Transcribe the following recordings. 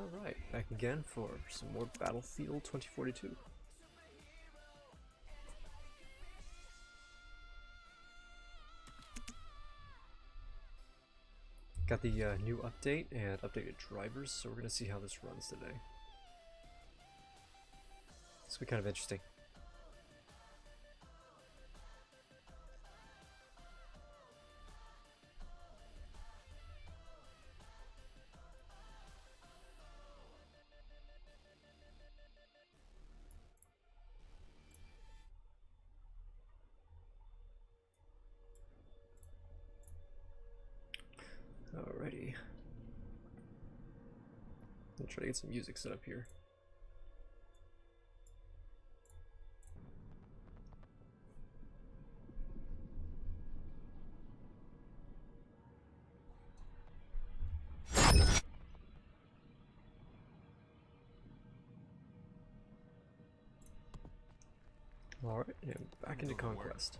Alright, back again for some more Battlefield 2042. Got the new update and updated drivers, so we're gonna see how this runs today. This will be kind of interesting. Alrighty. I'll try to get some music set up here. Alright, and back into Conquest.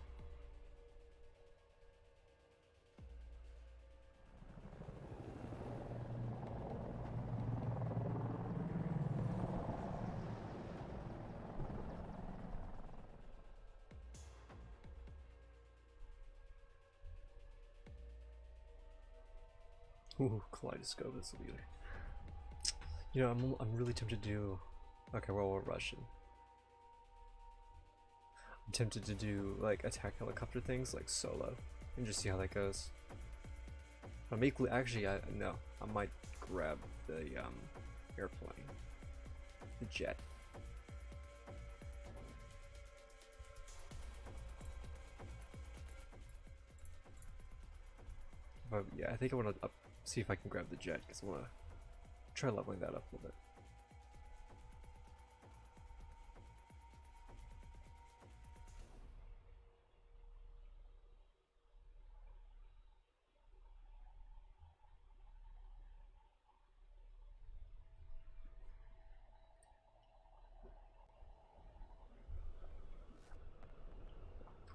Ooh, Kaleidoscope, this will be there. You know, I'm really tempted to do... Okay, well, we're Russian. I'm tempted to do, like, attack helicopter things, like, solo, and just see how that goes. I'm equally... Actually, no. I might grab the, airplane. The jet. But, yeah, I think I want to see if I can grab the jet, because I want to try leveling that up a little bit.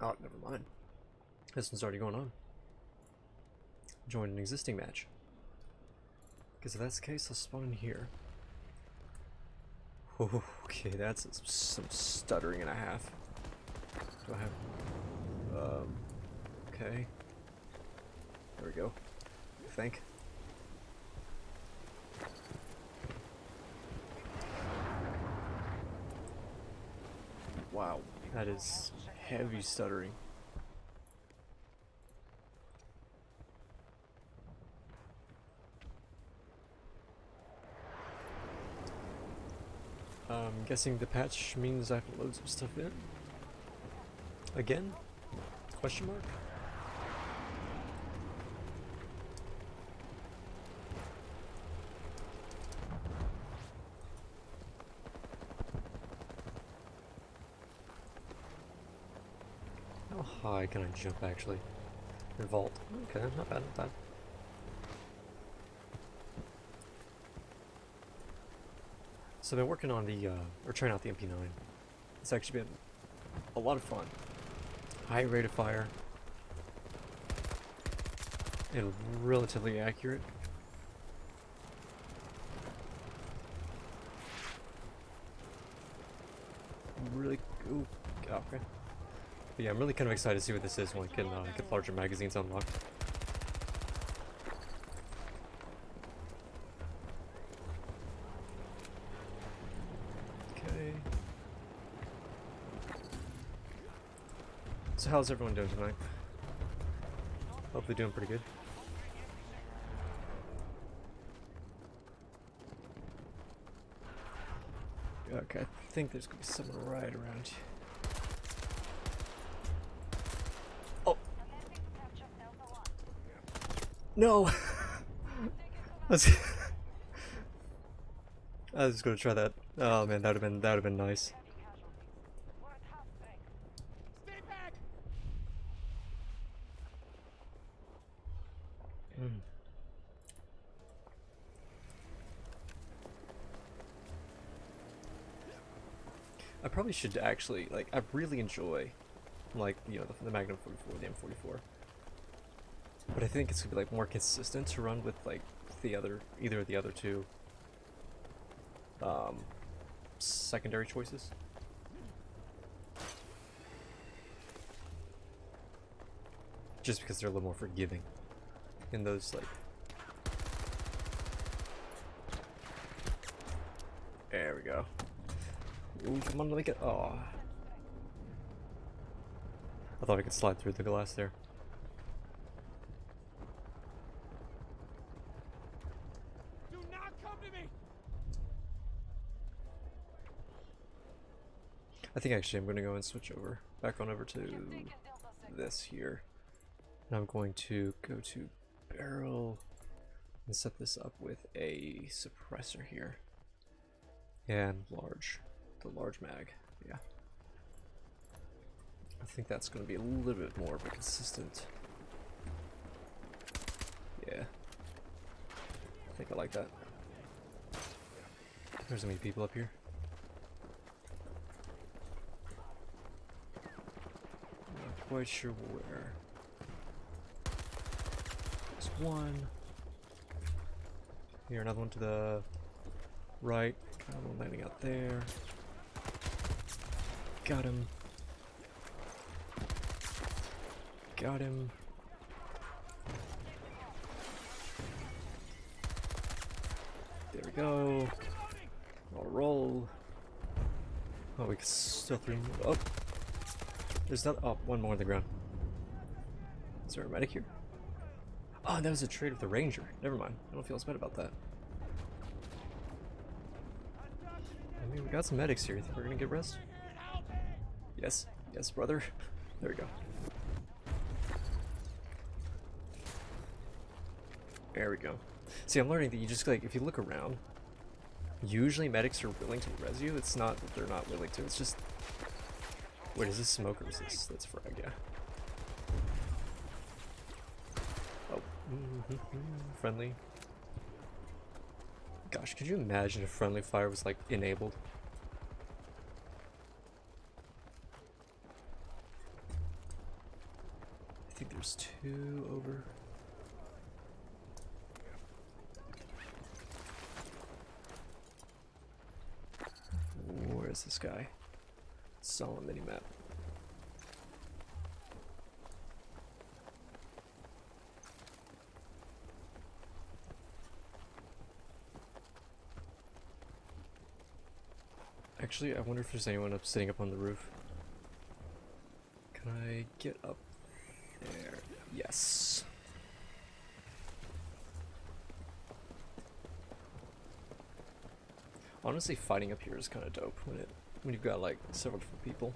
Oh, never mind. This one's already going on. Join an existing match. Because if that's the case, I'll spawn in here. Oh, okay, that's some stuttering and a half. Do I have... okay. There we go. I think. Wow, that is heavy stuttering. I'm guessing the patch means I have to load some stuff in. Again? Question mark? How high can I jump actually? And vault. Okay, not bad, not bad. So I've been working on the, or trying out the MP9. It's actually been a lot of fun. High rate of fire. And relatively accurate. Really, ooh, okay. But yeah, I'm really kind of excited to see what this is when I can get larger magazines unlocked. So how's everyone doing tonight? Hopefully doing pretty good. Okay, I think there's gonna be someone right around you. Oh! No! I was gonna try that. Oh man, that would have been nice. I probably should actually, like, I really enjoy, like, you know, the Magnum 44, the M44. But I think it's gonna be, like, more consistent to run with, like, the other, either of the other two. secondary choices. Just because they're a little more forgiving in those, like... There we go. Ooh, come on, let me get... Oh. I thought I could slide through the glass there. Do not come to me. I think actually I'm going to go and switch over, back on over to this here. And I'm going to go to barrel and set this up with a suppressor here. And large, the large mag, yeah. I think that's going to be a little bit more of a consistent. Yeah. I think I like that. There's so many people up here. Not quite sure where. There's one. Here, another one to the right. Got one landing out there. Got him. Got him. There we go. I'll roll. Oh, we can still through. Oh, there's not. Oh, one more on the ground. Is there a medic here? Oh, that was a trade with the ranger. Never mind. I don't feel as bad about that. I mean, we got some medics here. You think we're gonna get rest? Yes. Yes, brother. There we go. There we go. See, I'm learning that you just, like, if you look around, usually medics are willing to res you. It's not that they're not willing to, it's just... Wait, is this smoke or is this... That's frag, yeah. Oh. Friendly. Gosh, could you imagine if friendly fire was, like, enabled? I think there's two over... Where's this guy? Solid minimap. Actually, I wonder if there's anyone sitting up on the roof. Can I get up there? Yes. Honestly, fighting up here is kind of dope when you've got like several different people.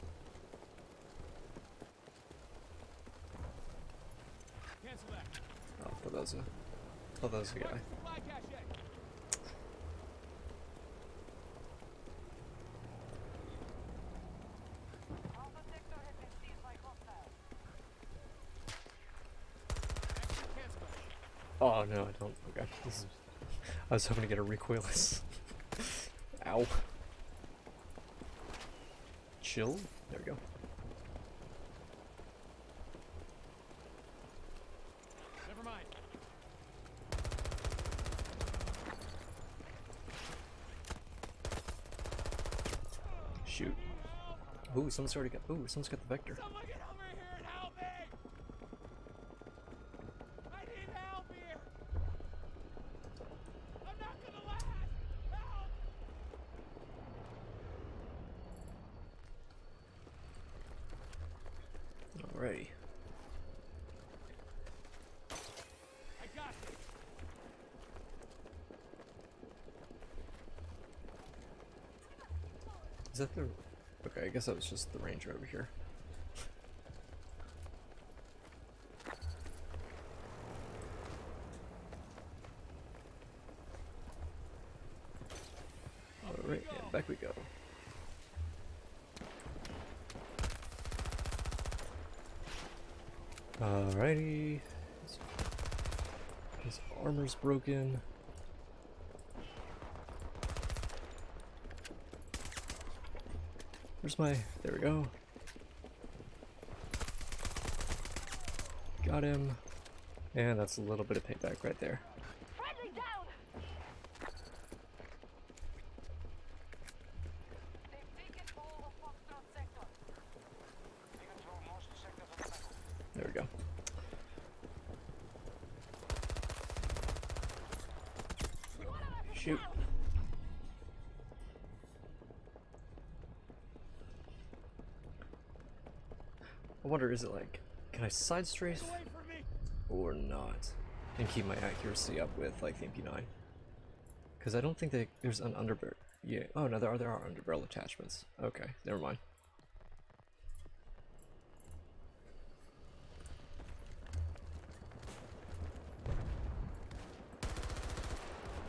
Cancel that. Oh, I thought that was a guy. Supply cache. Oh no, I don't. Okay, this is. I was hoping to get a recoilless. Ow. Chill. There we go. Never mind. Shoot. Ooh, someone's already got. Ooh, someone's got the vector. Someone get over here and help me! I need help here! I'm not gonna last! Help! Alrighty. I got this! Is that the? Okay, I guess that was just the ranger over here. Alright, and back we go. Alrighty. His armor's broken. Where's my... There we go. Got him. And that's a little bit of payback right there. Friendly down! Shoot. I wonder, is it like, can I side strafe Away from me! or not? And keep my accuracy up with like the MP9. Because I don't think that there's an underbarrel. Yeah. Oh no, there are underbarrel attachments. Okay, never mind.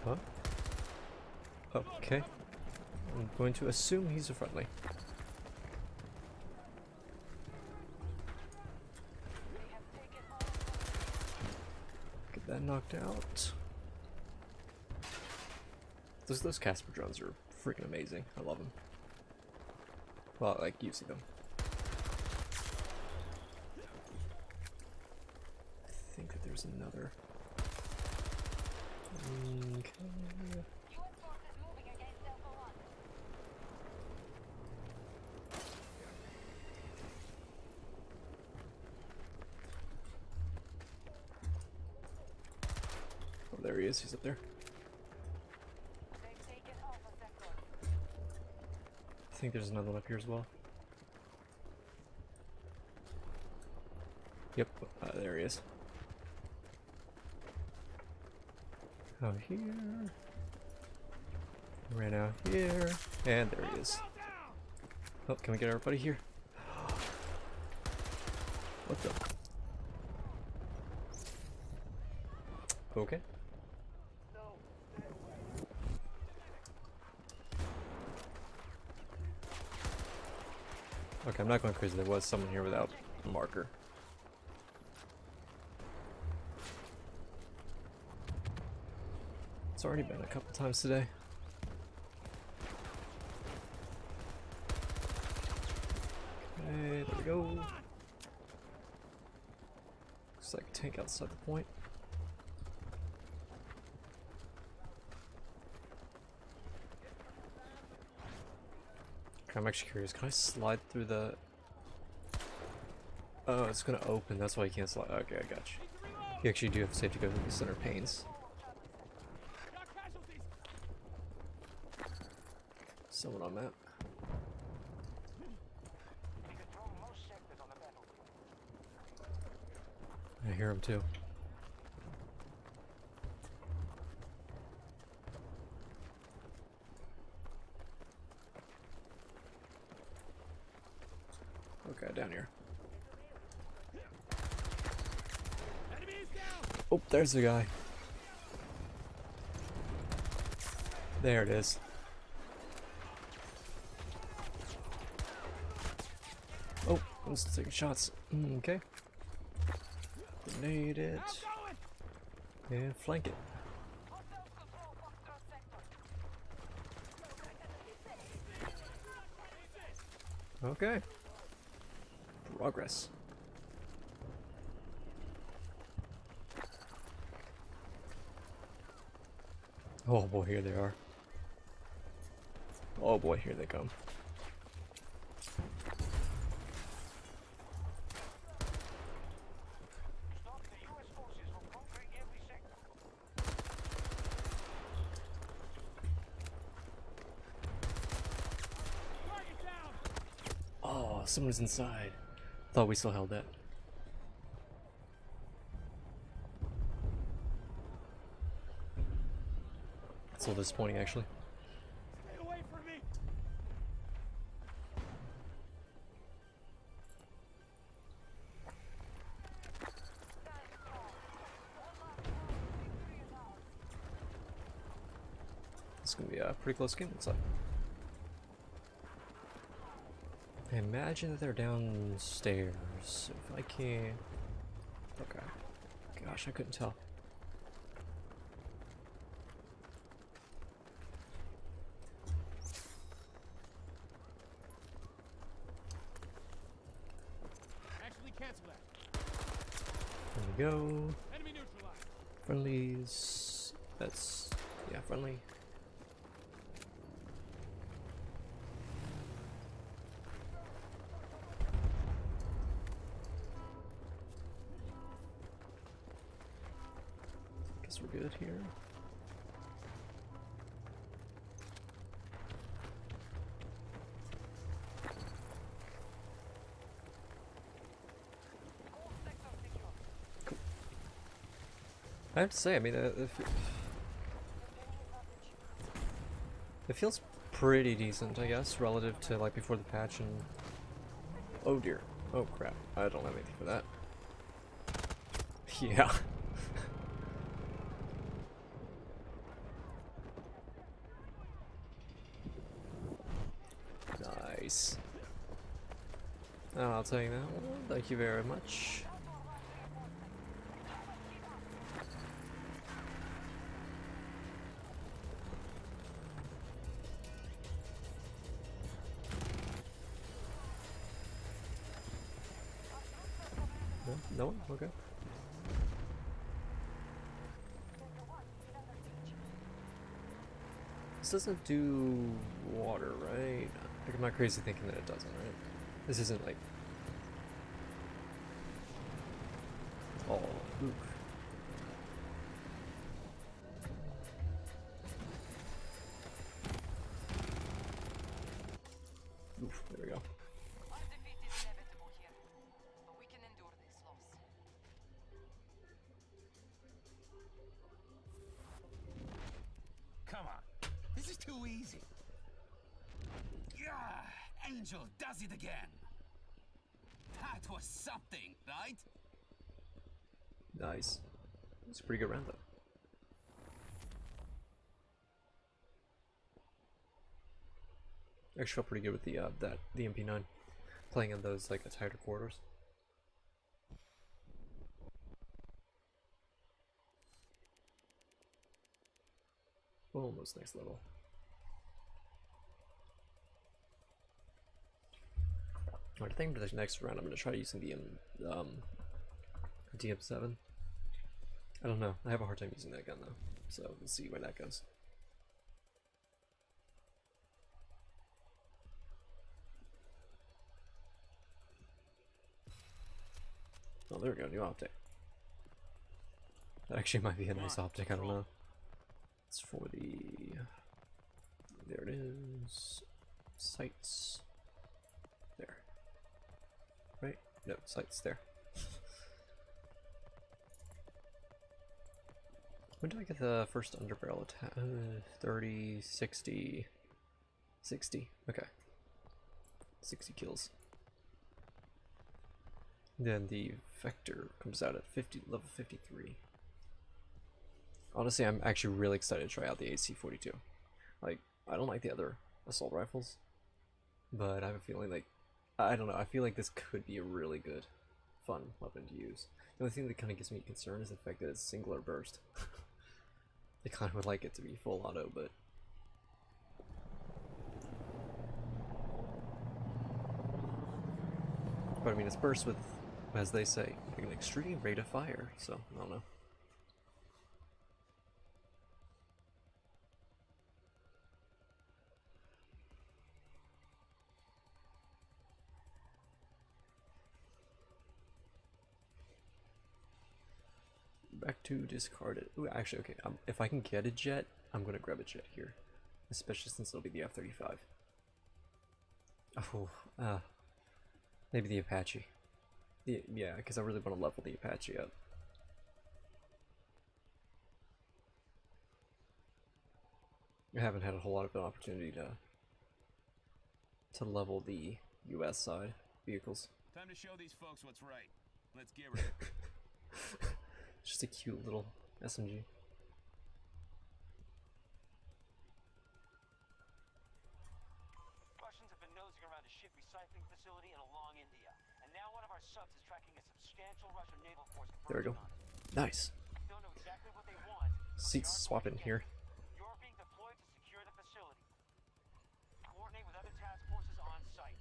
Huh? Okay. I'm going to assume he's a friendly. Get that knocked out. Those Casper drones are freaking amazing. I love them. Well, I like using them. I think that there's another. Okay. Oh, there he is. He's up there. I think there's another one up here as well. Yep, there he is. Out here. Ran out here. And there he is. Oh, can we get everybody here? What the? Okay. Okay, I'm not going crazy. There was someone here without a marker. It's already been a couple times today. Okay, there we go. Looks like a tank outside the point. Okay, I'm actually curious. Can I slide through the... Oh, it's gonna open. That's why you can't slide. Okay, I got you. You actually do have to save to go to the center panes. Got casualties! Someone on map. I hear him too. Okay, down here. Enemy is down! Oh, there's the guy. There it is. Oh, I'm still taking shots. Okay. Grenade it. Going! And flank it. Okay. Progress. Oh boy, here they are. Oh boy, here they come. Target down! Oh, someone's inside. Thought we still held that. It's a little disappointing, actually. Stay away from me! It's gonna be a pretty close game, looks like. I imagine that they're downstairs. If I can... Okay. Gosh, I couldn't tell. Actually, cancel that. There we go. Enemy neutralized. Friendlies. That's... yeah, friendly. Guess we're good here. I have to say, I mean, it feels pretty decent, I guess, relative to like before the patch and... Oh dear. Oh crap. I don't have anything for that. Yeah. Nice. I'll take that one. Thank you very much. No, no one? Okay. This doesn't do water, right? Like, I'm not crazy thinking that it doesn't, right? This isn't like... Oh, oof. Oof, there we go. Defeat is inevitable here, but we can endure this loss. Come on, this is too easy. Yeah, Angel does it again. That was something, right? Nice. It's a pretty good round, though. Actually felt pretty good with the the MP9, playing in those like tighter quarters. Almost next level. I think for the next round I'm gonna try using the DM7. I don't know. I have a hard time using that gun though, so we'll see where that goes. Oh, there we go, new optic. That actually might be a nice optic, I don't know. It's for the... There it is. Sights. There. Right? No, sights there. When do I get the first underbarrel attack? 30, 60... 60. Okay. 60 kills. Then the Vector comes out at level 53. Honestly, I'm actually really excited to try out the AC-42. Like, I don't like the other assault rifles, but I have a feeling like, I don't know, I feel like this could be a really good, fun weapon to use. The only thing that kind of gives me concern is the fact that it's singular burst. I kind of would like it to be full auto, but... But I mean, it's burst with, as they say, an extreme rate of fire, so I don't know. Back to discarded. Ooh, actually, okay, if I can get a jet, I'm gonna grab a jet here. Especially since it'll be the F-35. Oh, maybe the Apache. Yeah, because I really want to level the Apache up. I haven't had a whole lot of an opportunity to level the US side vehicles. Time to show these folks what's right. Let's get rid of it. Just a cute little SMG. Russians have been nosing around a ship recycling facility along India, and now one of our subs is tracking a substantial Russian naval force. There we go. Nice. Don't know exactly what they want. but they Seats are swapping going to here. get it. You're being deployed to secure the facility. Coordinate with other task forces on site.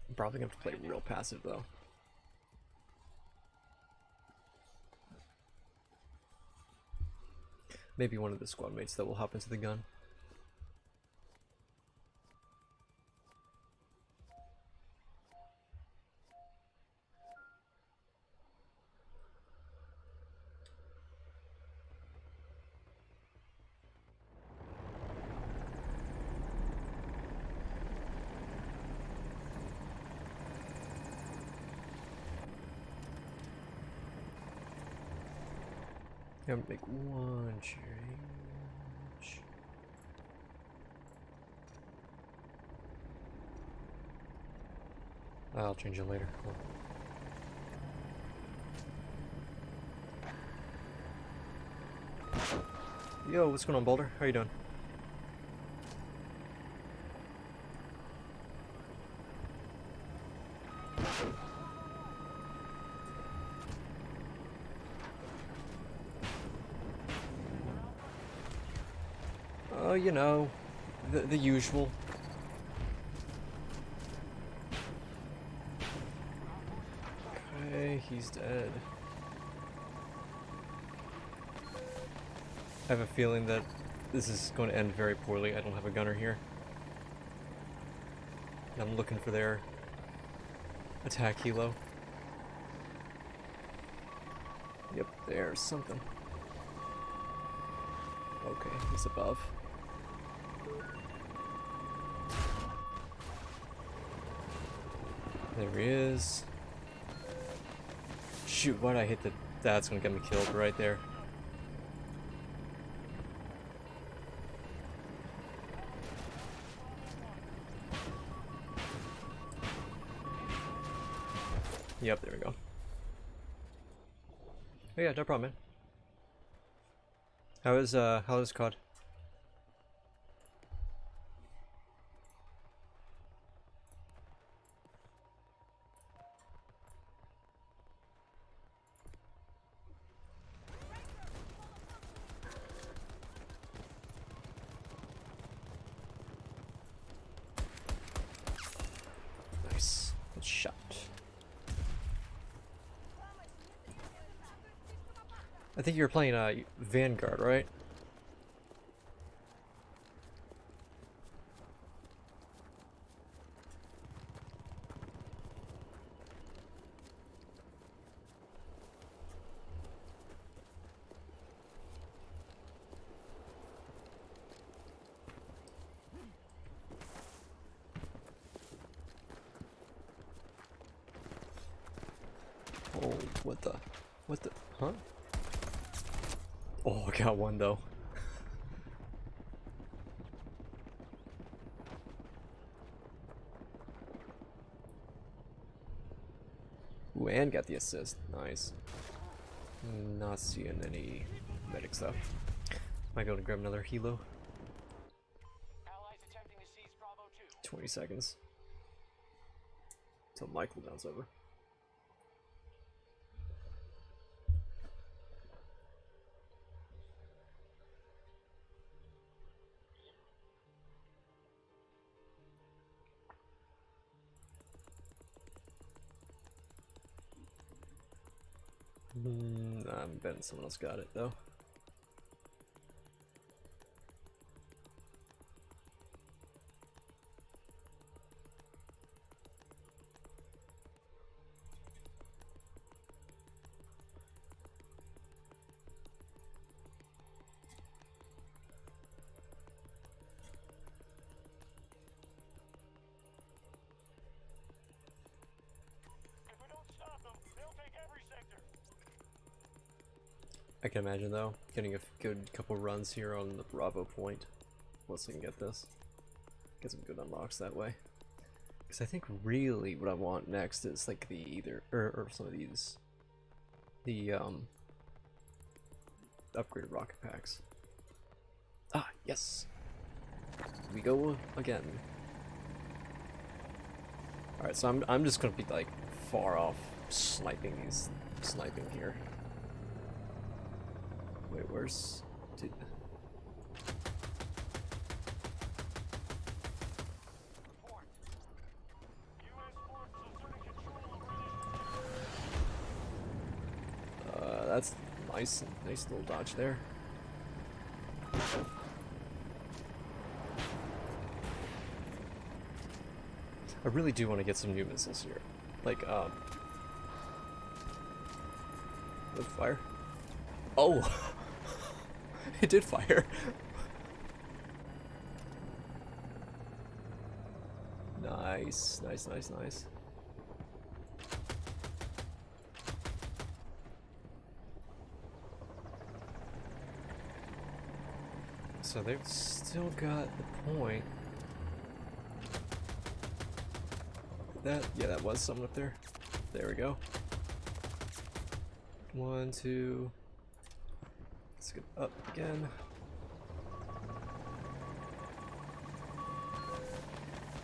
I'm probably gonna have to play real passive though. Maybe one of the squad mates that will hop into the gun. Yeah, make one change. I'll change it later. Cool. Yo, what's going on, Boulder? How you doing? You know, the usual. Okay, he's dead. I have a feeling that this is going to end very poorly. I don't have a gunner here. I'm looking for their attack helo. Yep, there's something. Okay, he's above. There he is. Shoot, why'd I hit the... That's gonna get me killed right there. Yep, there we go. Oh yeah, no problem, man. How is COD? Nice. Good shot. I think you were playing Vanguard, right? Oh, what the? Huh? Oh, I got one though. Ooh, and got the assist. Nice. Not seeing any medics though. Might go to grab another helo. Allies attempting to seize Bravo 2. 20 seconds. Till my cooldown's over. I'm betting someone else got it though. If we don't stop them, they'll take every sector. I can imagine though, getting a good couple runs here on the Bravo point. Once I can get this. Get some good unlocks that way. Because I think really what I want next is like the or some of these. The upgraded rocket packs. Ah, yes! We go again. Alright, so I'm just gonna be like far off sniping here. Wait, where's... Report. U.S. forces asserting control of British... That's nice little dodge there. I really do want to get some new missiles here. Like, with fire. Oh! It did fire. Nice. So they've still got the point. Yeah, that was someone up there. There we go. 1, 2. Let's get up again.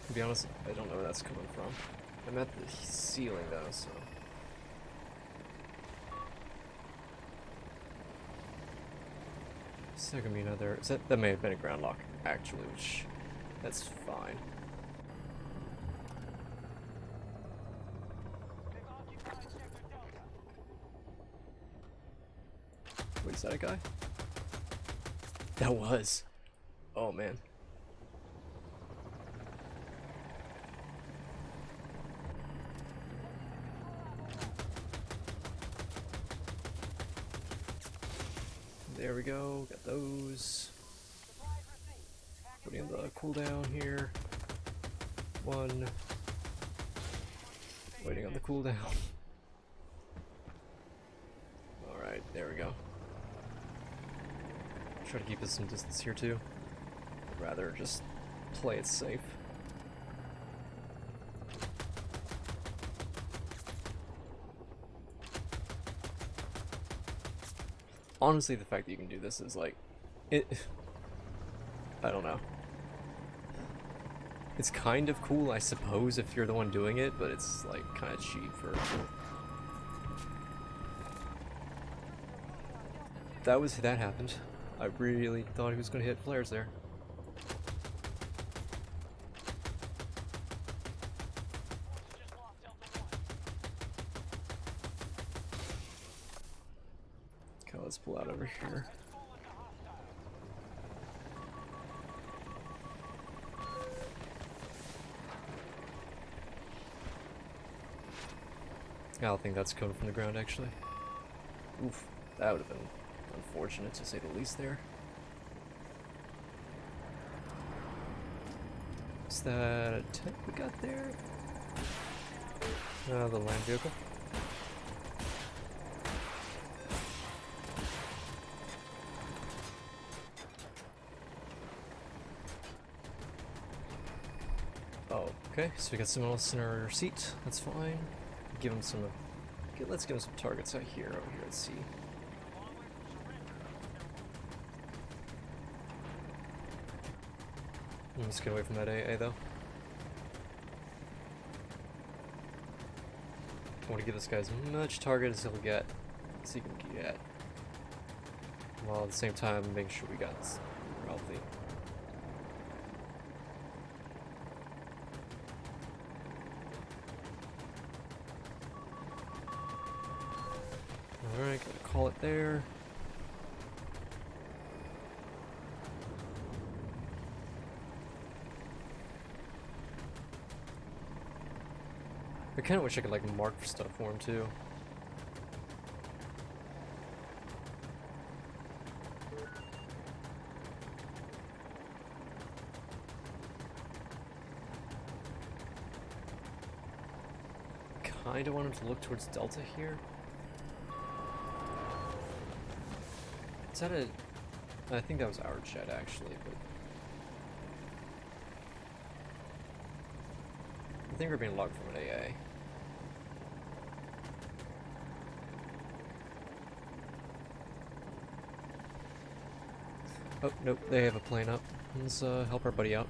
To be honest, I don't know where that's coming from. I'm at the ceiling though, so. Is there gonna be another? That may have been a ground lock, actually, which that's fine. They've occupied Sector Delta. Wait, is that a guy? That was. Oh man. There we go, got those. Putting the cooldown here. 1. Waiting on the cooldown. Alright, there we go. Try to keep us some distance here too. I'd rather just play it safe. Honestly, the fact that you can do this is like, I don't know. It's kind of cool, I suppose, if you're the one doing it, but it's like kind of cheap for. That happened. I really thought he was going to hit flares there. Just lost Delta 1. Okay, let's pull out over here. Fallen to hostiles. I don't think that's coming from the ground, actually. Oof, that would have been unfortunate to say the least there. Is that a tank we got there? The land vehicle. Oh, okay, so we got someone else in our seat. That's fine. Give him some. Okay, let's give him some targets out here. Over here, let's see. Let's get away from that AA though. I want to give this guy as much target as he'll get, as he can get, while at the same time making sure we got this healthy. Alright, gotta call it there. I kinda wish I could like mark stuff for him too. Kinda want him to look towards Delta here. Is that a... I think that was our jet actually, but... I think we're being logged from an AA. Oh, nope, they have a plane up. Let's help our buddy out.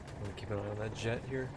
I'm gonna keep an eye on that jet here.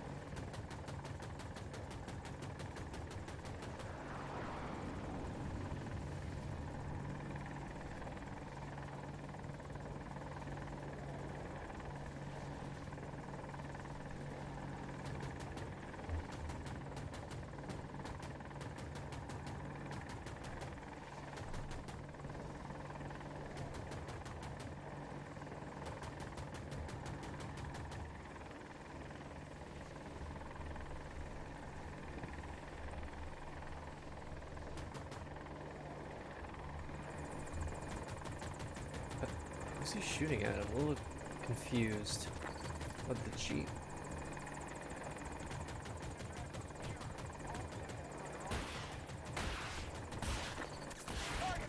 Who's he shooting at? I'm a little confused. What the Jeep?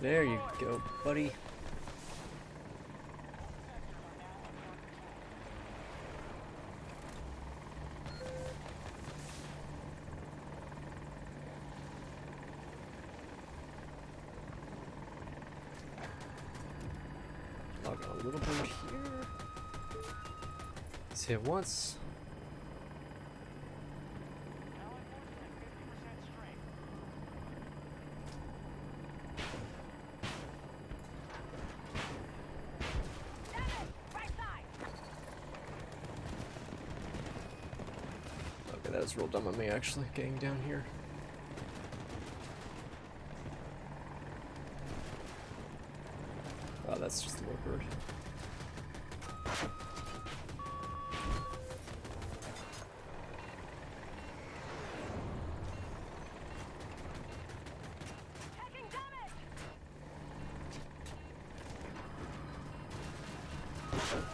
There you go, buddy. Log on a little bit here. Let's hit once. Okay, that was real dumb of me actually getting down here. Oh, that's just a little bird.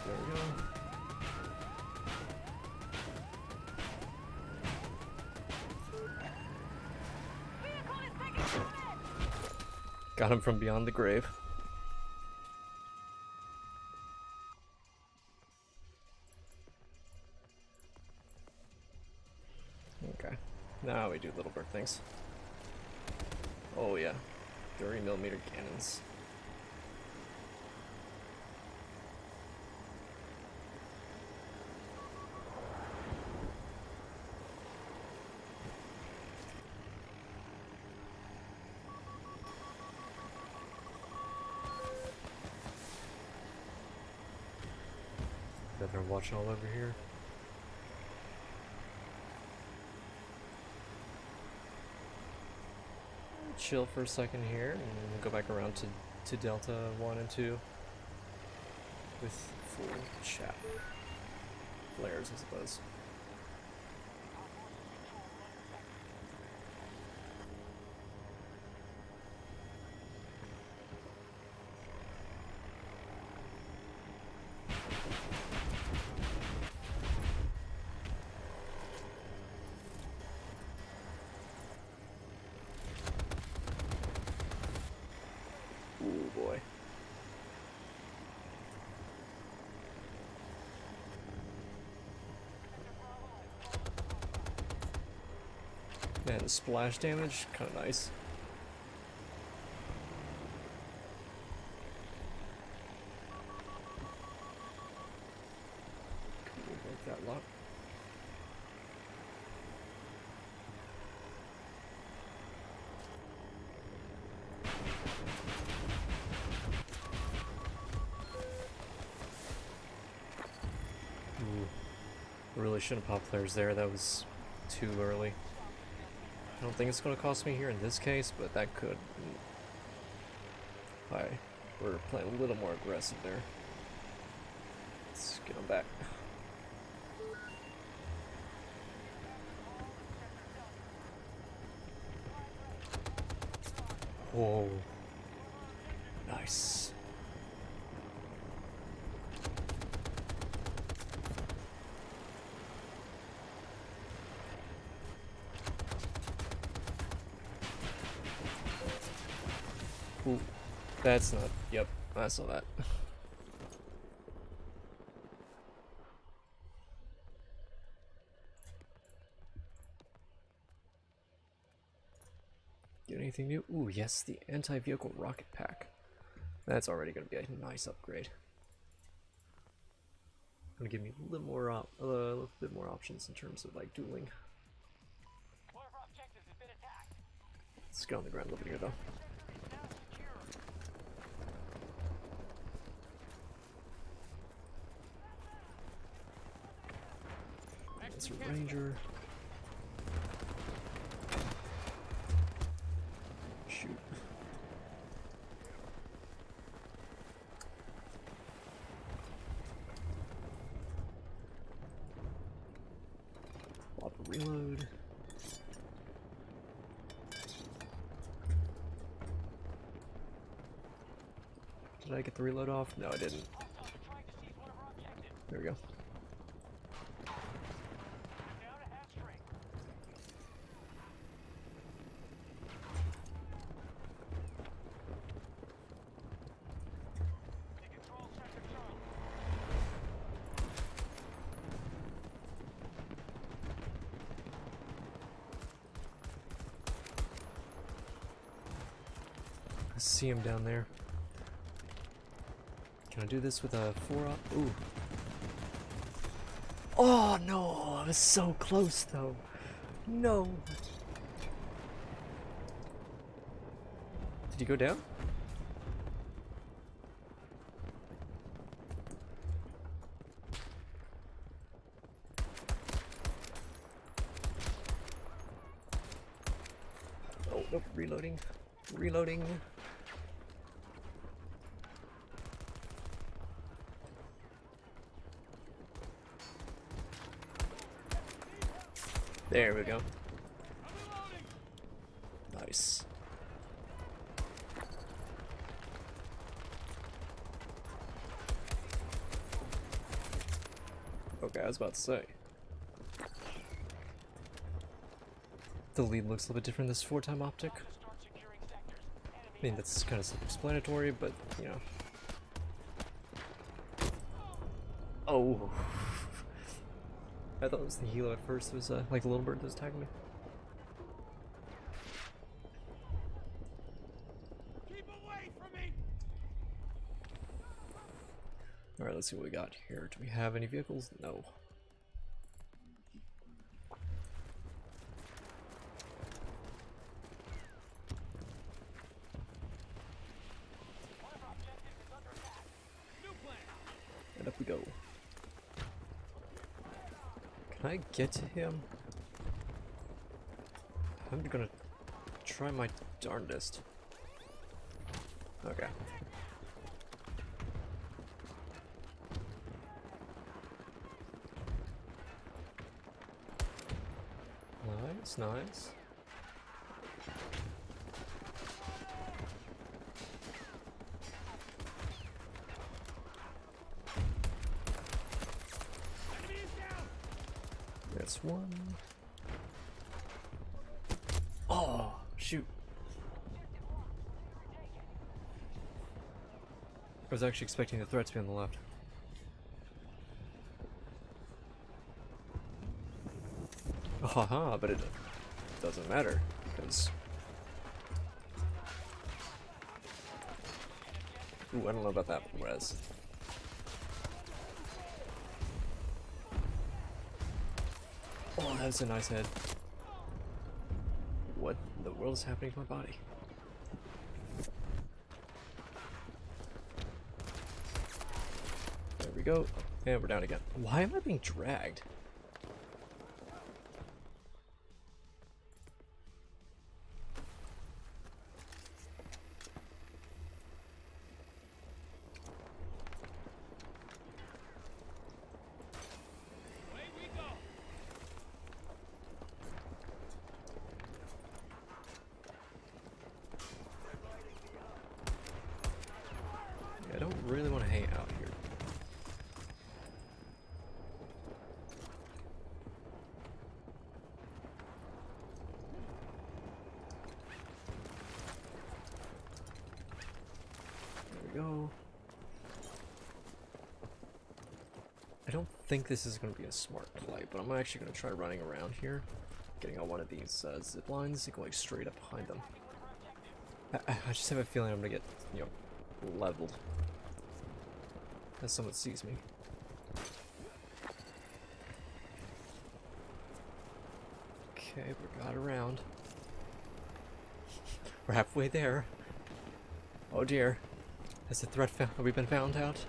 There we go. Got him from beyond the grave. Okay, now we do little bird things. Oh yeah, 30mm cannons. That they're watching all over here. Chill for a second here, and then we'll go back around to Delta 1 and 2 with full chat. Flares, I suppose. Ooh boy. Man, the splash damage, kind of nice. Cool, like that lot. Really shouldn't pop flares there, that was too early. I don't think it's going to cost me here in this case, but that could. Hi, we're playing a little more aggressive there. Let's get them back. Whoa. Nice. Ooh, that's not. Yep, I saw that. Get anything new? Ooh, yes, the anti-vehicle rocket pack. That's already going to be a nice upgrade. Gonna give me a little bit more options in terms of like dueling. One of our objectives has been attacked. Let's get on the ground a little bit here though. That's a ranger. Shoot. Pop a reload. Did I get the reload off? No, I didn't. There we go. Down a half string. You control sector Charlie. I see him down there. Can I do this with a 4-op? Ooh. Oh no, I was so close though. No. Did he go down? Oh, nope, reloading. Reloading. There we go. Nice. Okay, I was about to say. The lead looks a little bit different this 4-time optic. Start securing sectors. I mean, that's kind of self-explanatory, but, you know. Oh. I thought it was the healer at first. It was like a little bird that was attacking me. Keep away from me! Alright, let's see what we got here. Do we have any vehicles? No. One of our objectives is under attack. New plan. And up we go. Can I get to him? I'm gonna try my darndest. Okay. Nice, nice. That's one. Oh, shoot. I was actually expecting the threat to be on the left. Haha, but it doesn't matter, because... Ooh, I don't know about that one, Rez. Oh, that was a nice head. What in the world is happening to my body? There we go. And we're down again. Why am I being dragged? Away we go. Yeah, I don't really want to hang out here. There we go. I don't think this is going to be a smart play, but I'm actually going to try running around here, getting on one of these zip lines and going straight up behind them. I just have a feeling I'm going to get, you know, leveled as someone sees me. Okay, we got around. We're halfway there. Oh dear. Has the threat found? Have we been found out?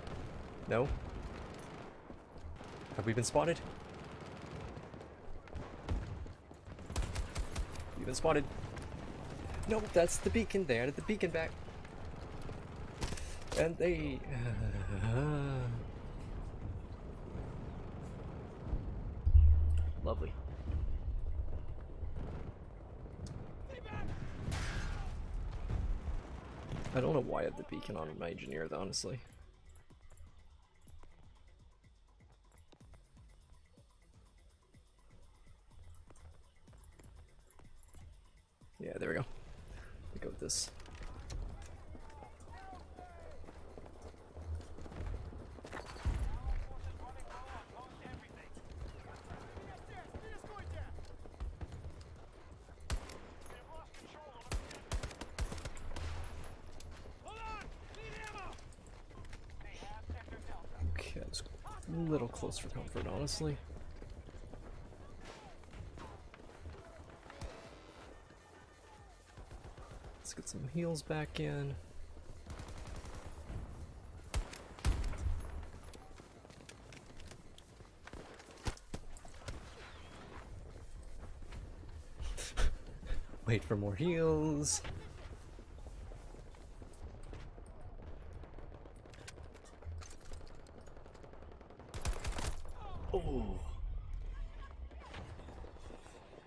No? Have we been spotted? You've been spotted. No, that's the beacon. They added the beacon back. And they... Lovely. I don't know why I had the beacon on my engineer, honestly. Yeah, there we go. We go with this. Forces running low on most everything. They've lost control of the Hold on! Need ammo! They have sector Delta. Okay, it's a little close for comfort, honestly. Let's get some heals back in. Wait for more heals. Oh.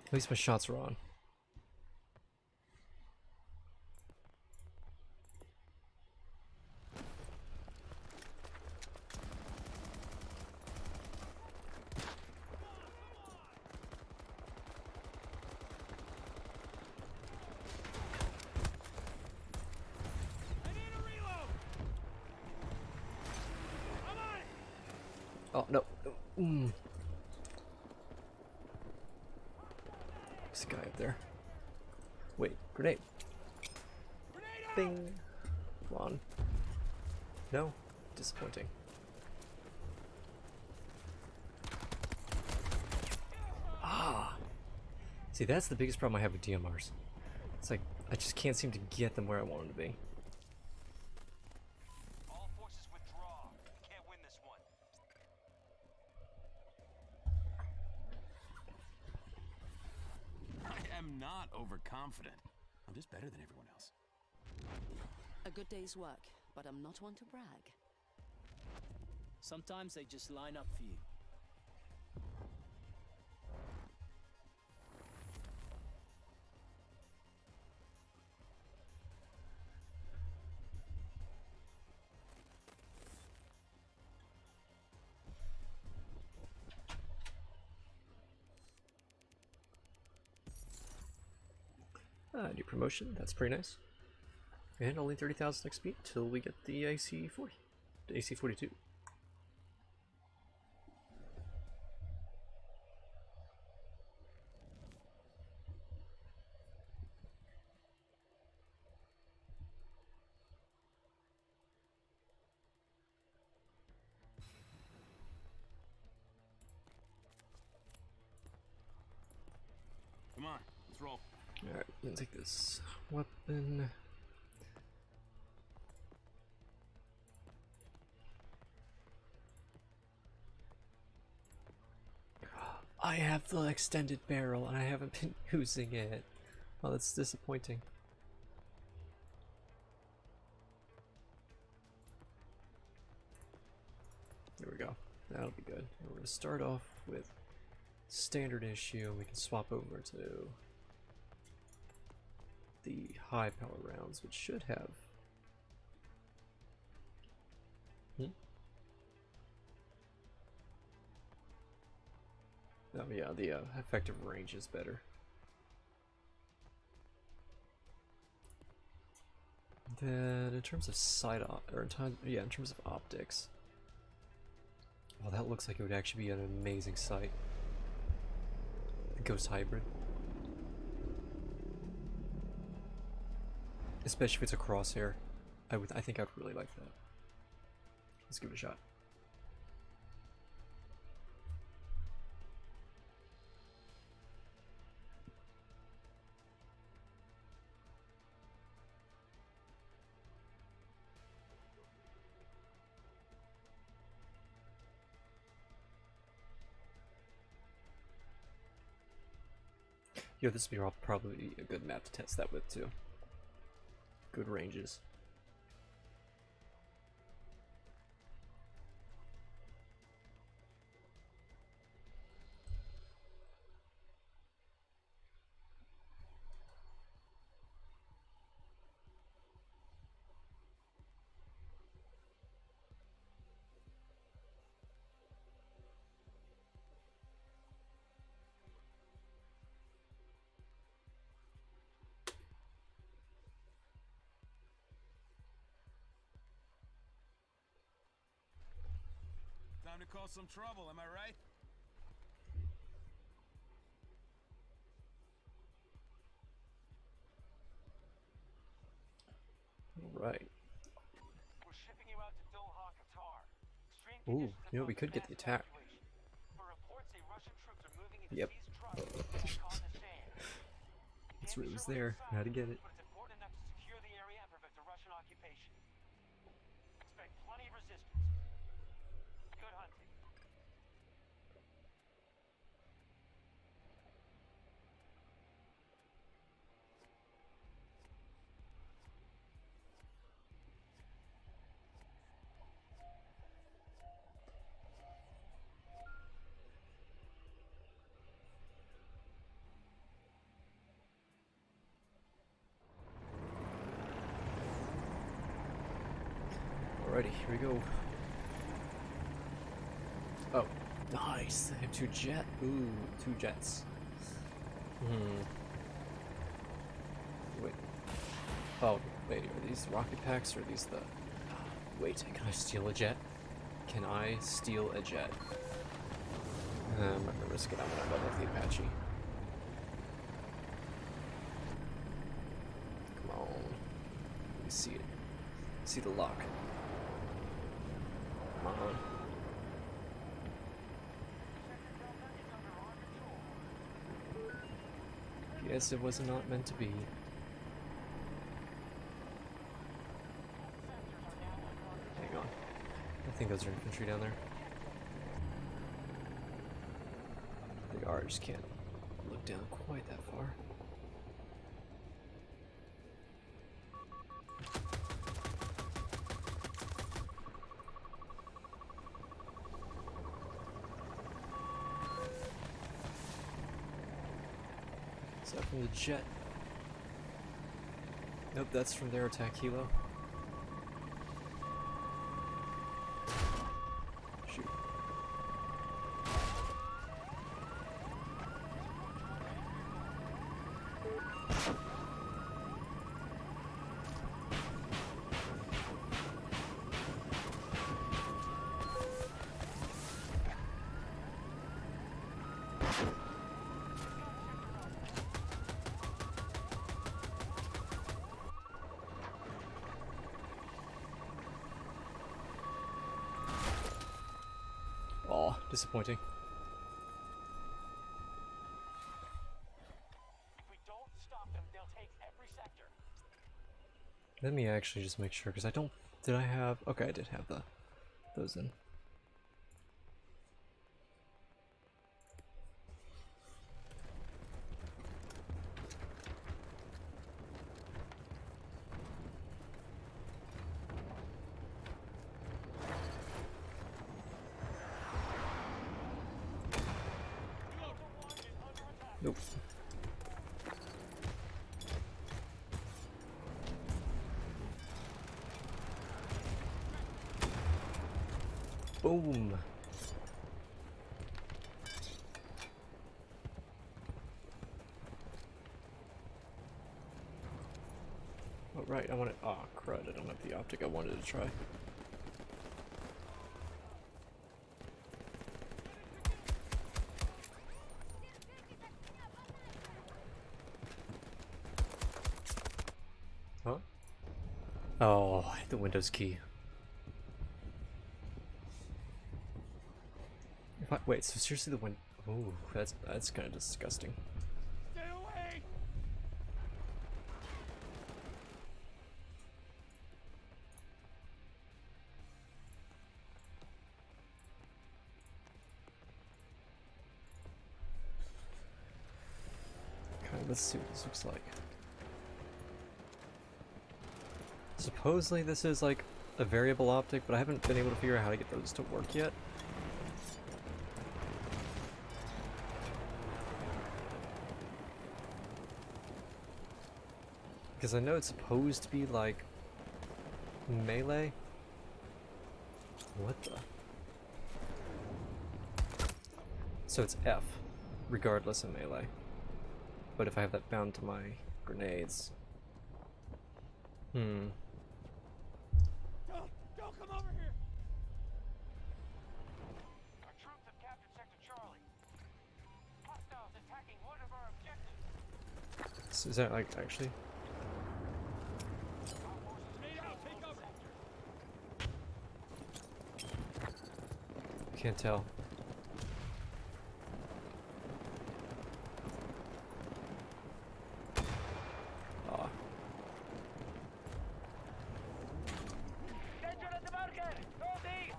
At least my shots are on. I need a reload! I'm on it! Oh no. There's a guy up there. Wait, grenade. Grenade out! Bing. Come on. No. Disappointing. Ah. See, that's the biggest problem I have with DMRs. It's like I just can't seem to get them where I want them to be. All forces withdraw. We can't win this one. I am not overconfident. I'm just better than everyone else. A good day's work, but I'm not one to brag. Sometimes they just line up for you. New promotion, that's pretty nice. And only 30,000 XP till we get the AC-40, the AC-42. Come on, let's roll. Alright, I'm gonna take this weapon. I have the extended barrel and I haven't been using it. Oh, that's disappointing. There we go. That'll be good. And we're gonna start off with standard issue and we can swap over to the high power rounds, which should have oh yeah, the effective range is better. Then in terms of in terms of optics, well, that looks like it would actually be an amazing sight. The Ghost Hybrid. Especially if it's a crosshair. I think I'd really like that. Let's give it a shot. Yeah, this would be probably a good map to test that with too. Good ranges. Time to cause some trouble, am I right? Right. We're shipping you out to Doha, Qatar. Extreme Ooh, conditions you know, we have could get the mass attack. evacuation. But reports say Russian troops are moving into Yep. seized trucks and caught in the sand. That's Can't what be was sure there. what's How to inside, get it. but it's important enough to secure the area and prevent a Russian occupation. Expect plenty of resistance. Good hunting. Alrighty, here we go. Oh, nice. I have two two jets. Wait. Oh, wait, are these rocket packs or are these the... Wait, can I steal a jet? Can I steal a jet? I'm not gonna risk it, I'm gonna level the Apache. Come on. Let me see it. See the lock. Come on. Yes, it was not meant to be. Hang on. I think those are infantry down there. They are, I just can't look down quite that far. Is that from the jet? Nope, that's from their attack helo. Shoot. Aw, disappointing. If we don't stop them, they'll take every sector. Let me actually just make sure, because I don't... Did I have... Okay, I did have those in. Nope. Boom. Oh, right, I wanted... Aw, crud, I don't have the optic I wanted to try. Huh? Oh, I hit the Windows key. If I, wait, so seriously the win... Ooh, that's kind of disgusting. Stay away! Okay, let's see what this looks like. Supposedly this is like a variable optic, but I haven't been able to figure out how to get those to work yet. Because I know it's supposed to be like melee. What the? So it's F, regardless of melee. But if I have that bound to my grenades... Don't come over here! Is that like actually? Can't tell. Ah. Danger at the marker! Hold east!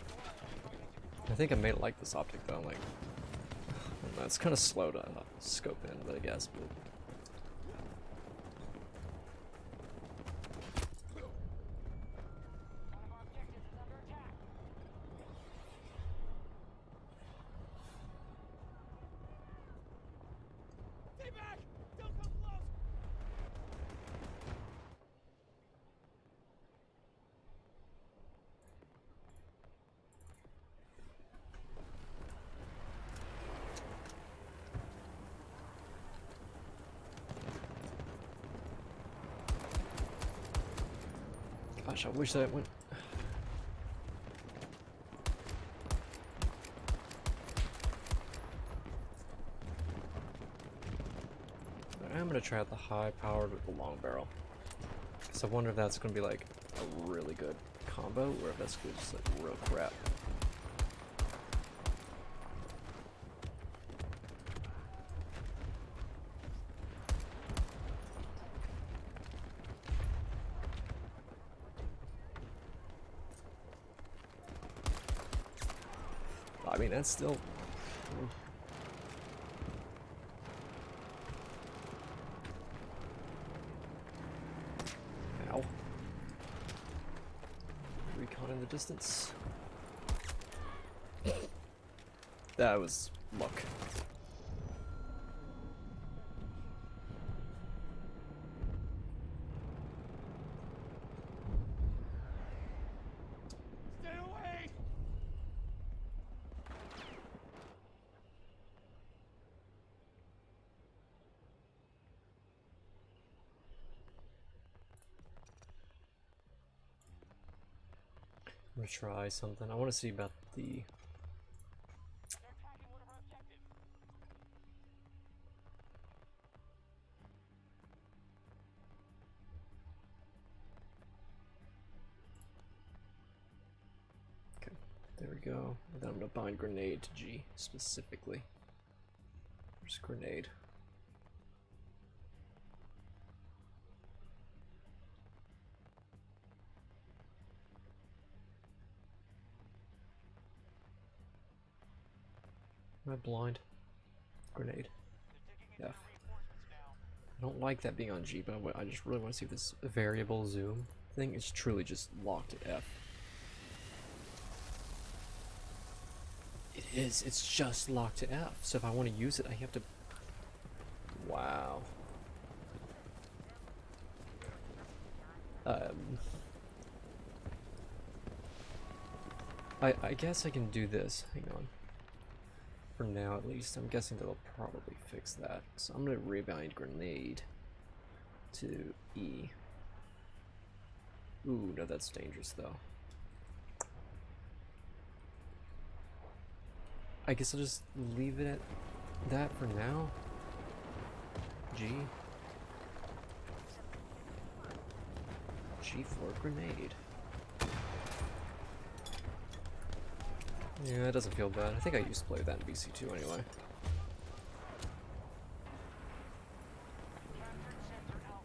I think I may like this optic though. Like, I don't know, it's kind of slow to scope in, but I guess. But One of our objectives is under attack. Stay back! Don't come close! gosh, I wish that went. I'm gonna try out the high powered with the long barrel. So I wonder if that's gonna be like a really good combo or if that's gonna be just like real crap. I mean, that's still. Ow. Recon in the distance. That was luck. Stay away! I'm gonna try something. I want to see about the. They're attacking one of our objectives. Okay, there we go. And then I'm gonna bind grenade to G specifically. Just grenade. Am I blind? Grenade. They're digging into F. the reinforcements now. I don't like that being on G, but I just really want to see if this variable zoom thing is truly just locked at F. It is. It's just locked to F. So if I want to use it, I have to. Wow. I guess I can do this. Hang on. For now, at least. I'm guessing they'll probably fix that. So I'm gonna rebind grenade to E. Ooh, no, that's dangerous though. I guess I'll just leave it at that for now. G. G for grenade. Yeah, it doesn't feel bad. I think I used to play that in BC2 anyway. Captured Sector Alpha.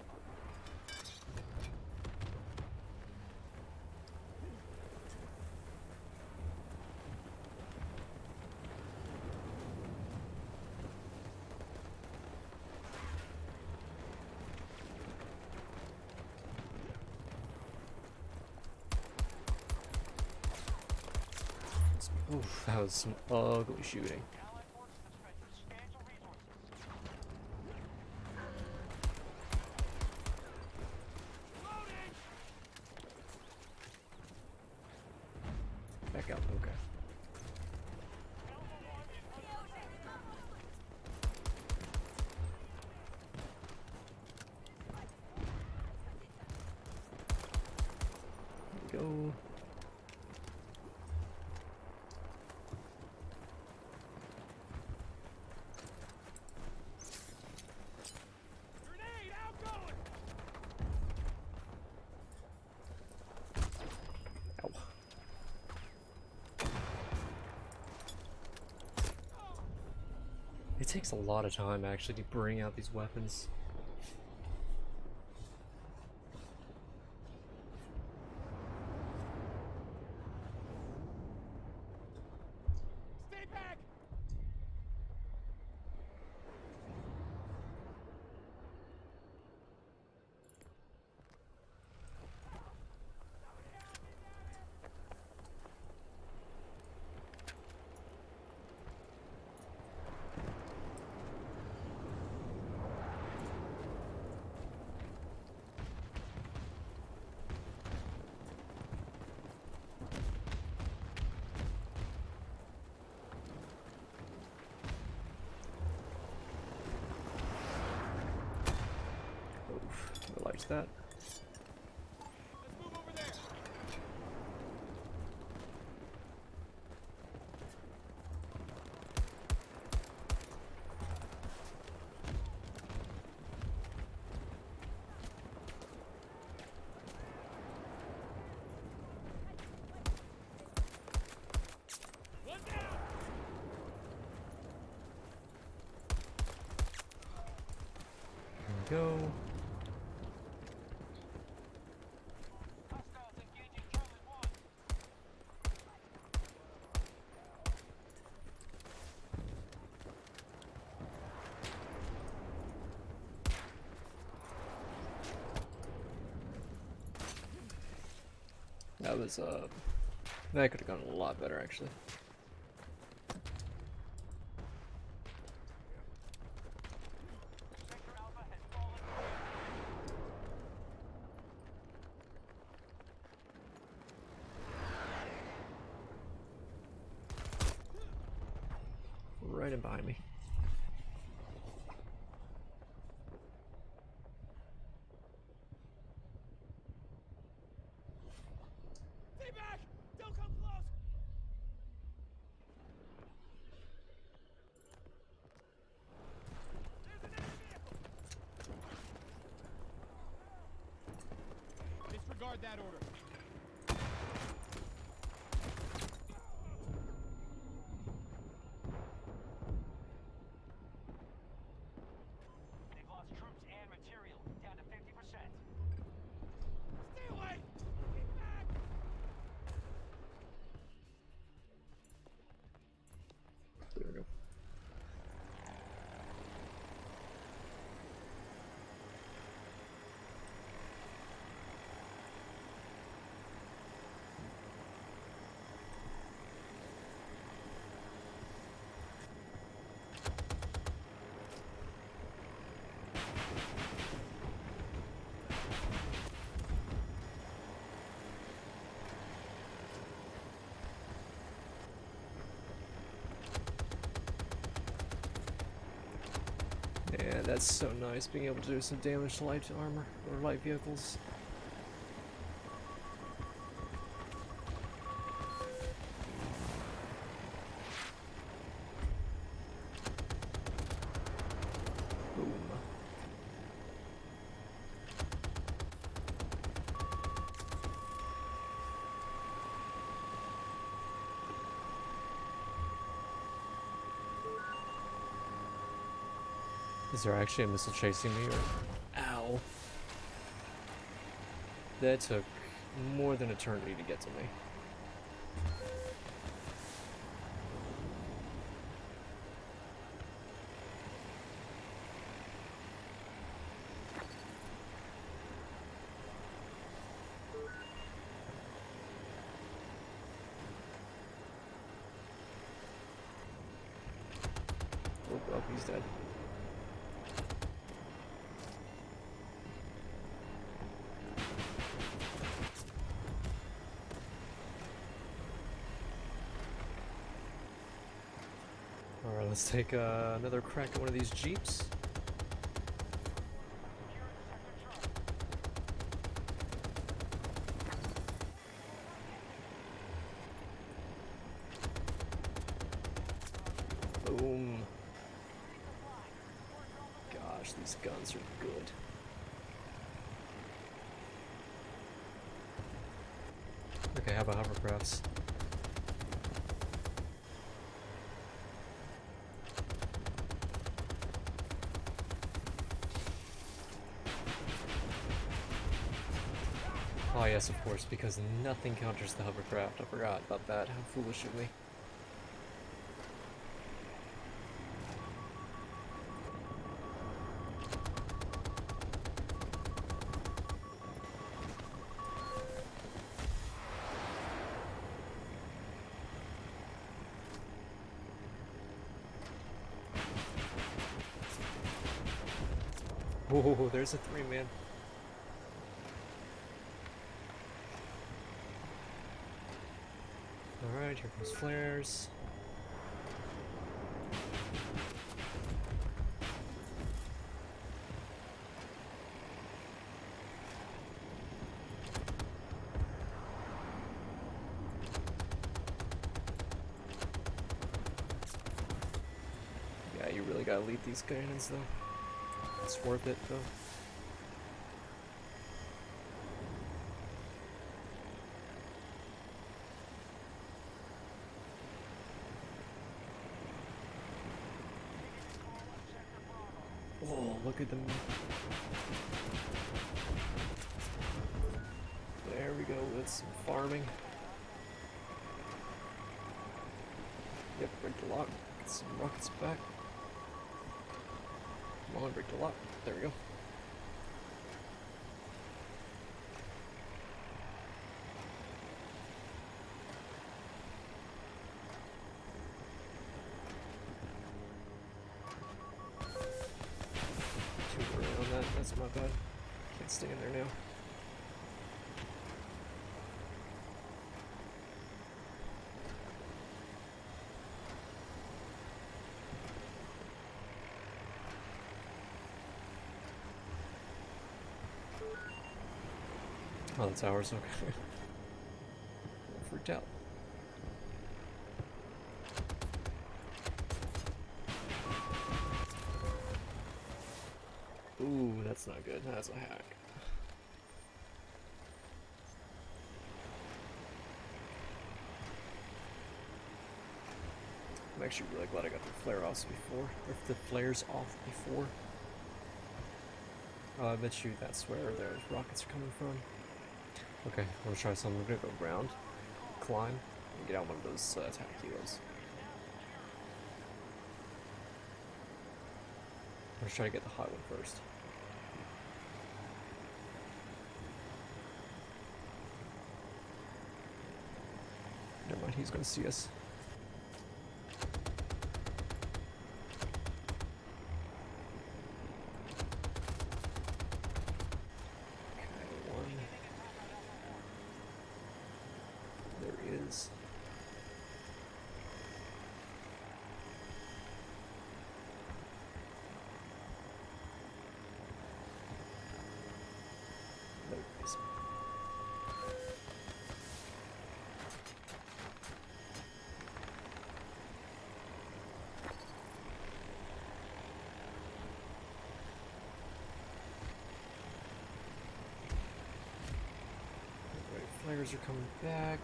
Oof, that was some ugly shooting. Allied forces have spent substantial resources. Loading! Back out, okay. Alpha 1 is under attack. There we go. Grenade takes a lot of time actually to bring out these weapons. Stay back! Oof, I liked that. Let's move over there! One down! There we go. Hostiles engaging Charlie 1. That was that could have gone a lot better actually. Sector Alpha has fallen. Right in behind me. Stay back! Don't come close! There's an enemy vehicle! Disregard that order. They've lost troops and material, down to 50%. Stay away! Keep back! There we go. Yeah, that's so nice being able to do some damage to light armor or light vehicles. Boom. Is there actually a missile chasing me or... Ow. That took more than eternity to get to me. Oh, he's dead. Alright, let's take another crack at one of these jeeps. Boom. Gosh, these guns are good. Okay, how about hovercrafts? Oh yes, of course, because nothing counters the hovercraft. I forgot about that. How foolish of me. Oh, there's a 3-man. Alright, here comes flares. Yeah, you really gotta lead these cannons though. It's worth it though. Whoa, look at them. There we go with some farming. Yep, break the lock. Get some rockets back. Come on, break the lock. There we go. Too early on that. That's my bad. Can't stay in there now. Oh, the tower's okay. Freaked out. Ooh, that's not good. That's a hack. I'm actually really glad I got the flare offs before. Or the flares off before. I bet you that's where those rockets are coming from. Okay, I'm gonna try something. I'm gonna go ground, climb, and get out one of those attack helos. I'm gonna try to get the high one first. Never mind, he's gonna see us. Okay, one. There he is. There he is. Alright, flares are coming back.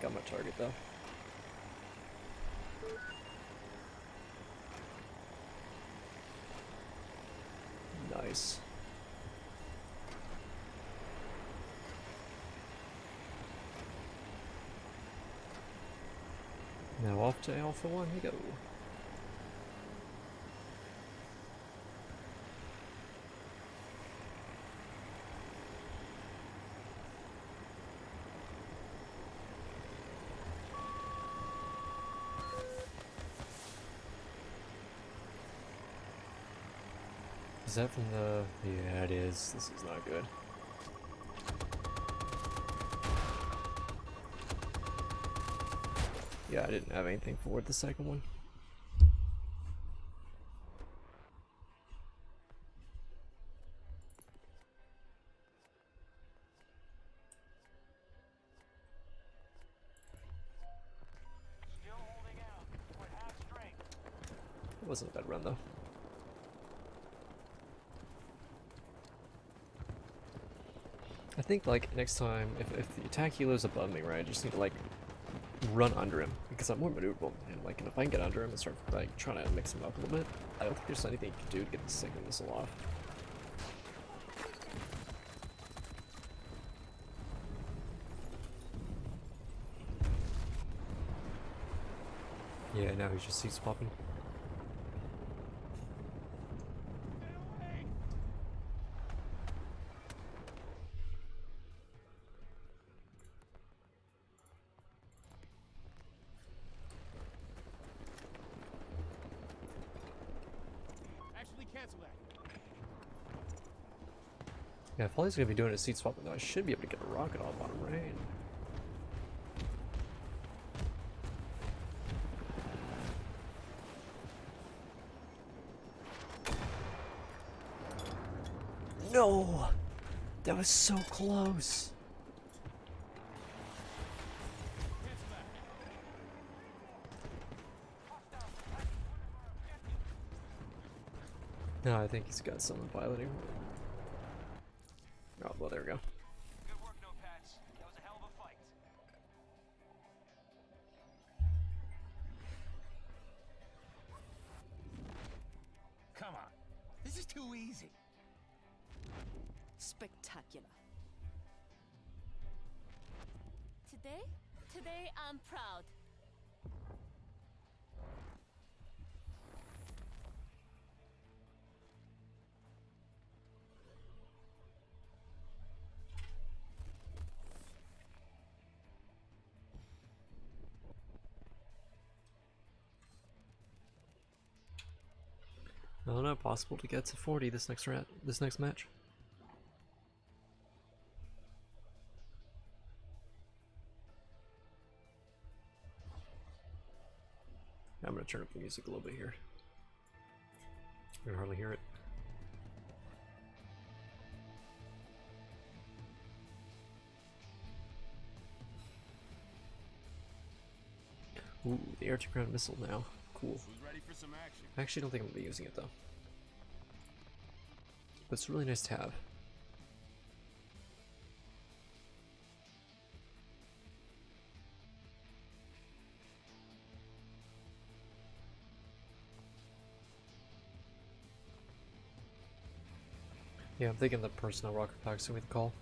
Got my target though. Nice. Now off to Alpha 1 we go. Is that from the... Yeah, it is. This is not good. Yeah, I didn't have anything for the second one. Still holding out. We're at half strength. It wasn't a bad run though. think like next time, if the attack healer is above me, right, I just need to like run under him because I'm more maneuverable than him. Like, and if I can get under him and start like trying to mix him up a little bit, I don't think there's anything you can do to get the second missile off. Yeah, now he's just seat swapping. Actually, cancel that. Yeah, if all he's gonna be doing is seat swapping, though, I should be able to get a rocket off on him, right? No! That was so close! No, I think he's got someone piloting. Oh, well, there we go. Good work, Notepads. That was a hell of a fight. Come on. This is too easy. Spectacular. Today I'm proud. No, not possible to get to 40 this next match. I'm gonna turn up the music a little bit here. I can hardly hear it. Ooh, the air-to-ground missile now. Cool. Who's ready for some action? I actually don't think I'm gonna be using it though. But it's really nice to have. Yeah, I'm thinking the personnel rocket pack's gonna be the call.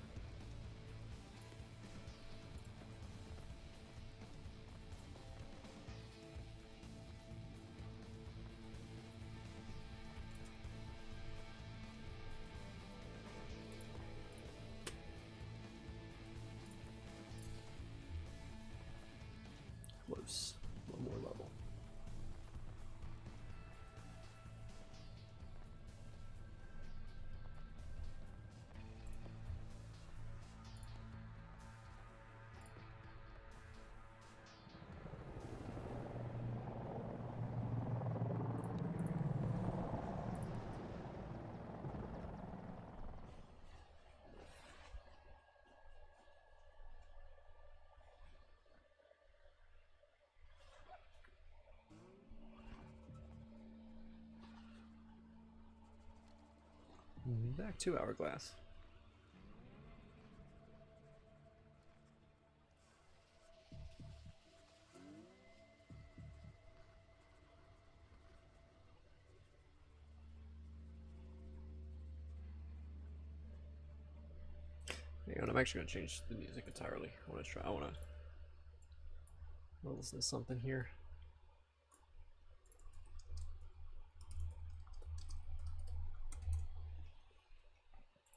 Close. One more level. Back to Hourglass. Hang on, I'm actually gonna change the music entirely. I wanna listen to something here.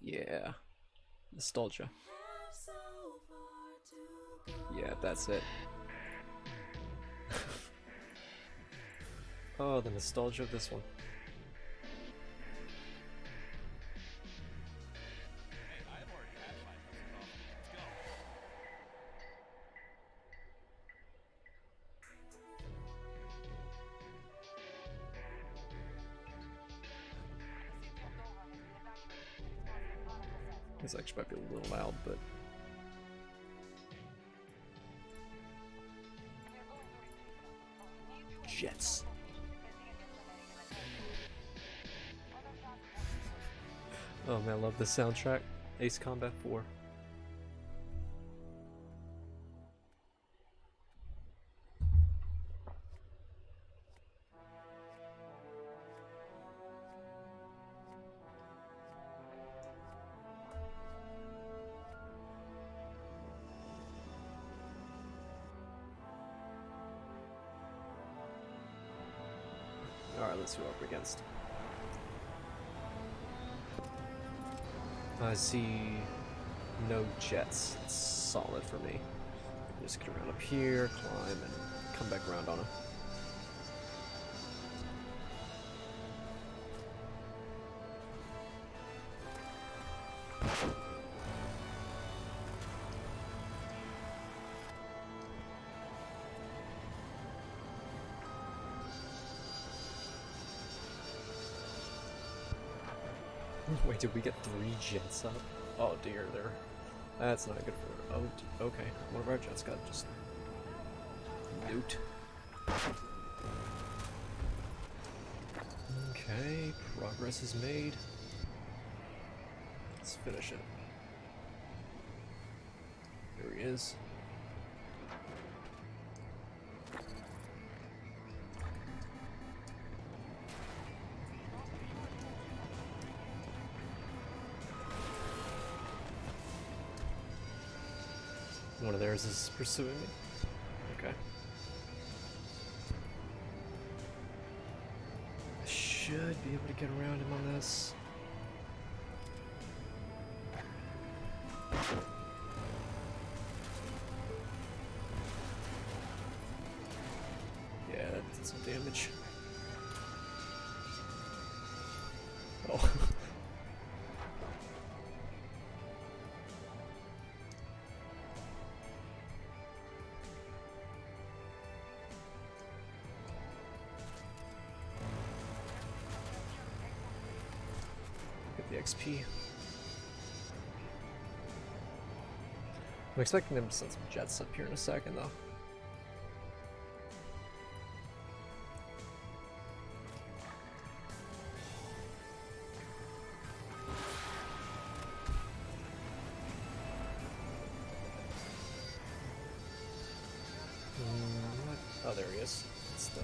Yeah, nostalgia. Yeah, that's it. Oh, the nostalgia of this one. Hey, I've already had my first coffee. This actually might be a little loud, but jets. Oh man, I love the soundtrack. Ace Combat 4. Alright, let's see what we're up against. I see no jets. It's solid for me. Just get around up here, climb, and come back around on him. Wait, did we get 3 jets up? Oh dear, that's not good for. Oh, okay. One of our jets got just nuked. Okay, progress is made. Let's finish it. Here he is. One of theirs is pursuing me. Okay. I should be able to get around him on this. Yeah, that did some damage. Oh. XP. I'm expecting them to send some jets up here in a second, though. What? Oh, there he is. It's the...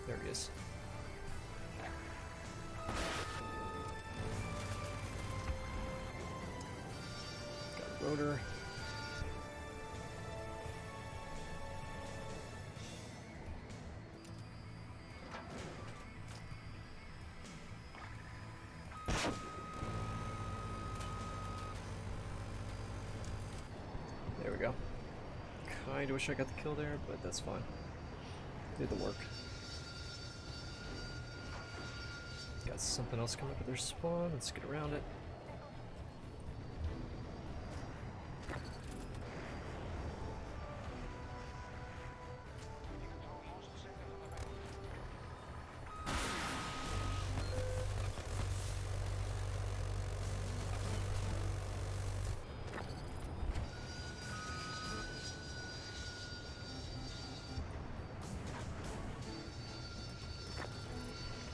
There he is. Got a rotor. There we go. Kinda wish I got the kill there, but that's fine. Did the work. Got something else coming up with their spawn. Let's get around it.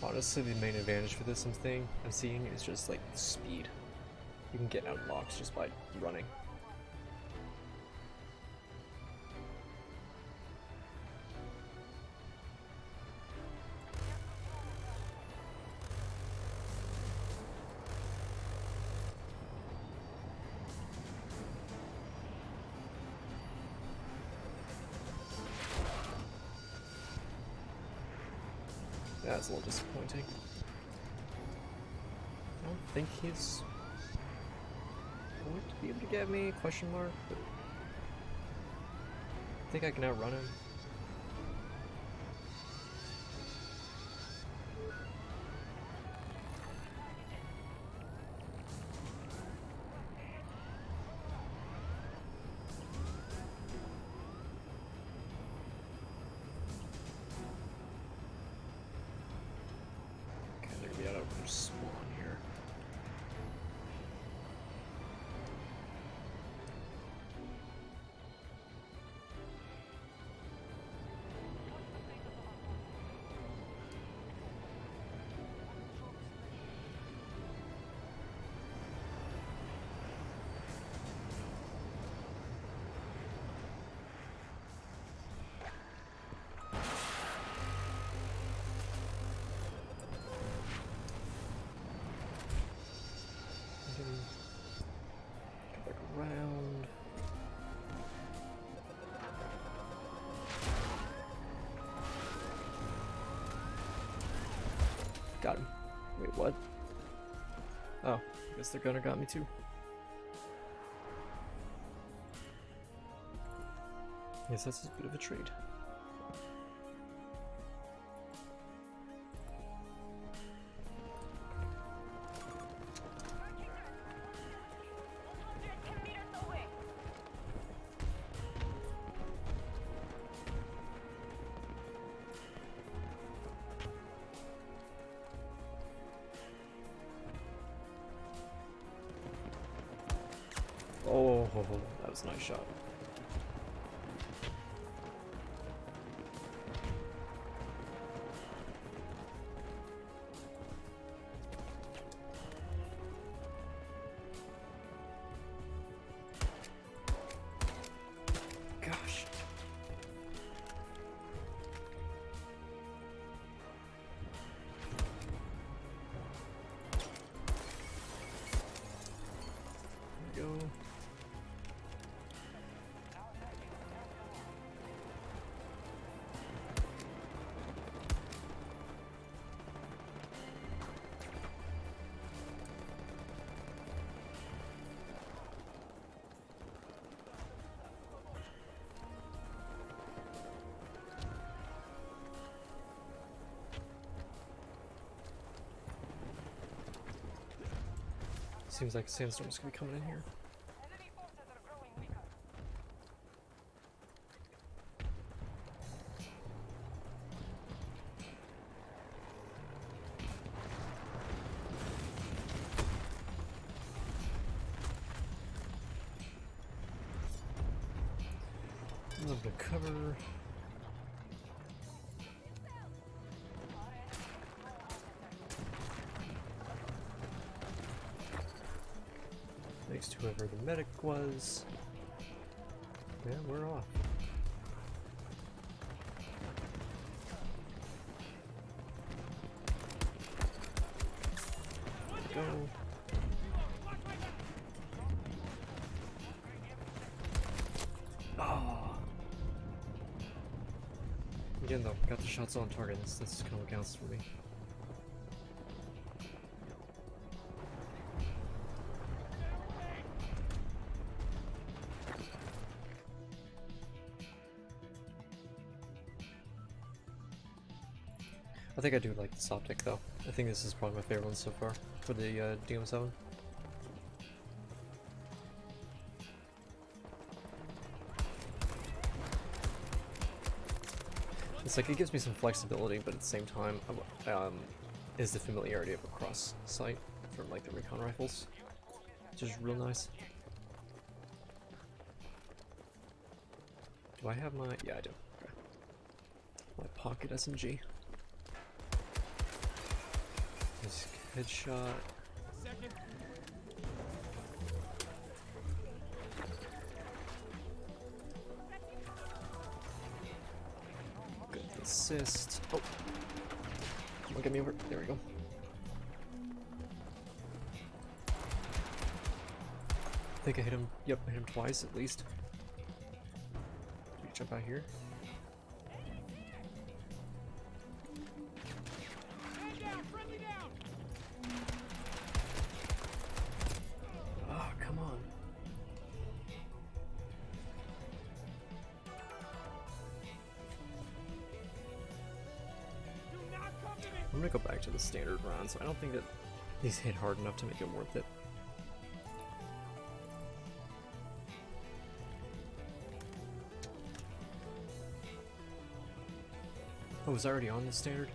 Honestly, the main advantage for this I'm seeing is just like speed. You can get out locks just by running. That's a little disappointing. I don't think he's going to be able to get me, question mark, but I think I can outrun him. Spawn here. what? Oh, I guess their gunner got me too. Yes, that's a bit of a trade. Contact 10 meters away. Oh, that was a nice shot. Gosh. There we go. Seems like a sandstorm's gonna be coming in here. Enemy forces are growing weaker. A little bit of cover. Thanks to whoever the medic was. Yeah, we're off. Go. Oh. Again though, got the shots on target. That's kind of what counts for me. I think I do like this optic though. I think this is probably my favorite one so far for the DM7. It's like it gives me some flexibility, but at the same time, is the familiarity of a cross sight from like the recon rifles, which is real nice. Do I have my? Yeah, I do. Okay. My pocket SMG. Nice headshot. Second. Good assist. Oh, come on, get me over. There we go. I think I hit him. Yep, I hit him twice at least. Did you jump out here? Man down, friendly down. Oh, come on. Do not come to me. I'm gonna go back to the standard rounds. I don't think that these hit hard enough to make it worth it. Oh, was I already on the standard?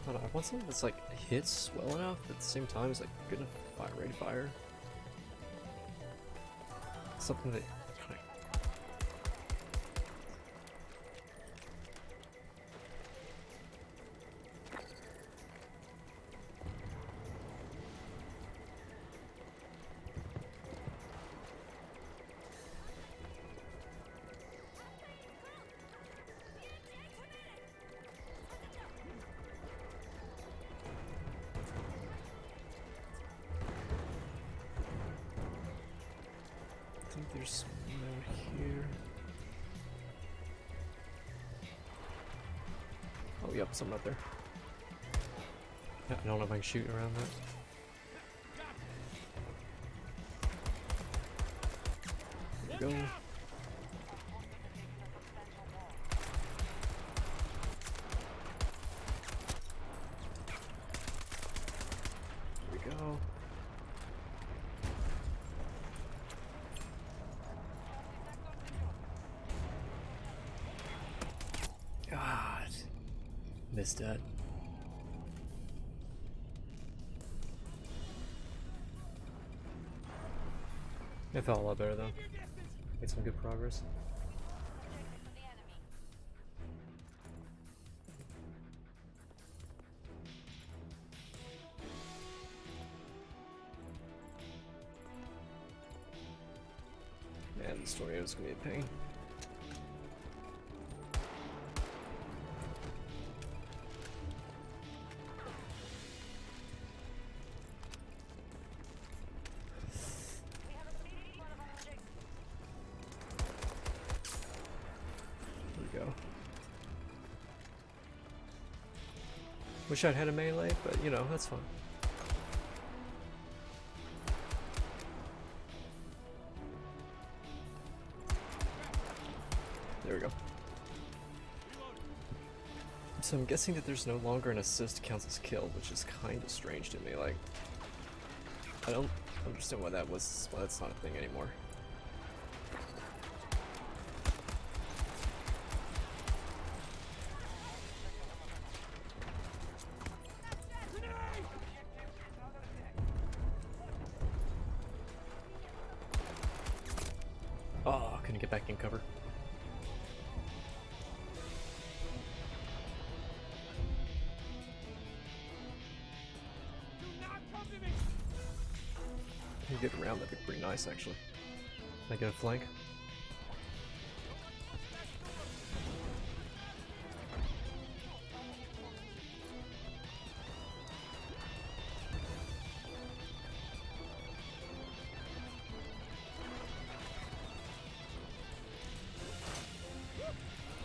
I don't know, I want something that's like hits well enough, but at the same time is like good enough fire rate of fire. Something that kind of I think there's some out here. Oh, Oh, yep, something up there. Yeah, I don't know if I can shoot around that. There we go. There we go. God. Missed that. It felt a lot better though. Made some good progress. Man, the story is gonna be a pain. There we go. Wish I'd had a melee, but you know, that's fine. There we go. So I'm guessing that there's no longer an assist counts as kill, which is kind of strange to me. Like, I don't understand why that's not a thing anymore. Oh, couldn't get back in cover. If you get around, that'd be pretty nice, actually. Can I get a flank?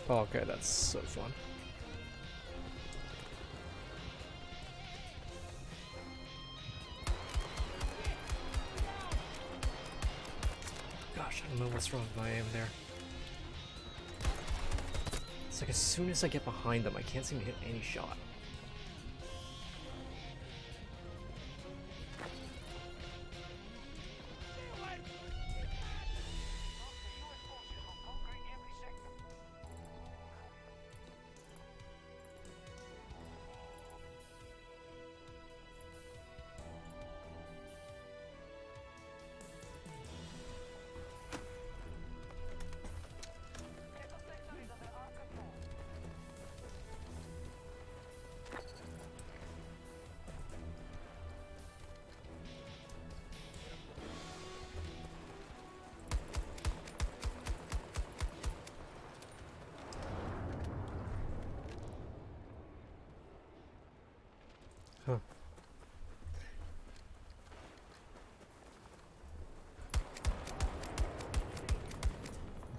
Oh, okay, that's so fun. Gosh, I don't know what's wrong with my aim there. It's like as soon as I get behind them, I can't seem to hit any shot. Huh.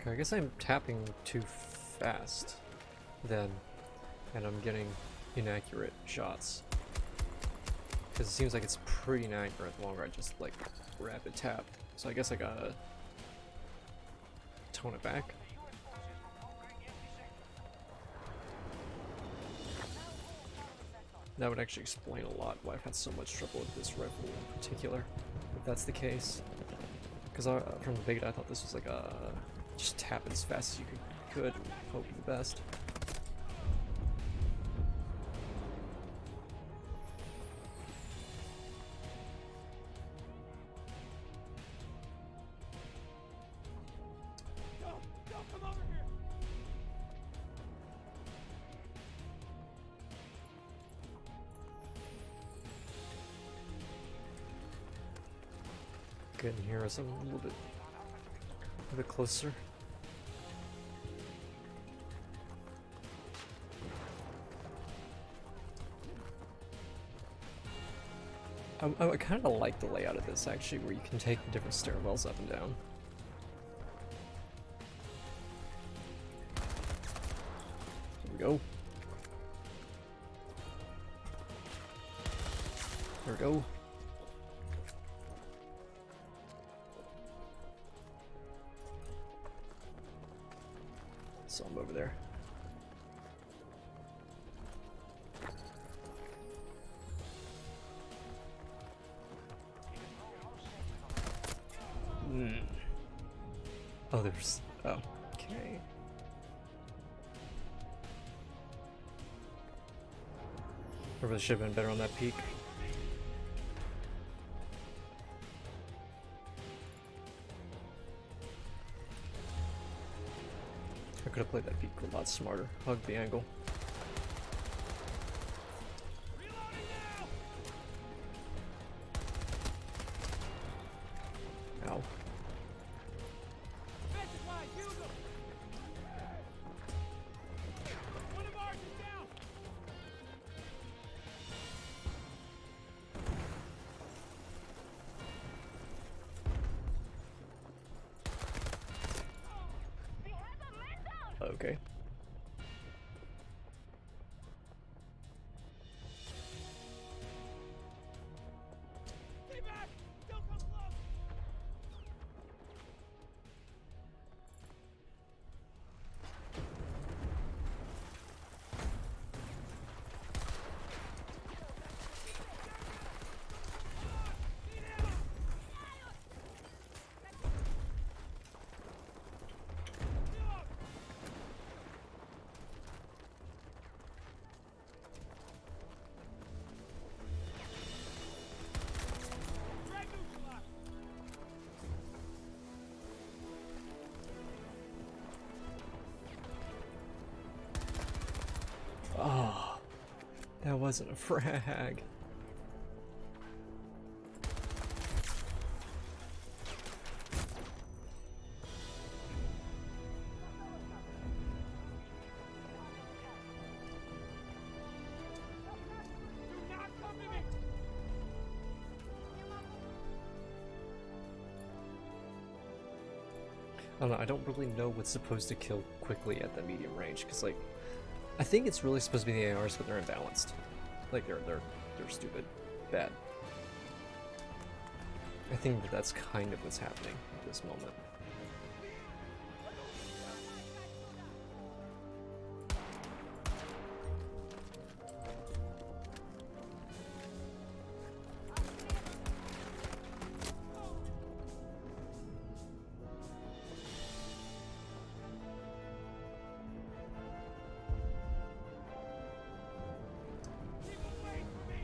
Okay, I guess I'm tapping too fast then, and I'm getting inaccurate shots. Because it seems like it's pretty inaccurate the longer I just like rapid tap. So I guess I gotta tone it back. That would actually explain a lot why I've had so much trouble with this rifle in particular, if that's the case. Because from the beta I thought this was like a just tap as fast as you could and hope for the best. Come over here! Getting here as I'm a little bit closer. I kind of like the layout of this actually, where you can take the different stairwells up and down. There we go. There we go. Saw him over there. Oh, there's. Oh, okay. I really should have been better on that peak. I could have played that peak a lot smarter. Hug the angle. Ow. Defensive line, use them! One of ours is down! Okay. Stay back! Don't come close! Drag neutralized! Oh, that wasn't a frag. Do not come to me! I don't know, I don't really know what's supposed to kill quickly at the medium range, because like, I think it's really supposed to be the ARs, but they're imbalanced. Like they're stupid, bad. I think that that's kind of what's happening at this moment. Keep away from me!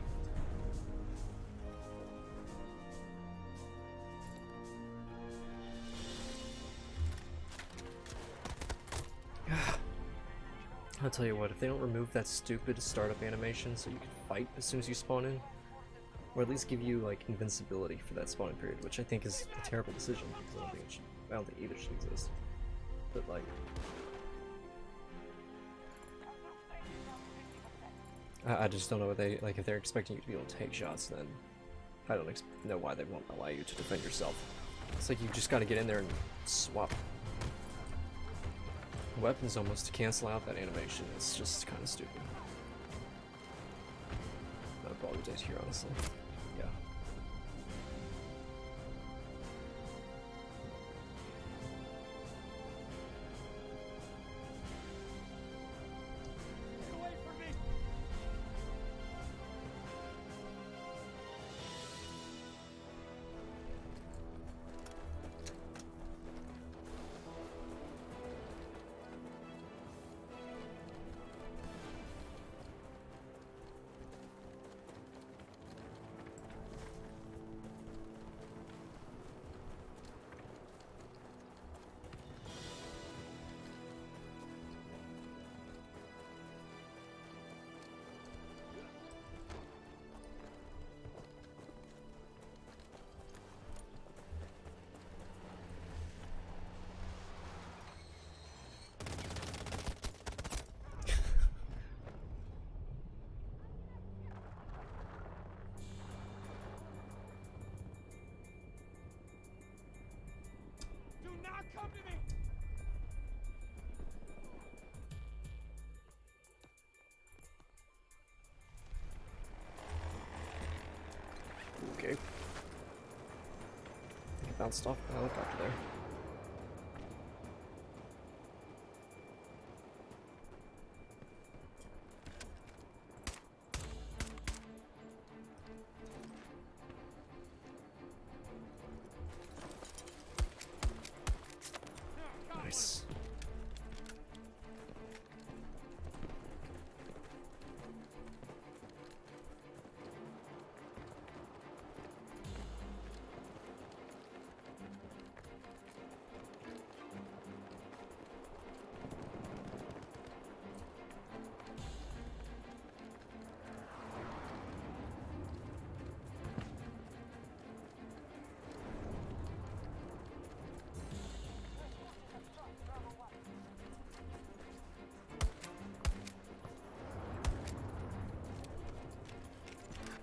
I'll tell you what, if they don't remove that stupid startup animation so you can fight as soon as you spawn in, or at least give you like invincibility for that spawning period, which I think is a terrible decision because I don't think either should exist. But like, I just don't know what they like. If they're expecting you to be able to take shots, then I don't know why they won't allow you to defend yourself. It's like you just got to get in there and swap weapons almost to cancel out that animation. It's just kind of stupid. I apologize here, honestly. Yeah. Get away from me! Do not come to me! bounced off the helicopter there. Nice.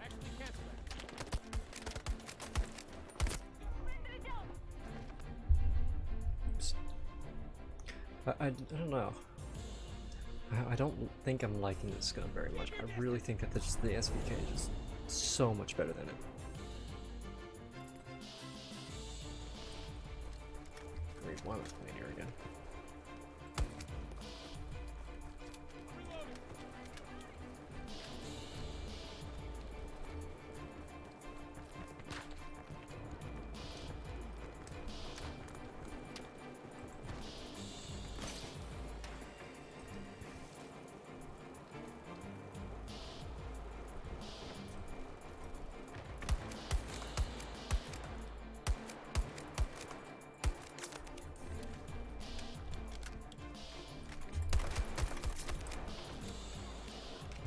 Actually, cancel that. Oops. I don't know. I don't think I'm liking this gun very much. I really think that the SVK is just so much better than it. Wait, why am I playing here again?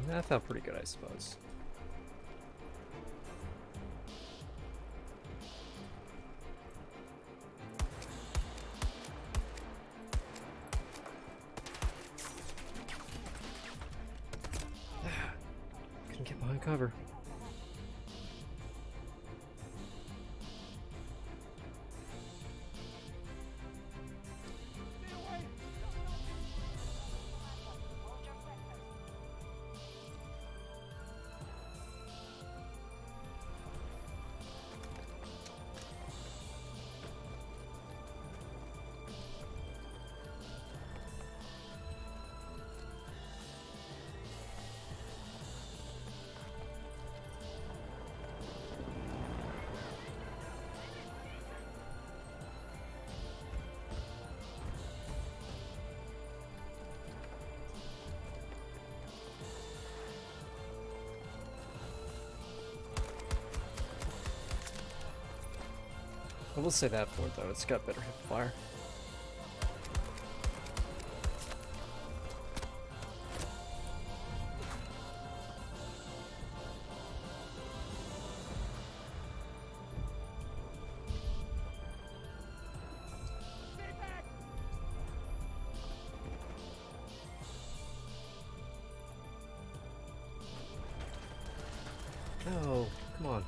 That felt pretty good, I suppose. Couldn't get behind cover. I will say that for it though, it's got better hip fire. No, come on.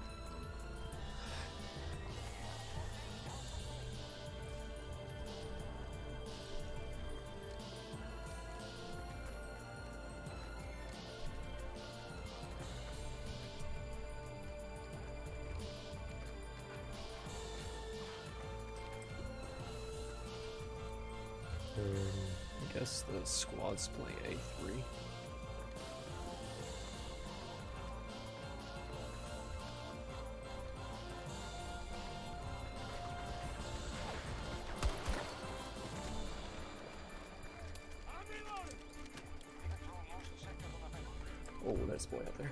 I guess the squad's playing A3. Oh, there's a boy out there.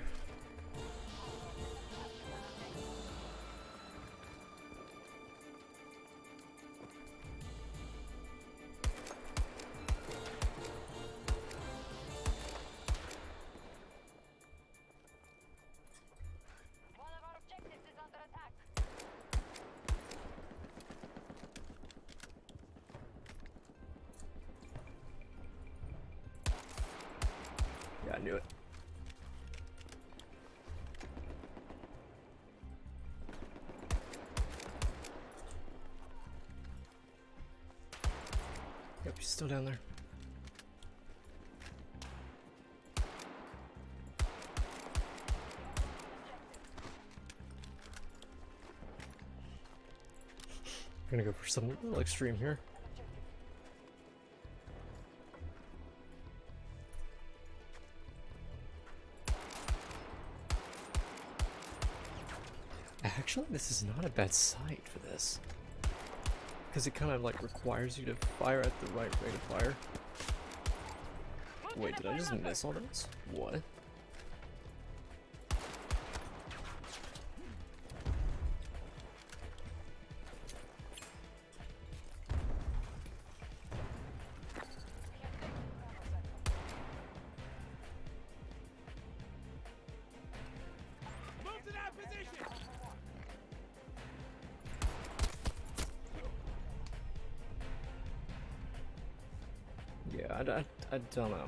One of our objectives is under attack. Yeah, I knew it. Yep, he's still down there. gonna go for something a little extreme here. Actually, this is not a bad sight for this. Because it kind of like requires you to fire at the right rate of fire. Wait, did I just miss all those? What? Move to that position! Yeah, I don't know.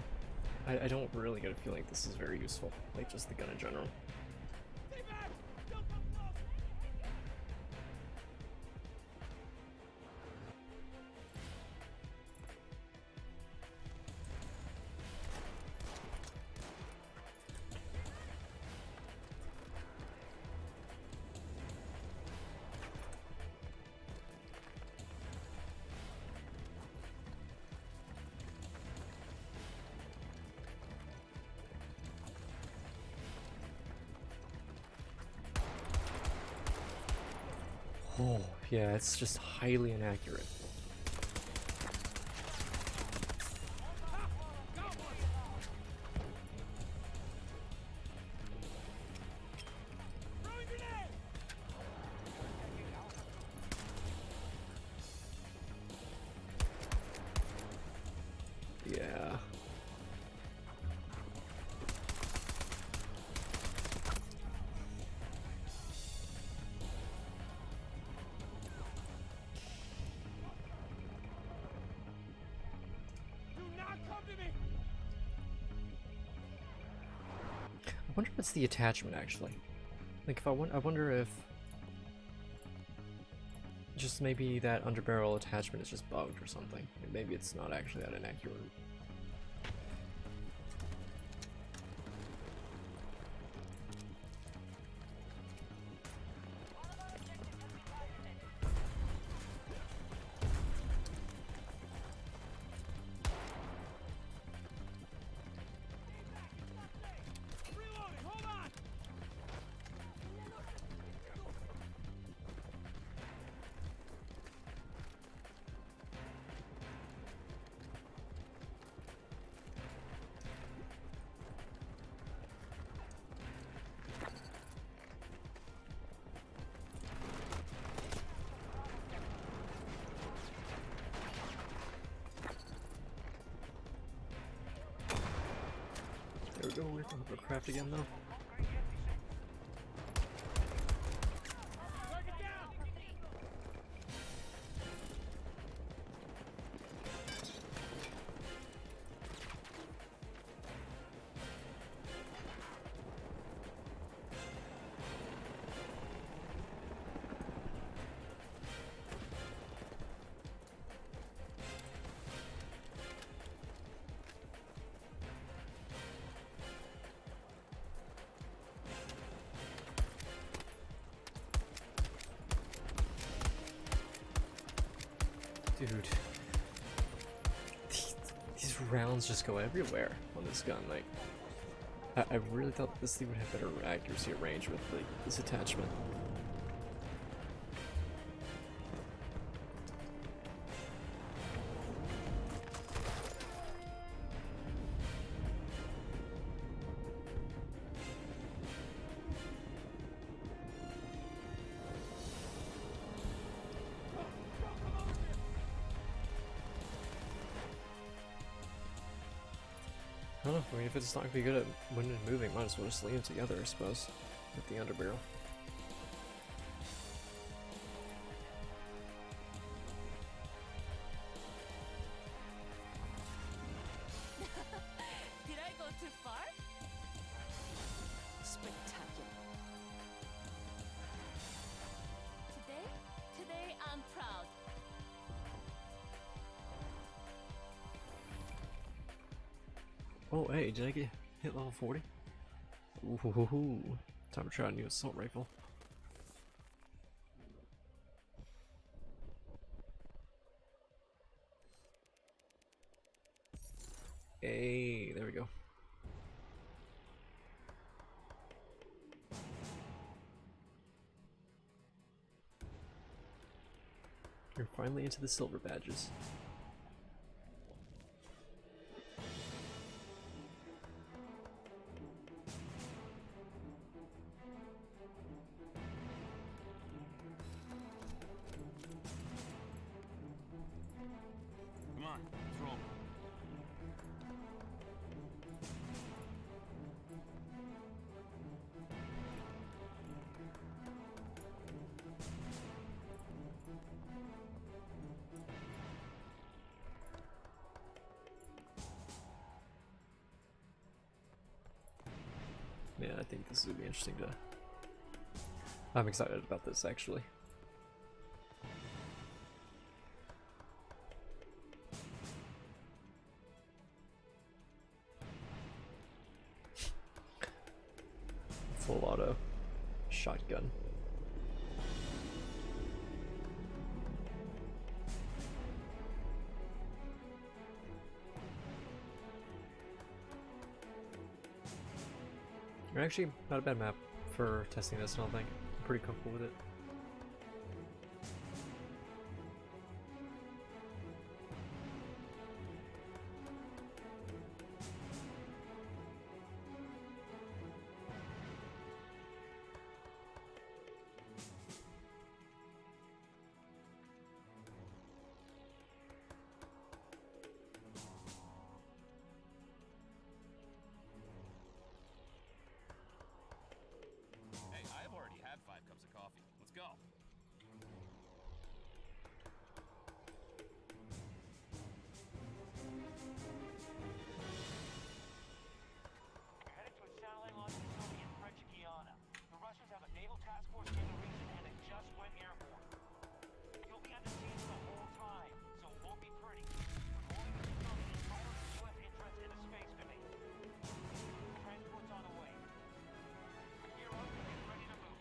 I don't really get a feeling this is very useful. Like, just the gun in general. Stay back! Don't come close! Oh, yeah, it's just highly inaccurate. Throwing grenade! Yeah. Do not come to me! I wonder if it's the attachment, actually. Like, if I wonder if... just maybe that underbarrel attachment is just bugged or something. And maybe it's not actually that inaccurate. Reloading, hold on! There we go, we're from Hovercraft again, though. Target down! Dude. These rounds just go everywhere on this gun. Like, I really thought this thing would have better accuracy at range with this attachment. I don't know, I mean, if it's not gonna be good at winning and moving, might as well just leave them together, I suppose, with the underbarrel. Did I go too far? Spectacular. Today I'm proud. Oh, hey, did I get hit level 40? Ooh, time to try a new assault rifle. Hey, there we go. You're finally into the silver badges. Come on, let's roll. Man, I think this is gonna be interesting to. I'm excited about this actually. Full auto shotgun. Actually, not a bad map for testing this, I don't think. I'm pretty comfortable with it. Hey, I've already had 5 cups of coffee. Let's go. You're headed to a satellite launch facility in French Guiana. The Russians have a naval task force in the region and it just went airborne. You'll be under siege the whole time, so it won't be pretty. We're holding the facility in total U.S. interest in the space domain. Transport's on the way. Gear up and get ready to move.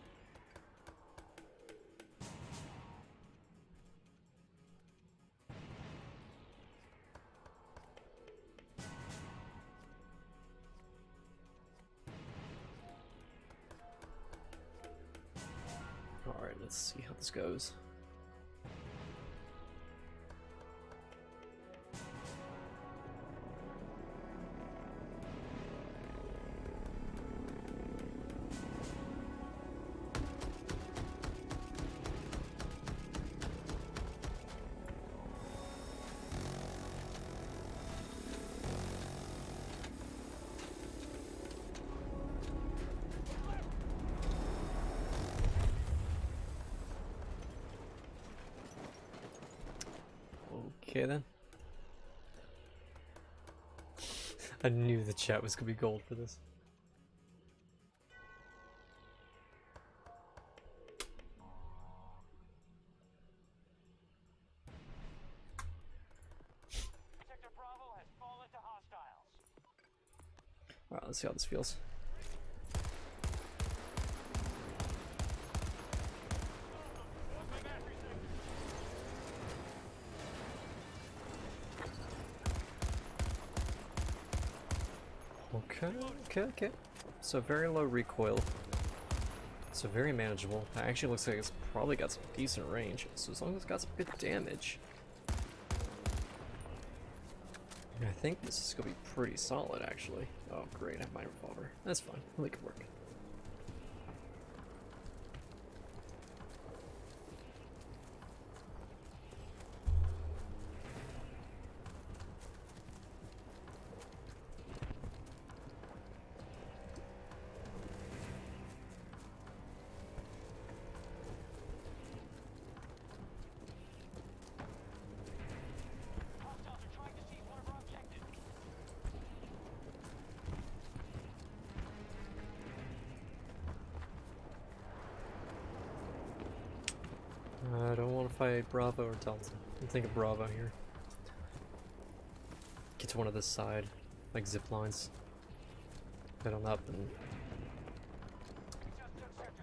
Alright, let's see how this goes. Okay then. I knew the chat was gonna be gold for this. Sector Bravo has fallen to hostiles. Alright, let's see how this feels. Okay. So very low recoil. So very manageable. It actually looks like it's probably got some decent range. So as long as it's got some good damage, I think this is gonna be pretty solid actually. Oh great, I have my revolver. That's fine. I'll make it work. Hostiles are trying to seize one of our objectives. I don't want to fight Bravo or Delta. I'm thinking Bravo here. Get to one of this side, like zip lines. Head on up and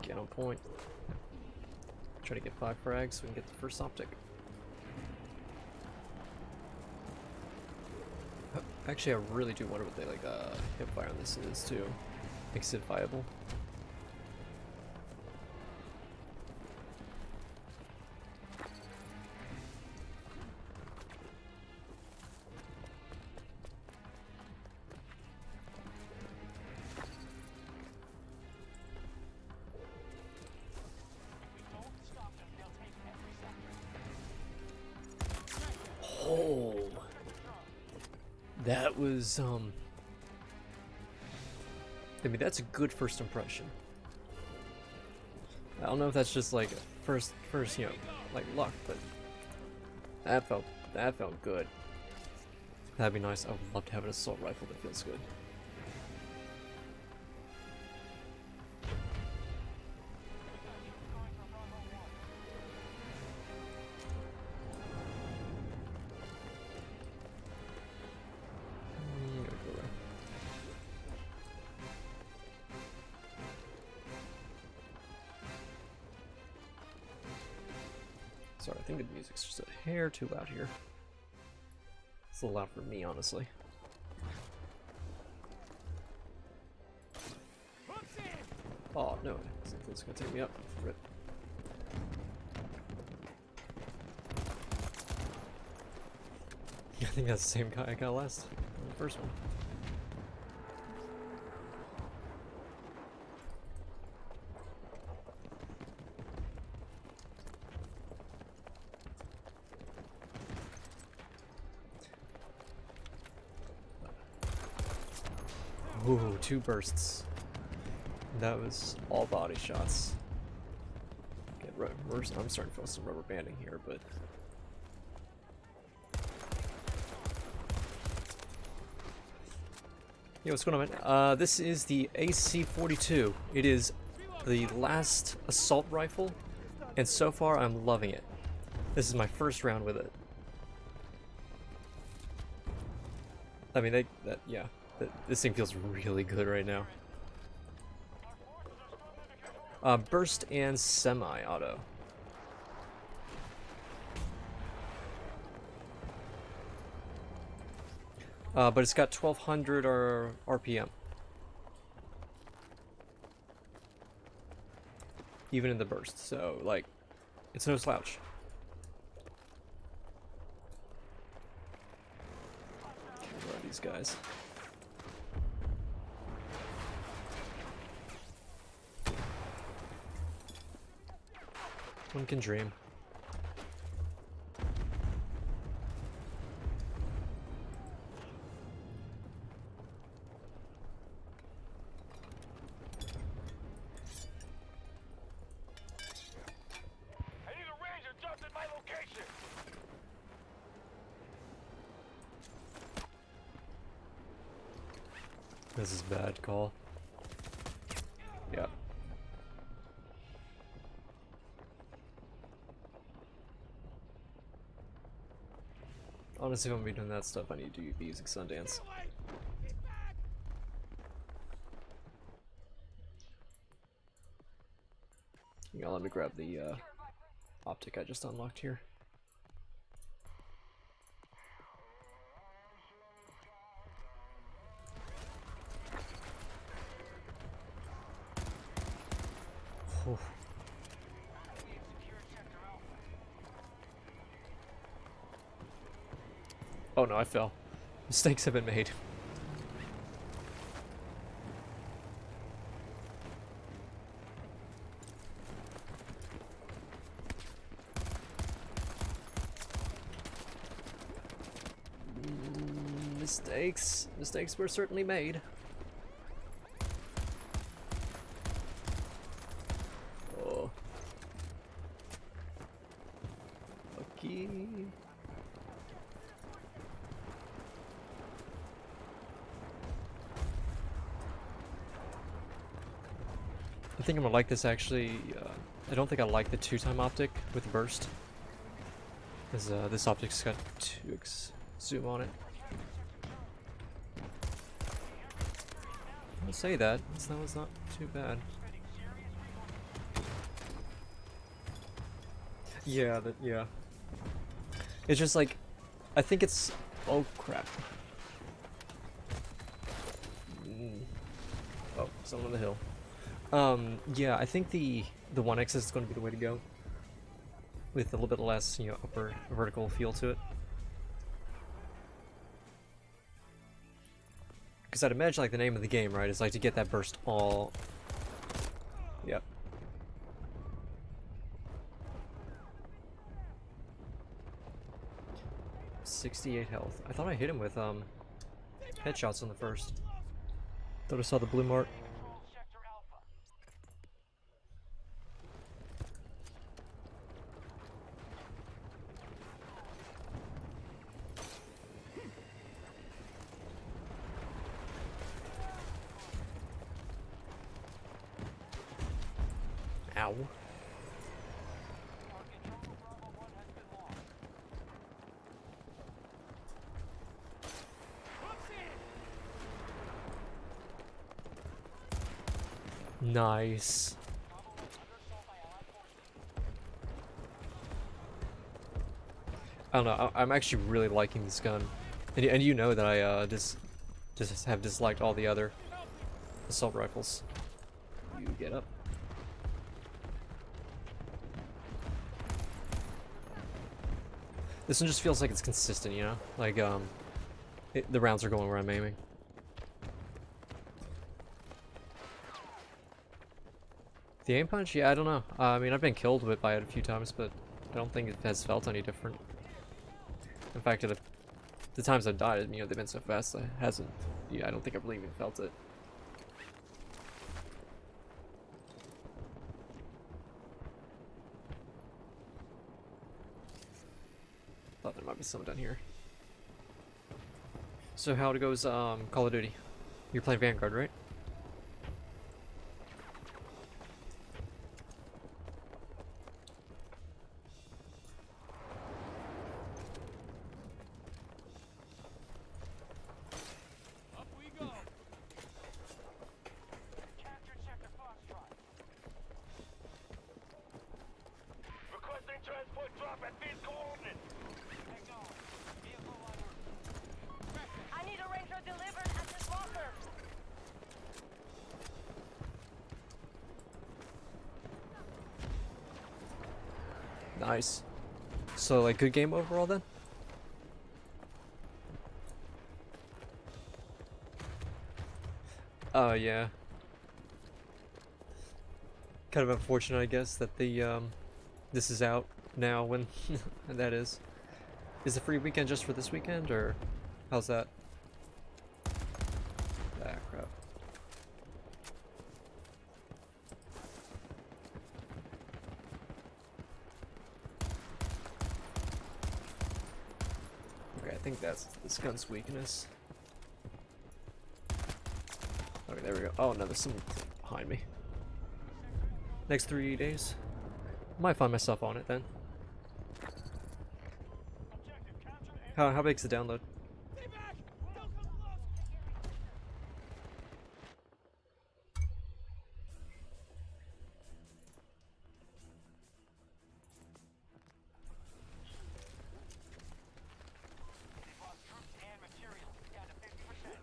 get on point. Try to get 5 frags so we can get the first optic. Actually, I really do wonder what the like hipfire on this is too. Makes it viable. Oh, that was I mean, that's a good first impression. I don't know if that's just like first, you know, like luck, but that felt good. That'd be nice. I would love to have an assault rifle that feels good. Gotta go there. Sorry, I think the music's just a hair too loud here. It's a little loud for me, honestly. Oh no, it's gonna take me up. Rip. I think that's the same guy I got last on the first one. Ooh, 2 bursts. That was all body shots. Get I'm starting to feel some rubber banding here, but yo, what's going on, man? This is the AC-42. It is the last assault rifle, and so far I'm loving it. This is my first round with it. I mean, yeah. This thing feels really good right now. Burst and semi-auto. But it's got 1200 RPM. Even in the burst, so like, it's no slouch. Where are these guys? One can dream. I need a ranger just at my location. This is bad call. Yeah. Honestly, if I'm gonna be doing that stuff, I need to be using Sundance. Yeah, let me grab the optic I just unlocked here. Whew. Oh no, I fell. Mistakes have been made. Mistakes were certainly made. Oh. Lucky. I think I'm gonna like this actually. I don't think I like the 2-time optic with burst. Because this optic's got 2x zoom on it. I'll say that. That was not too bad. Yeah, yeah. It's just like, I think it's, oh crap. Still on the hill. Yeah, I think the 1X is going to be the way to go. With a little bit less, you know, upper vertical feel to it. Because I'd imagine, like, the name of the game, right, is like to get that burst all... Yep. .68 health. I thought I hit him with, headshots on the first. Thought I saw the blue mark. Control Sector Alpha. Ow. Target Charlie Bravo 1 has been lost. Nice. Bravo 1 under assault by Allied forces. I don't know, I'm actually really liking this gun. And you know that I, just have disliked all the other assault rifles. You get up. This one just feels like it's consistent, you know? Like, the rounds are going where I'm aiming. The aim punch? Yeah, I don't know. I mean, I've been killed by it a few times, but I don't think it has felt any different. In fact, the times I've died, you know, they've been so fast, it hasn't. Yeah, I don't think I've really even felt it. Thought there might be someone down here. So how it goes, Call of Duty? You're playing Vanguard, right? Up we go. Captured Sector Foxtrot. Requesting transport drop at these coordinates. Acknowledged. Vehicle on route. I need a ranger delivered at this locker. Nice. So, like, good game overall then? Oh, yeah. Kind of unfortunate, I guess, that the, this is out now when that is. Is the free weekend just for this weekend, or how's that? Ah, crap. Okay, I think that's this gun's weakness. Okay, there we go. Oh no, there's someone behind me. Next 3 days. Might find myself on it then. Objective captured and How big's the download? Stay back. Don't come close. they lost troops and materials. Down to 50%.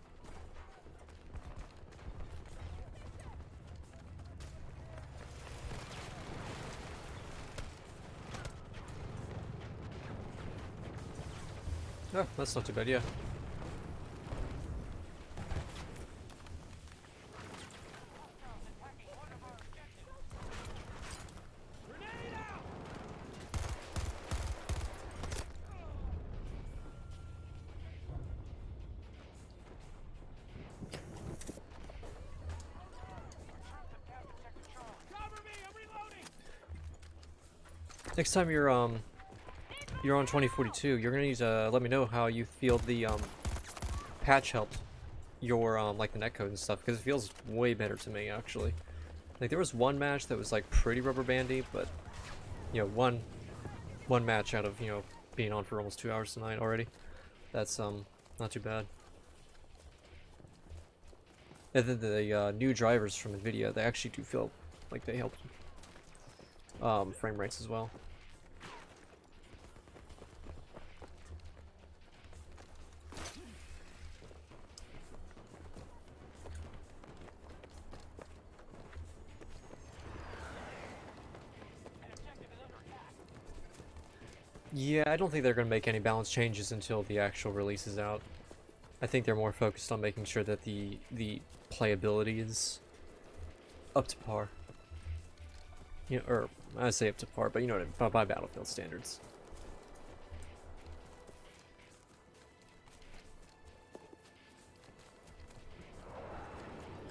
Oh, that's not too bad, yeah. Attacking one of our objectives. Grenade out. Troops have captured Sector Charlie. Cover me. I'm reloading. Next time you're on 2042, you're gonna need to let me know how you feel the patch helped your like the netcode and stuff, because it feels way better to me actually. Like there was one match that was like pretty rubber bandy, but you know, one match out of, you know, being on for almost 2 hours tonight already. That's not too bad. And then the new drivers from Nvidia, they actually do feel like they helped frame rates as well. Yeah, I don't think they're going to make any balance changes until the actual release is out. I think they're more focused on making sure that the playability is up to par. You know, or I say up to par, but you know what I mean, by Battlefield standards.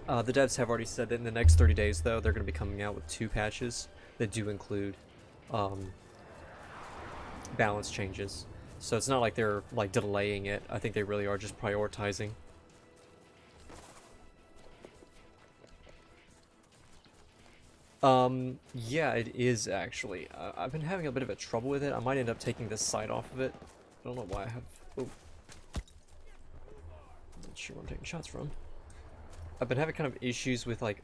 The devs have already said that in the next 30 days, though, they're going to be coming out with 2 patches that do include balance changes. So it's not like they're like delaying it. I think they really are just prioritizing. Yeah, it is actually. I've been having a bit of a trouble with it. I might end up taking this side off of it. I don't know why I have. Oh, not sure where I'm taking shots from. I've been having kind of issues with like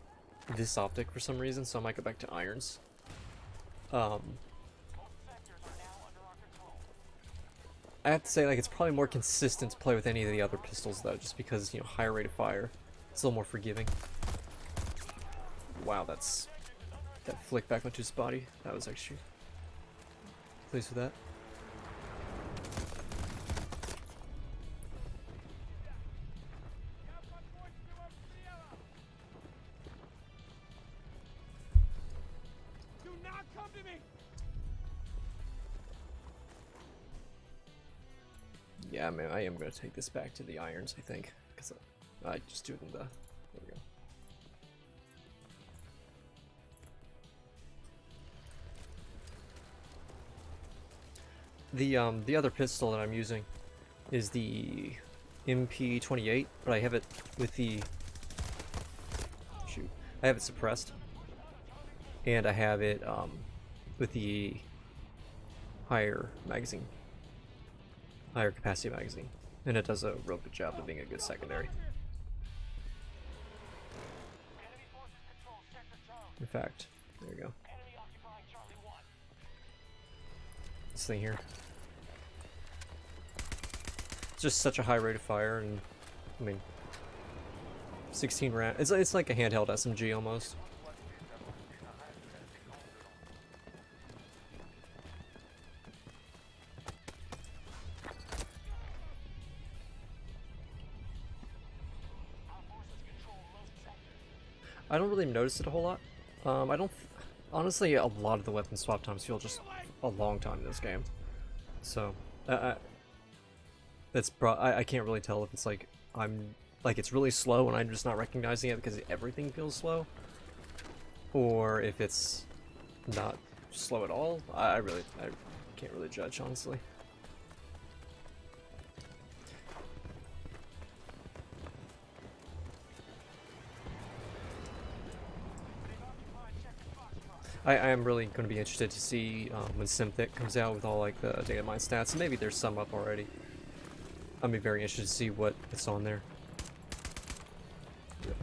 this optic for some reason, so I might go back to irons. I have to say, like, it's probably more consistent to play with any of the other pistols, though, just because, you know, higher rate of fire. It's a little more forgiving. Wow, that flick back onto his body. That was actually pleased with that. Do not come to me! Yeah, man, I am going to take this back to the irons, I think. Because I just do it in the... There we go. The other pistol that I'm using is the MP28, but I have it with the... Shoot. I have it suppressed. And I have it, with the higher magazine. Higher capacity magazine, and it does a real good job of being a good secondary. In fact, there you go. This thing here. It's just such a high rate of fire, and I mean, 16 round. It's like a handheld SMG almost. I don't really notice it a whole lot. I don't... Honestly, a lot of the weapon swap times feel just a long time in this game. So, I can't really tell if it's like, it's really slow and I'm just not recognizing it because everything feels slow. Or if it's not slow at all. I can't really judge, honestly. I am really going to be interested to see when SimThick comes out with all like the data mine stats, and maybe there's some up already. I'll be very interested to see what it's on there. Yep.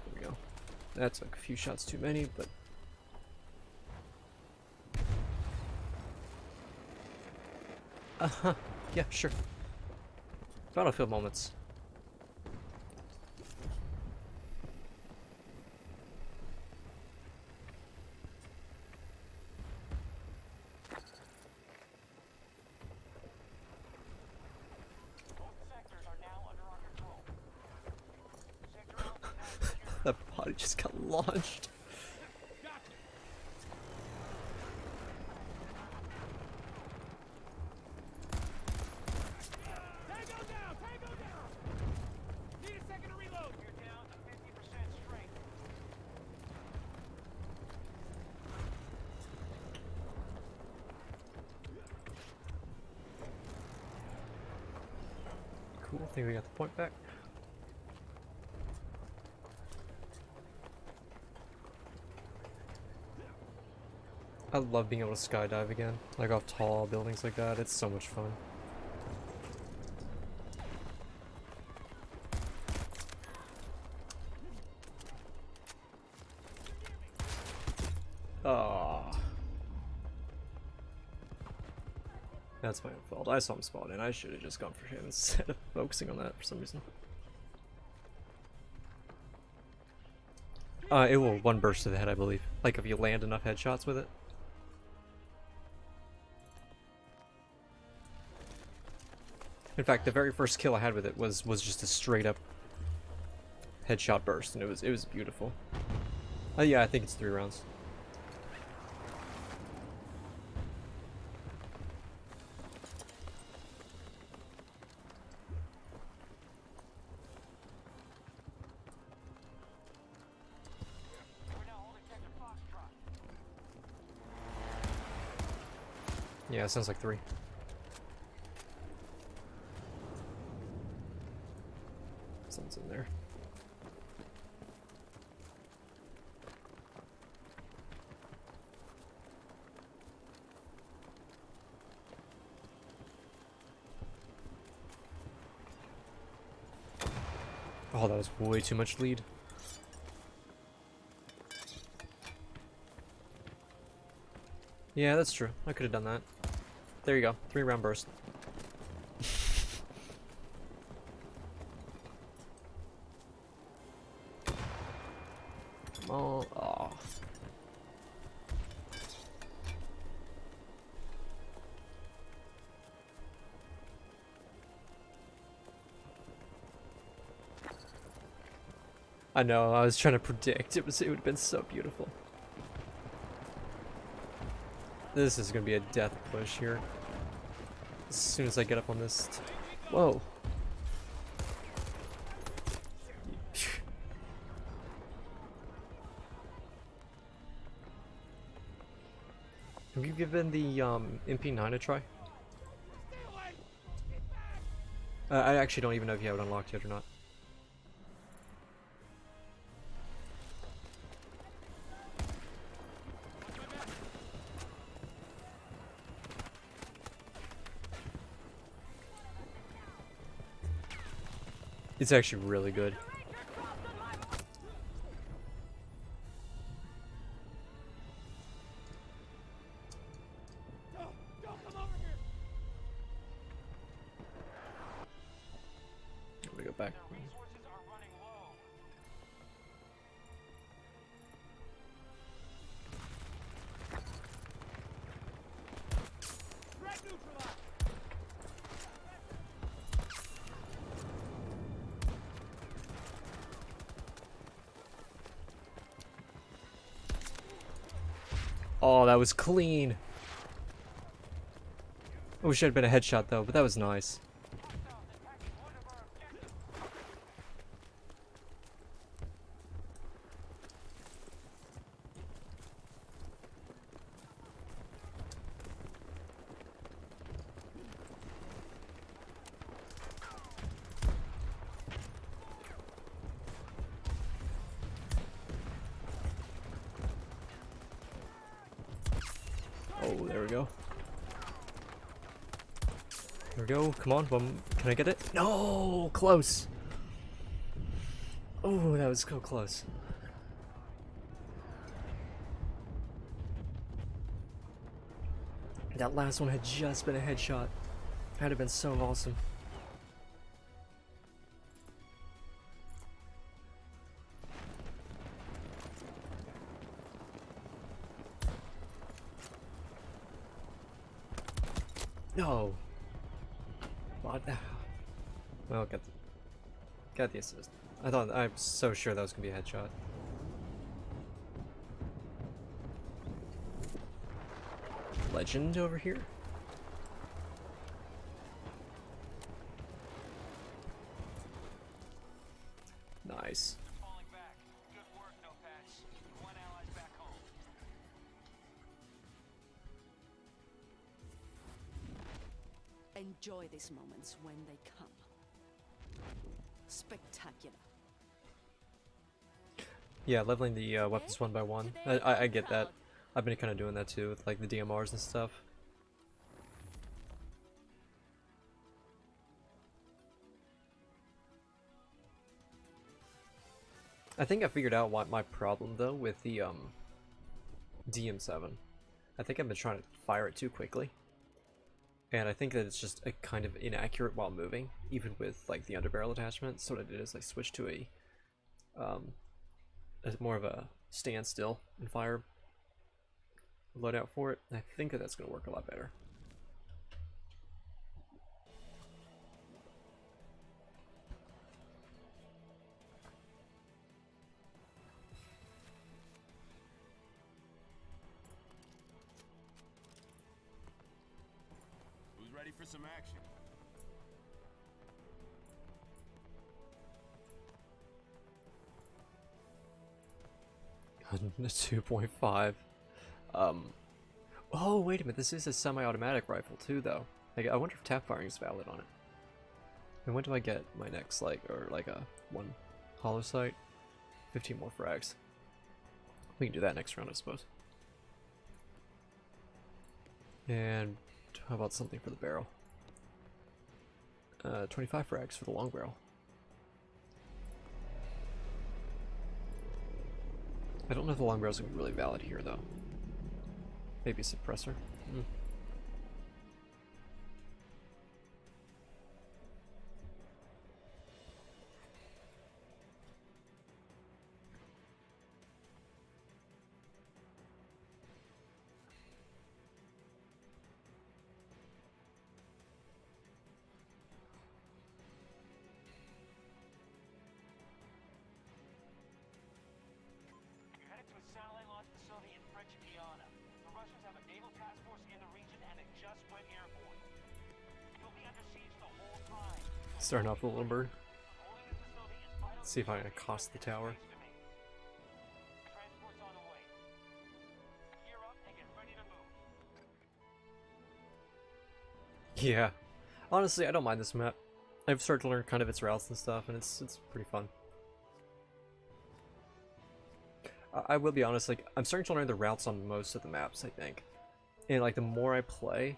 There we go. That took a few shots too many, but... Uh-huh. Yeah, sure. Battlefield moments. That body just got launched. Tango down! Tango down! Need a second to reload! You're down to 50% strength. Cool, I think we got the point back. I love being able to skydive again, like off tall buildings like that. It's so much fun. Ah, that's my own fault. I saw him spawn in. I should have just gone for him instead of focusing on that for some reason. It will one burst to the head, I believe. Like if you land enough headshots with it. In fact, the very first kill I had with it was just a straight up headshot burst, and it was beautiful. Yeah, I think it's 3 rounds. We're now holding sector Foxtrot. Yeah, it sounds like 3. Something's in there. Oh, that was way too much lead. Yeah, that's true. I could have done that. There you go. 3-round burst. Oh, oh. I know, I was trying to predict. It would have been so beautiful. This is gonna be a death push here. As soon as I get up on this. Whoa. Have you given the MP9 a try? I actually don't even know if you have it unlocked yet or not. It's actually really good. We go back. Our resources are running low. Threat neutralized. Oh, that was clean. I wish it had been a headshot though, but that was nice. Hostiles attacking one of our objectives. Oh, there we go. There we go. Come on, can I get it? No, close. Oh, that was so close. That last one had just been a headshot. That'd have been so awesome. No. What? Well, got the assist. I'm so sure that was gonna be a headshot. Legend over here. Nice. Falling back. Good work, no patch. One allies back home. Enjoy these moments when they come. Spectacular. Yeah, leveling the weapons one by one. I get that. I've been kind of doing that too with like the DMRs and stuff. I think I figured out what my problem though with the DM7. I think I've been trying to fire it too quickly. And I think that it's just a kind of inaccurate while moving, even with like the underbarrel attachment. So what I did is I switched to a more of a standstill and fire loadout for it. I think that that's going to work a lot better. Who's ready for some action? The 2.5. Oh wait a minute, this is a semi-automatic rifle too, though. Like, I wonder if tap firing is valid on it. And when do I get my next, like, or like a one hollow sight? 15 more frags. We can do that next round, I suppose. And how about something for the barrel? 25 frags for the long barrel. I don't know if the long barrel's gonna be really valid here, though. Maybe a suppressor. You're headed to a satellite launch facility in French Guiana. The Russians have a naval task force in the region and it just went airborne. You'll be under siege the whole time. Starting off with a little bird. Holding the facility is vital. See if I can accost the tower. Transport's on the way. Gear up and get ready to move. Yeah. Honestly, I don't mind this map. I've started to learn kind of its routes and stuff, and it's pretty fun. I will be honest, like, I'm starting to learn the routes on most of the maps, I think. And, like, the more I play,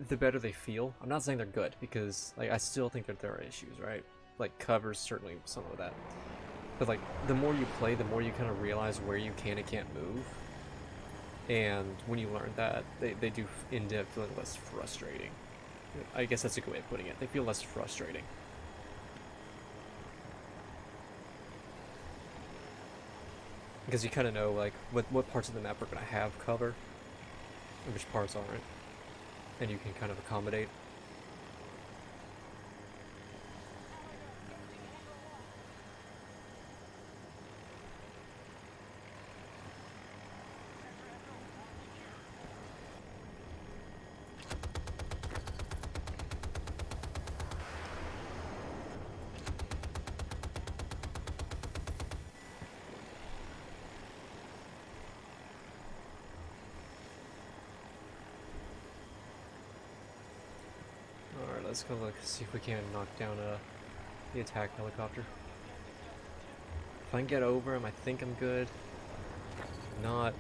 the better they feel. I'm not saying they're good, because, like, I still think that there are issues, right? Like, covers, certainly some of that. But, like, the more you play, the more you kind of realize where you can and can't move. And when you learn that, they do end up feeling less frustrating. I guess that's a good way of putting it. They feel less frustrating. Because you kind of know, like, what parts of the map are going to have cover, and which parts aren't. And you can kind of accommodate. Alright, let's go look, see if we can knock down the attack helicopter. If I can get over him, I think I'm good. If not,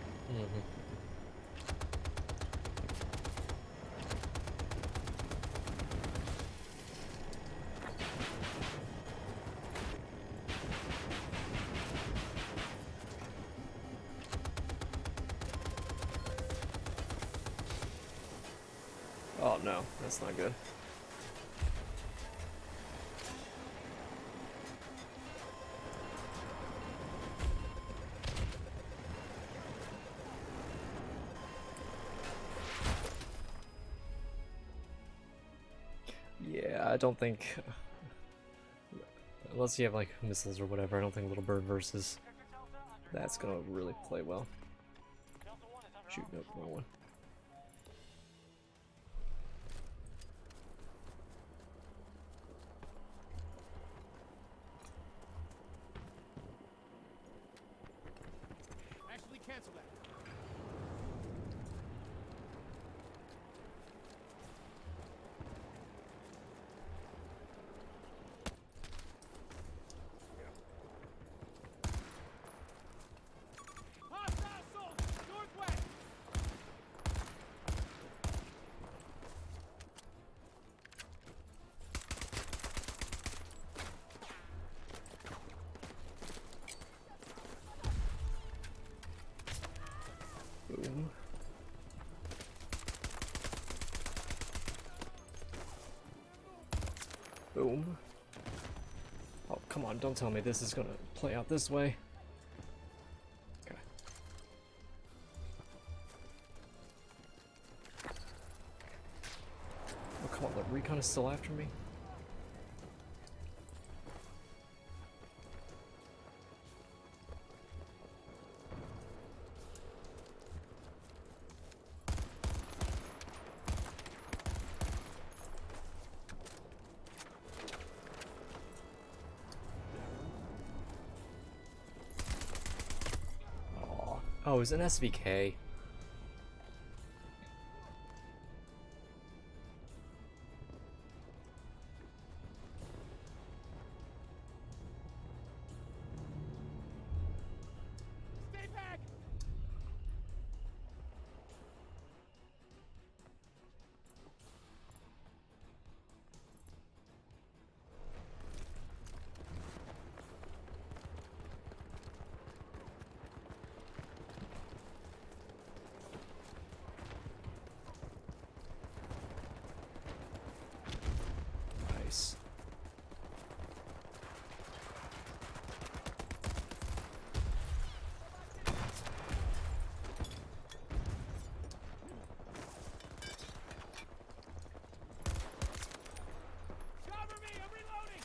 Oh no, that's not good. Yeah, I don't think, unless you have like missiles or whatever, I don't think Little Bird versus that's gonna really play well. Shoot, nope, wrong one. Actually, cancel that. Hostile soldiers, northwest! Boom. Boom. Oh, come on, don't tell me this is gonna play out this way. recon is still after me? Aw. Oh, it's an SVK. Stay back! Nice. Cover me! I'm reloading!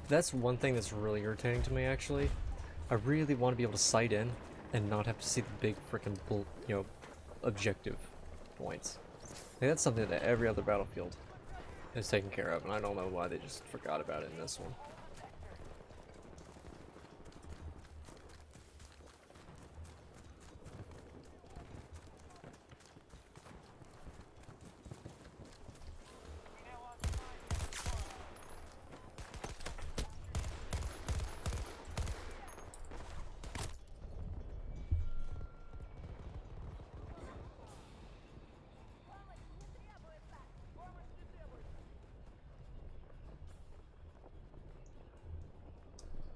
That's one thing that's really irritating to me, actually. I really want to be able to sight in and not have to see the big freaking, objective points. And that's something that every other Battlefield is taken care of, and I don't know why they just forgot about it in this one.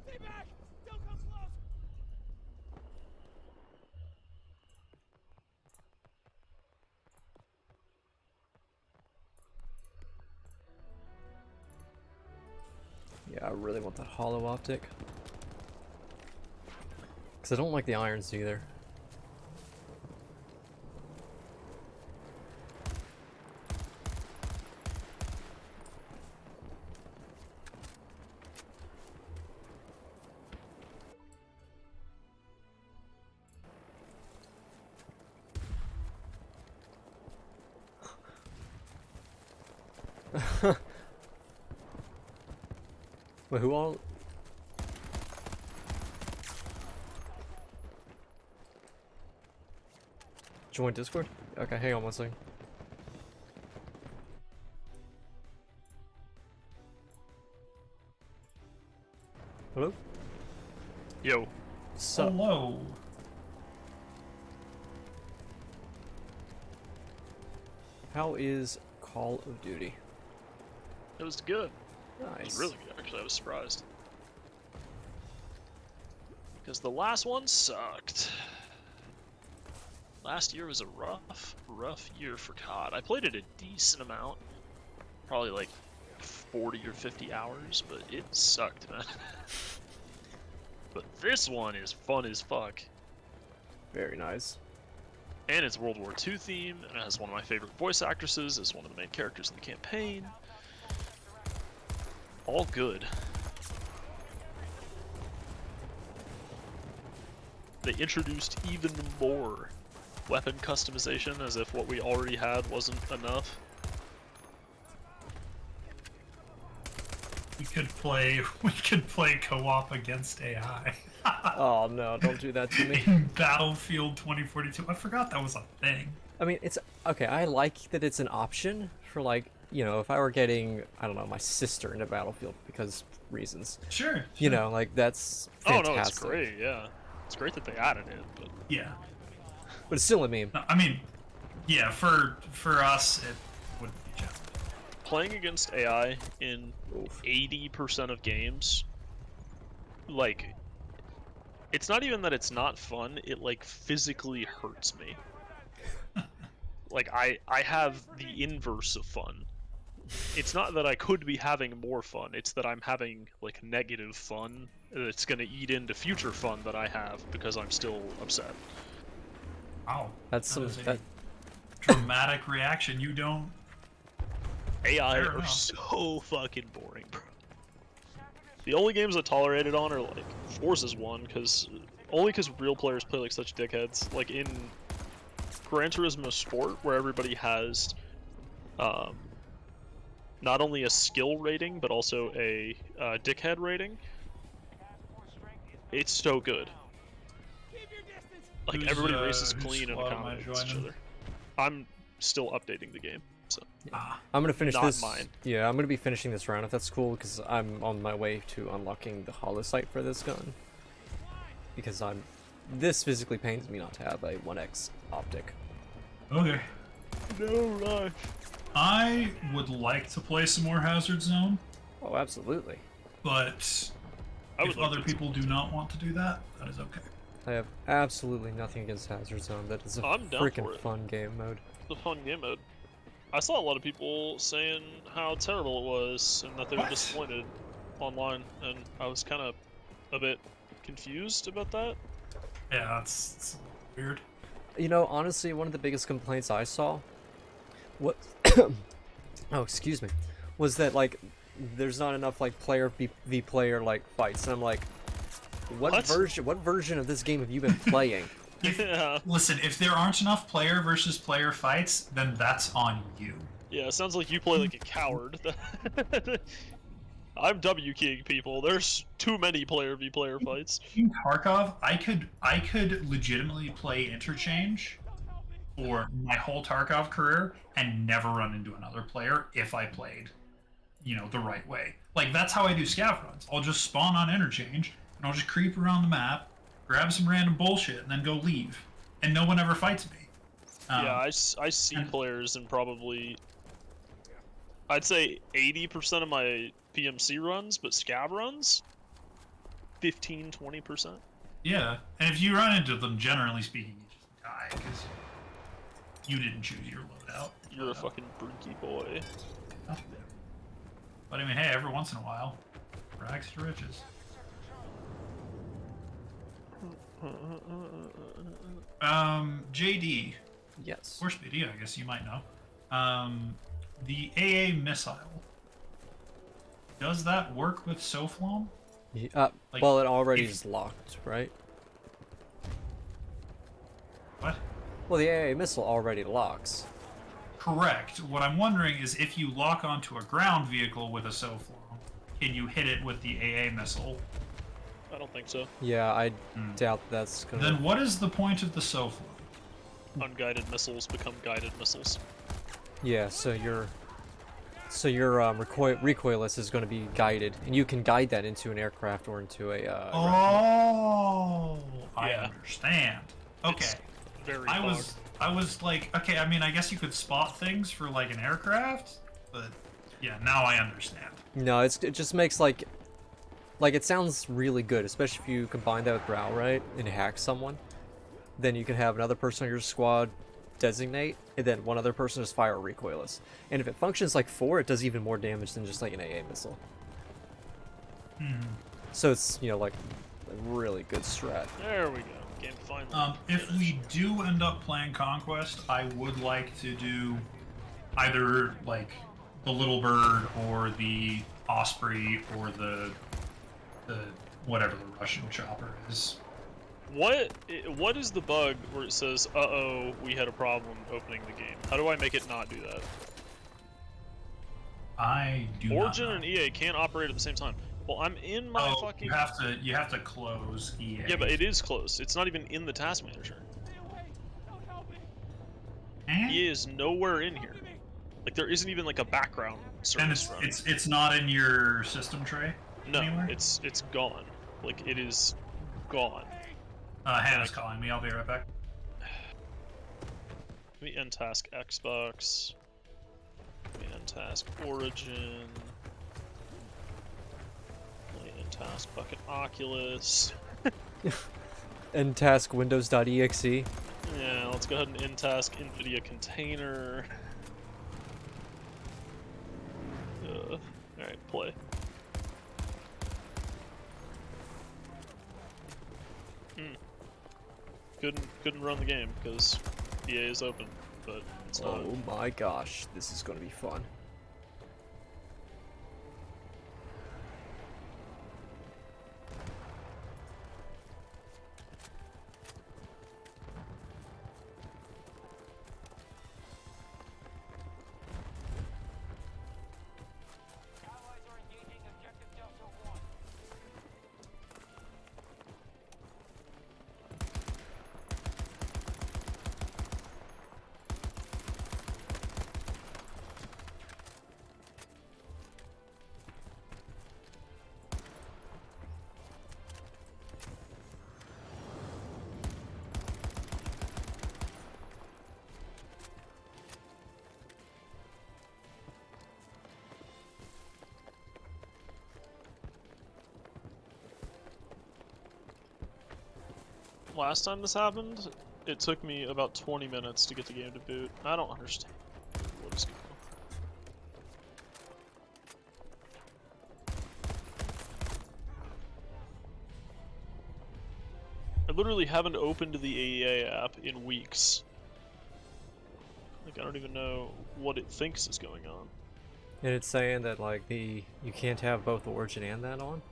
Stay back! Don't come close! Yeah, I really want that hollow optic. Because I don't like the irons either. Wait, who all? Join Discord? Okay, hang on one second. Hello? Yo. Sup? Hello. How is Call of Duty? It was good. It Nice. was really good, actually. I was surprised. Because the last one sucked. Last year was a rough year for COD. I played it a decent amount. Probably like 40 or 50 hours, but it sucked, man. But this one is fun as fuck. Very nice. And it's World War II theme, and it has one of my favorite voice actresses as one of the main characters in the campaign. All good. They introduced even more weapon customization, as if what we already had wasn't enough. We could play co-op against AI. Oh no, don't do that to me. In Battlefield 2042. I forgot that was a thing. I mean, it's okay. I like that it's an option for, like, you know, if I were getting, I don't know, my sister into Battlefield because reasons. Sure. You know, like, that's fantastic. Oh no, it's great, yeah. It's great that they added it, but Yeah. But it's still a meme. No, I mean, yeah, for us, it would be challenging. playing against AI in Oof. 80% of games, like, it's not even that it's not fun, it, like, physically hurts me. Like, I have the inverse of fun it's not that I could be having more fun. It's that I'm having like negative fun that's gonna eat into future fun that I have because I'm still upset. Wow. That's some is a that. dramatic reaction. You don't. AI Fair are enough. so fucking boring, bro. The only games I tolerate it on are like Forza's one, only because real players play like such dickheads. Like in Gran Turismo Sport, where everybody has not only a skill rating but also a dickhead rating. It's so good. Like Who's, everybody races whose clean and squad am I accommodates each joining? other. I'm still updating the game, so I'm gonna finish Not this. mine. Yeah, I'm gonna be finishing this round if that's cool, because I'm on my way to unlocking the holosight for this gun. Because this physically pains me not to have a 1x optic. Okay. no rush. I would like to play some more Hazard Zone, Oh, absolutely. but I would if like other to people do not want to do that, that is okay. I have absolutely nothing against Hazard Zone. That is a I'm down for freaking it. fun game mode. It's a fun game mode. I saw a lot of people saying how terrible it was and that they were What? disappointed online, and I was kind of a bit confused about that. Yeah, that's weird. You know, honestly, one of the biggest complaints I saw, what, oh, excuse me, was that like there's not enough like player v player like fights, and I'm like, what version of this game have you been playing? Yeah, Listen, if there aren't enough player versus player fights, then that's on you. yeah. It sounds like you play like a coward. I'm W keying people. There's too many player v player fights. In Tarkov, I could legitimately play interchange for my whole Tarkov career and never run into another player if I played, the right way. Like that's how I do scav runs. I'll just spawn on interchange and I'll just creep around the map, grab some random bullshit, and then go leave, and no one ever fights me. Yeah, I see and- players in probably, I'd say 80% of my PMC runs, but scav runs, 15-20%. Yeah, and if you run into them, generally speaking, you just die because you didn't choose your loadout. You're a fucking brinky boy. But I mean, hey, every once in a while, rags to riches. JD, Yes. or Speedy, I guess you might know. The AA missile. Does that work with Soflom? Like, Well, it already if- is locked, right? What? Well, the AA missile already locks. Correct. What I'm wondering is if you lock onto a ground vehicle with a Soflom, can you hit it with the AA missile? I don't think so. Yeah, I doubt that's gonna. Then what is the point of the Soflom? Unguided missiles become guided missiles. Yeah, so your recoilless is going to be guided, and you can guide that into an aircraft or into a. Oh, I Yeah. understand. Okay, It's very I bugged. was like, okay. I mean, I guess you could spot things for like an aircraft, but yeah, now I understand. No, it just makes like it sounds really good, especially if you combine that with Brow, right, and hack someone. Then you can have another person on your squad designate, and then one other person just fire recoilless. And if it functions like 4, it does even more damage than just like an AA missile. So it's like a really good strat. There we go. Game finally. If we do end up playing Conquest, I would like to do either like the Little Bird or the Osprey or the whatever the Russian chopper is. What is the bug where it says, "Uh-oh, we had a problem opening the game"? How do I make it not do that? I do Origin not know. and EA can't operate at the same time. Well, I'm in my Oh, fucking. you have to close EA. Yeah, but it is close. It's not even in the task manager. Stay away! Don't help me! Eh? EA is nowhere in here. Like there isn't even like a background And service running. it's not in your system tray. No, anywhere? it's gone. Like it is gone. Hannah's calling me. I'll be right back. Let me end task Xbox. Let me end task Origin. Let me end task fucking Oculus. And task windows.exe. Yeah, let's go ahead and end task NVIDIA container. play. Couldn't run the game because EA is open, but it's not. Oh my gosh, this is gonna be fun. Allies are engaging objective Delta 1. Last time this happened, it took me about 20 minutes to get the game to boot. I don't understand what is going on. I literally haven't opened the AEA app in weeks. Like, I don't even know what it thinks is going on. And it's saying that like you can't have both Origin and that on.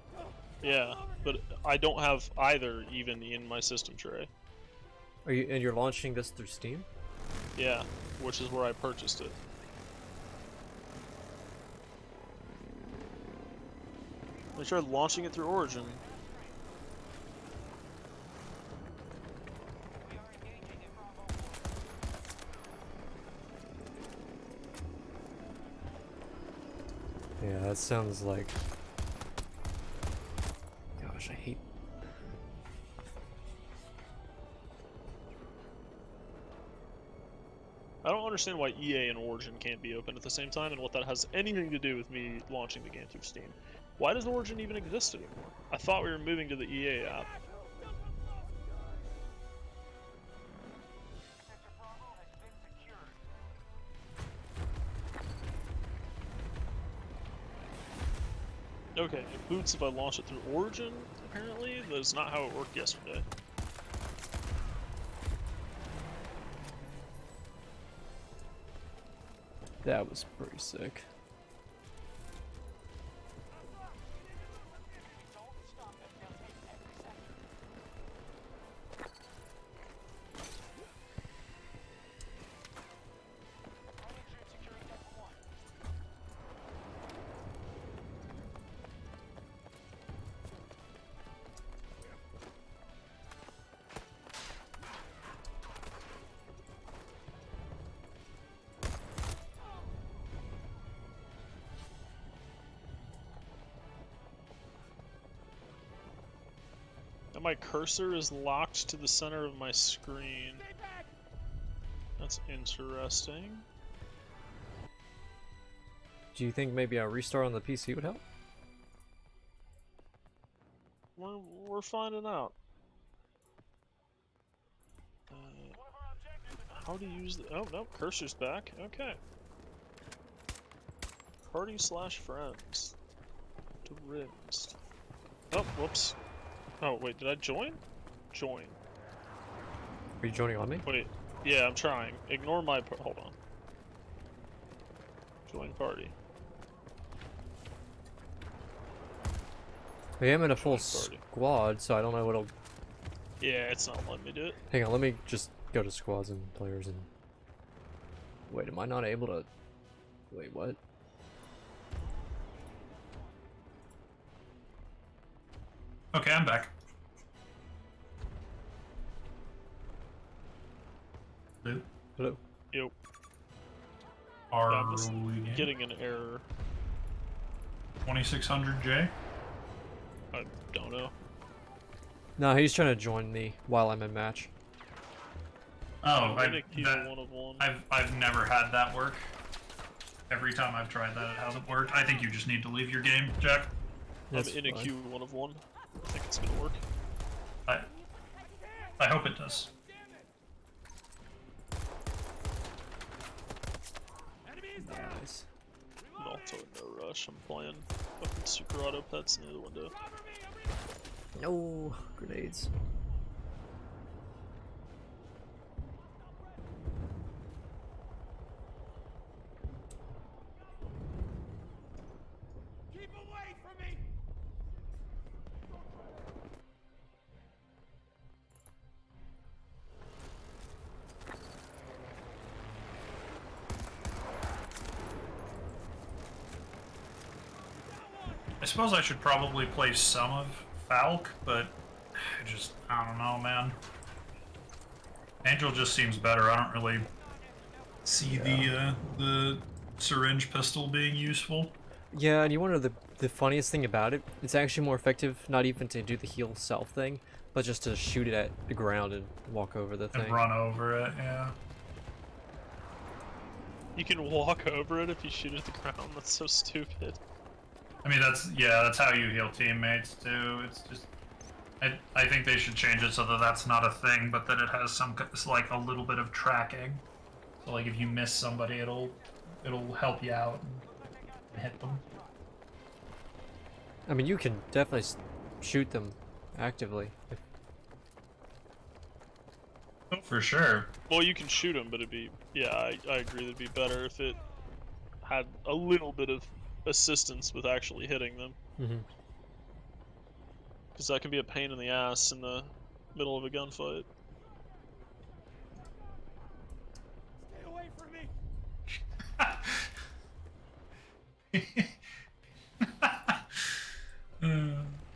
Yeah, but I don't have either even in my system tray. You're launching this through Steam? Yeah, which is where I purchased it. I tried launching it through Origin. We are engaging at Bravo 1. Yeah, that sounds like. Gosh, I hate. I don't understand why EA and Origin can't be open at the same time and what that has anything to do with me launching the game through Steam. Why does Origin even exist anymore? I thought we were moving to the EA app. Sector Bravo has been secured. Okay, it boots if I launch it through Origin, apparently. That is not how it worked yesterday. That was pretty sick. Don't stop them. They'll take every sector. Running troops securing Delta 1. And my cursor is locked to the center of my screen. That's interesting. Do you think maybe a restart on the PC would help? We're finding out. How to use the... Oh, no, cursor's back. Okay. Party/friends. To Rimst. Oh, whoops. Oh, wait, did I join? Join. Are you joining on me? Wait, yeah, I'm trying. Ignore my... Hold on. Join party. I am in a full Party. squad, so I don't know what'll. Yeah, it's not letting me do it. Hang on, let me just go to squads and players and. Wait, am I not able to? Wait, what? Okay, I'm back. Lou, Hello. Yo, are I'm just we getting an error. 2600J? I don't know. No, he's trying to join me while I'm in match. Oh, I'm in a queue one of one. I've never had that work. Every time I've tried that, it hasn't worked. I think you just need to leave your game, Jack. That's I'm in a fine. queue one of one. I think it's gonna work. I hope it does. Nice. Not no rush. I'm playing fucking super auto pets near the window. No grenades. Keep away from me! I suppose I should probably play some of Falk, but I don't know, man. Angel just seems better. I don't really see the syringe pistol being useful. Yeah, and you want to know the funniest thing about it? It's actually more effective not even to do the heal self thing, but just to shoot it at the ground and walk over the thing. And run over it, yeah. You can walk over it if you shoot at the ground. That's so stupid. I mean, that's how you heal teammates too. It's just, I think they should change it so that that's not a thing, but that it has some like a little bit of tracking. So like if you miss somebody, it'll help you out and hit them. I mean, you can definitely shoot them actively. Oh, for sure. Well, you can shoot them, but it'd be... Yeah, I agree it'd be better if it had a little bit of assistance with actually hitting them. Mm-hmm. Because that can be a pain in the ass in the middle of a gunfight. Stay away from me!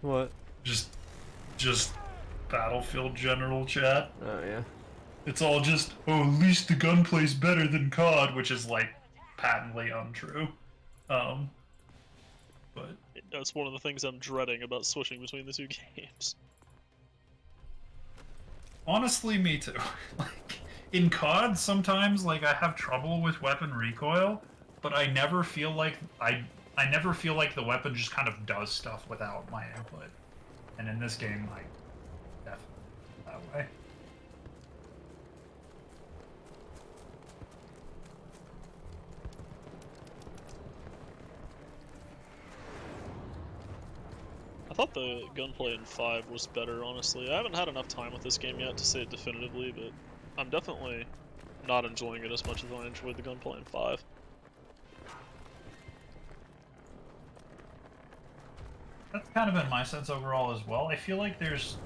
What? Just Battlefield general chat. Oh, yeah. It's all just, oh, at least the gunplay's better than COD, which is like patently untrue. But That's one of the things I'm dreading about switching between the two games. honestly, me too. Like in COD, sometimes like I have trouble with weapon recoil, but I never feel like I never feel like the weapon just kind of does stuff without my input. And in this game, like definitely that way. I thought the gunplay in 5 was better, honestly. I haven't had enough time with this game yet to say it definitively, but I'm definitely not enjoying it as much as I enjoyed the gunplay in 5. That's kind of been my sense overall as well. I feel like there's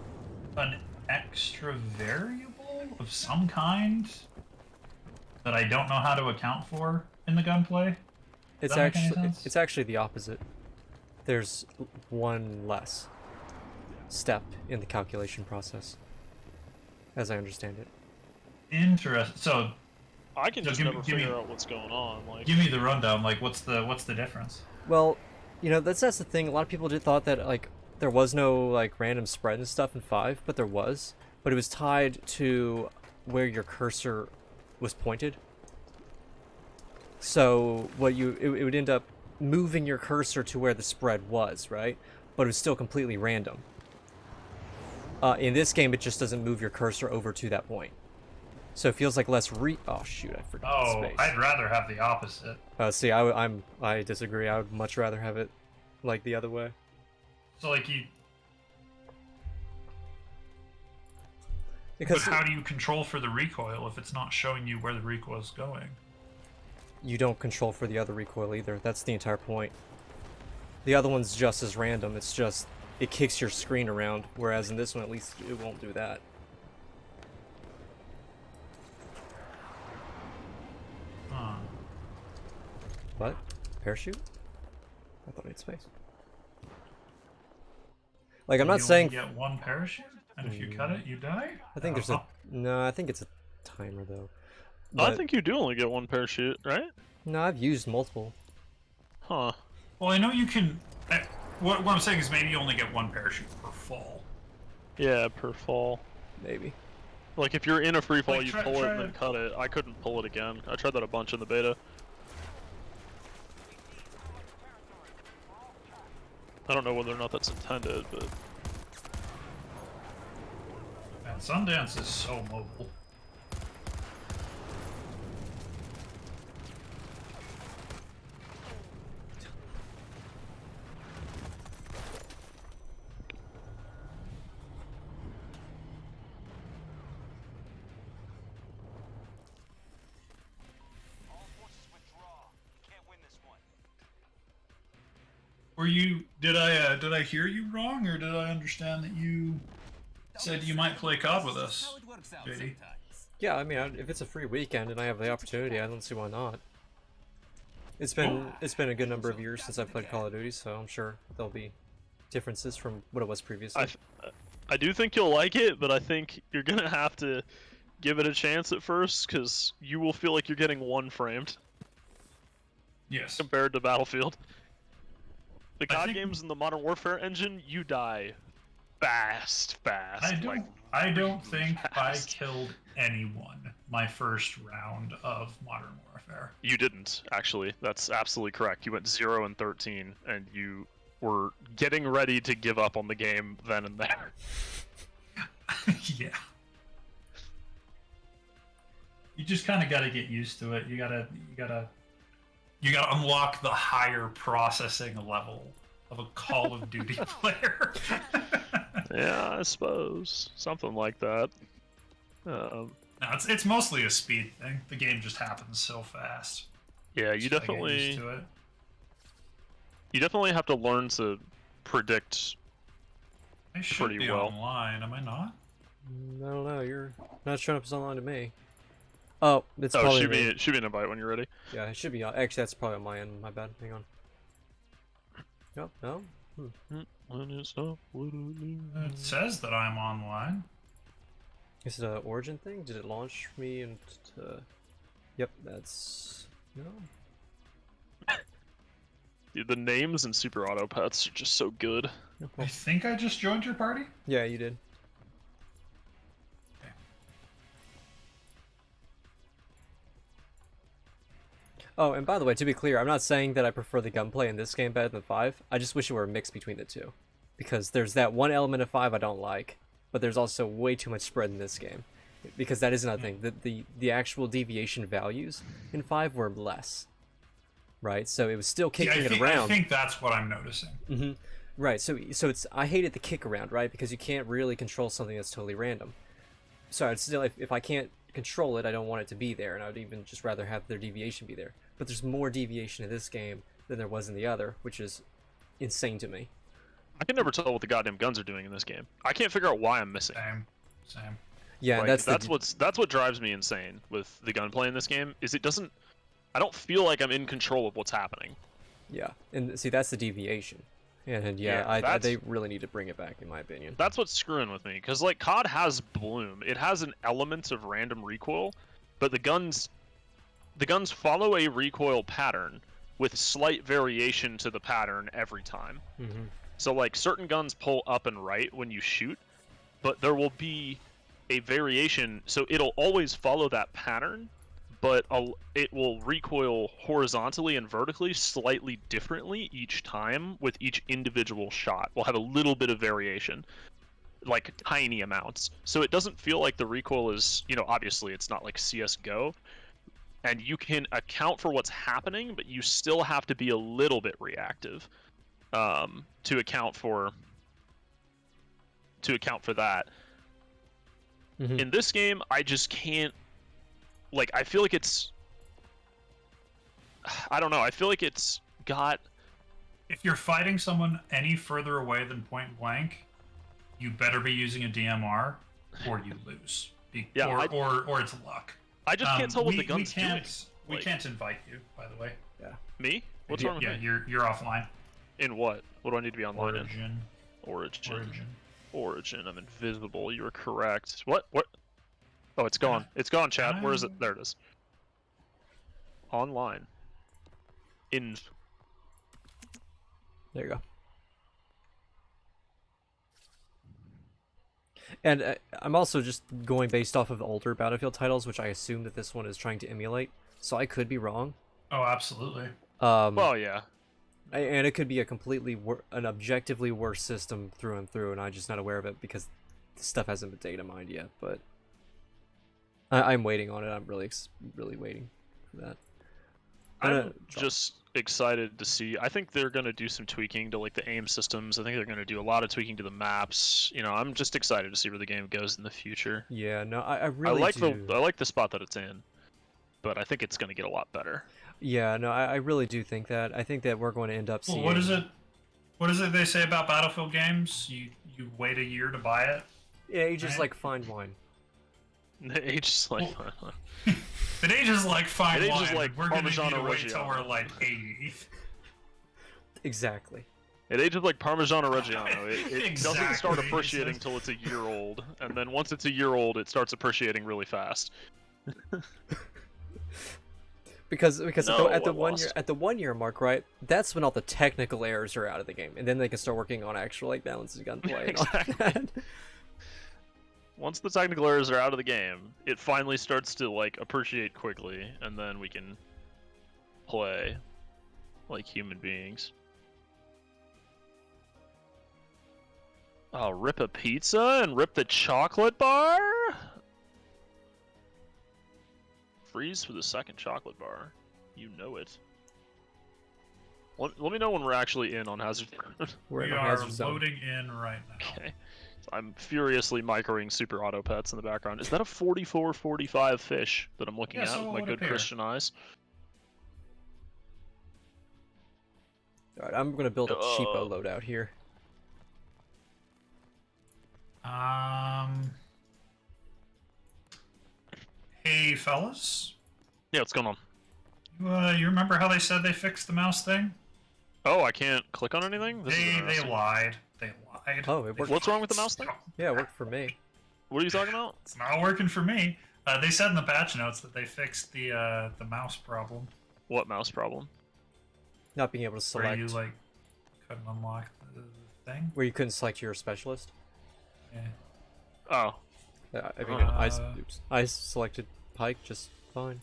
an extra variable of some kind that I don't know how to account for in the gunplay. It's that make any actually sense? it's actually the opposite. There's one less step in the calculation process, as I understand it. Interesting. So, I can So just give me- never give me- figure out what's going on. Like, give me the rundown. Like, what's the difference? Well, you know, that's the thing. A lot of people did thought that like there was no like random spread and stuff in 5, but there was. But it was tied to where your cursor was pointed. So it would end up moving your cursor to where the spread was, right? But it was still completely random. In this game, it just doesn't move your cursor over to that point. So it feels like less oh shoot, I forgot Oh, the space. I'd rather have the opposite. See, I disagree. I would much rather have it like the other way. So, like, Because but how do you control for the recoil if it's not showing you where the recoil is going? you don't control for the other recoil either. That's the entire point. The other one's just as random. It's just it kicks your screen around, whereas in this one at least it won't do that. Huh. What? Parachute? I thought I had space. Like I'm You not saying only get one parachute, and if you cut it, you die. I think there's a no. I think it's a timer though. I But- think you do only get one parachute, right? No, I've used multiple. Huh. Well, I know you can. What I'm saying is maybe you only get one parachute per fall. Yeah, per fall. Maybe. Like, if you're in a free fall, Like, you try- pull it try and then it. cut it. I couldn't pull it again. I tried that a bunch in the beta. I don't know whether or not that's intended, but... Man, Sundance is so mobile. Were you? Did I hear you wrong, or did I understand that you said you might play COD with us? How it works out JD? sometimes. Yeah, I mean, if it's a free weekend and I have the opportunity, I don't see why not. It's been a good number of years since I've played Call of Duty, so I'm sure there'll be differences from what it was previously. I do think you'll like it, but I think you're gonna have to give it a chance at first, because you will feel like you're getting one framed Yes. compared to Battlefield. The I COD think- games in the Modern Warfare engine, you die fast. I don't really think I fast. killed anyone my first round of Modern Warfare. You didn't, actually. That's absolutely correct. You went 0 and 13, and you were getting ready to give up on the game then and there. Yeah. You just kind of got to get used to it. You gotta unlock the higher processing level of a Call of Duty player. Yeah, I suppose. Something like that. No, it's mostly a speed thing. The game just happens so fast. Yeah, you Just gotta get definitely... used to it. You definitely have to learn to predict. I should pretty be well. online, am I not? I don't know. You're not showing up as online to me. Oh, it's Oh, probably shoot me. me, shoot me an invite when you're ready. Yeah, it should be. Actually, that's probably on my end. My bad. Hang on. Nope. No. When it's not what I need. It says that I'm online. Is it an origin thing? Did it launch me into? Yep, that's no. Dude, the names in Super Auto Pets are just so good. I think I just joined your party. Yeah, you did. Oh, and by the way, to be clear, I'm not saying that I prefer the gunplay in this game better than 5. I just wish it were a mix between the two. Because there's that one element of 5 I don't like, but there's also way too much spread in this game. Because that is another thing. The actual deviation values in 5 were less. Right? So it was still kicking it I around. think that's what I'm noticing. Right, so it's I hated the kick around, right? Because you can't really control something that's totally random. So I'd still, if I can't control it, I don't want it to be there, and I would even just rather have their deviation be there. But there's more deviation in this game than there was in the other, which is insane to me. I can never tell what the goddamn guns are doing in this game. I can't figure out why I'm missing. Same. Yeah, Like, that's that's what drives me insane with the gunplay in this game. Is it doesn't. I don't feel like I'm in control of what's happening. yeah, and see that's the deviation, and Yeah, they really need to bring it back in my opinion. That's what's screwing with me. Because like COD has Bloom, it has an element of random recoil, but the guns follow a recoil pattern with slight variation to the pattern every time. Mm-hmm. So like certain guns pull up and right when you shoot, but there will be a variation. So it'll always follow that pattern, but it will recoil horizontally and vertically slightly differently each time with each individual shot. We'll have a little bit of variation, like tiny amounts. So it doesn't feel like the recoil is, obviously it's not like CSGO, and you can account for what's happening, but you still have to be a little bit reactive to account for that. Mhm. In this game, I just can't. Like, I feel like it's. I don't know. I feel like it's got. If you're fighting someone any further away than point blank, you better be using a DMR, or you lose. Yeah, or it's luck. I just can't tell what the gun's doing. We Like- can't invite you, by the way. Me? What's yeah, wrong with yeah, me? you're offline. In what? What do I need to be online in? Origin. Origin. I'm invisible. You are correct. What? Oh, it's gone. It's gone, chat. Where is it? There it is. Online. In. There you go. And I'm also just going based off of older Battlefield titles, which I assume that this one is trying to emulate. So I could be wrong. Oh, absolutely. Well, yeah. And it could be a completely an objectively worse system through and through, and I'm just not aware of it because the stuff hasn't been data mined yet. But I'm waiting on it. I'm really waiting for that. I'm just excited to see. I think they're going to do some tweaking to like the aim systems. I think they're going to do a lot of tweaking to the maps. I'm just excited to see where the game goes in the future. Yeah, no, I really do. I like the spot that it's in, but I think it's going to get a lot better. Yeah, no, I really do think that. I think that we're going to end up seeing. Well, what is it? What is it they say about Battlefield games? You wait a year to buy it. Yeah, you just Right. like fine wine. The age is like. It ages like fine It wine. ages like we're gonna need Parmigiano to wait till Reggiano. we're like 80. Exactly. It ages like Parmigiano Reggiano. It doesn't start Exactly, appreciating Jesus. till it's a year old, and then once it's a year old, it starts appreciating really fast. Because No, at the I 1 year lost. at the 1 year mark, right? That's when all the technical errors are out of the game, and then they can start working on actual like balanced gunplay and all that. Once the technical errors are out of the game, it finally starts to like appreciate quickly, and then we can play like human beings. Oh, rip a pizza and rip the chocolate bar? Freeze for the second chocolate bar. You know it. Let me know when we're actually in on Hazard. We're We in a are hazard zone. loading in right now. Okay. I'm furiously microing Super Auto Pets in the background. Is that a 44-45 fish that I'm looking Yeah, at so with it my would good appear. Christian eyes? All right, I'm gonna build a cheapo Uh, loadout here. Hey fellas, Yeah, what's going on? you remember how they said they fixed the mouse thing? Oh, I can't click on anything? This is They interesting. lied. They lied. Oh, it worked. What's wrong with the mouse thing? Yeah, it worked for me. What are you talking about? It's not working for me. They said in the patch notes that they fixed the mouse problem, What mouse problem? Not being able to where select you like couldn't unlock the thing. where you couldn't select your specialist. Yeah. Oh, I mean, Uh, I selected Pike just fine.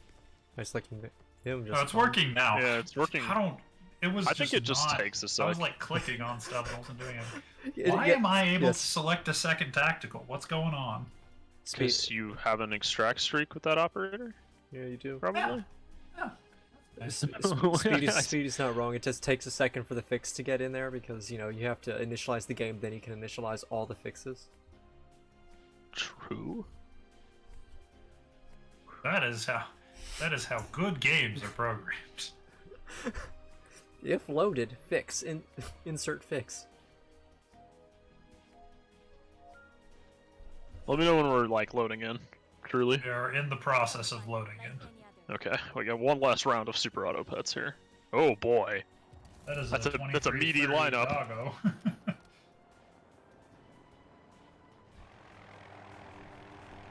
I selected him just. No, it's fine. working now. yeah, it's working. I don't. It was. I think it just not- takes a I was sec. like clicking on stuff and wasn't doing it. Yeah, Why yeah, am I able yes. to select a second tactical? What's going on? Speed. Because you have an extract streak with that operator? Yeah, you do. Probably? Speed is not wrong. It just takes a second for the fix to get in there because you have to initialize the game, then you can initialize all the fixes. True. That is how good games are programmed. If loaded, fix insert fix. Let me know when we're like loading in. Truly. We are in the process of loading in. Okay, we got one last round of Super Auto Pets here. Oh boy. That is That's a meaty 23-30 lineup. doggo.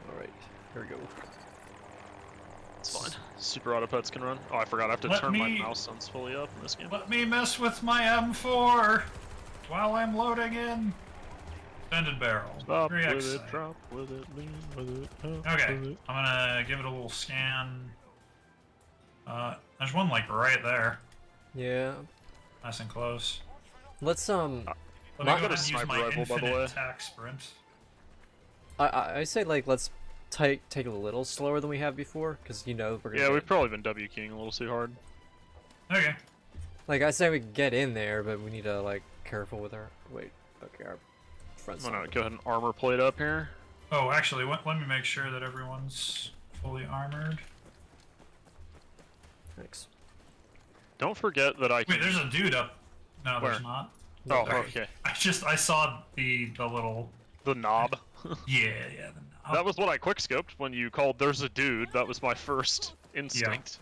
All right, here we go. It's fine. Super Auto Pets can run. Oh, I forgot I have to Let turn my me- mouse sense fully up in this game. Let me mess with my M4 while I'm loading in. Extended barrel. Stop 3x with it, sight. drop with it, lean with it. Okay, I'm gonna give it a little scan. There's one like right there, Yeah, nice and close. let's Let me I've go got a ahead and use sniper my rifle, by the infinite way. attack sprint. I say like let's take it a little slower than we have before because we're gonna Yeah, get- we've probably been W keying a little too hard. Okay. like I say we can get in there, but we need to like careful with our our front I'm gonna side. go ahead and armor plate up here. Oh, actually, let me make sure that everyone's fully armored. Thanks. Don't forget that I can. Wait, there's a dude up. No, there's Where? not. Oh, Sorry. okay. I saw the little. The knob. Yeah. That was what I quickscoped when you called "There's a dude." That was my first instinct.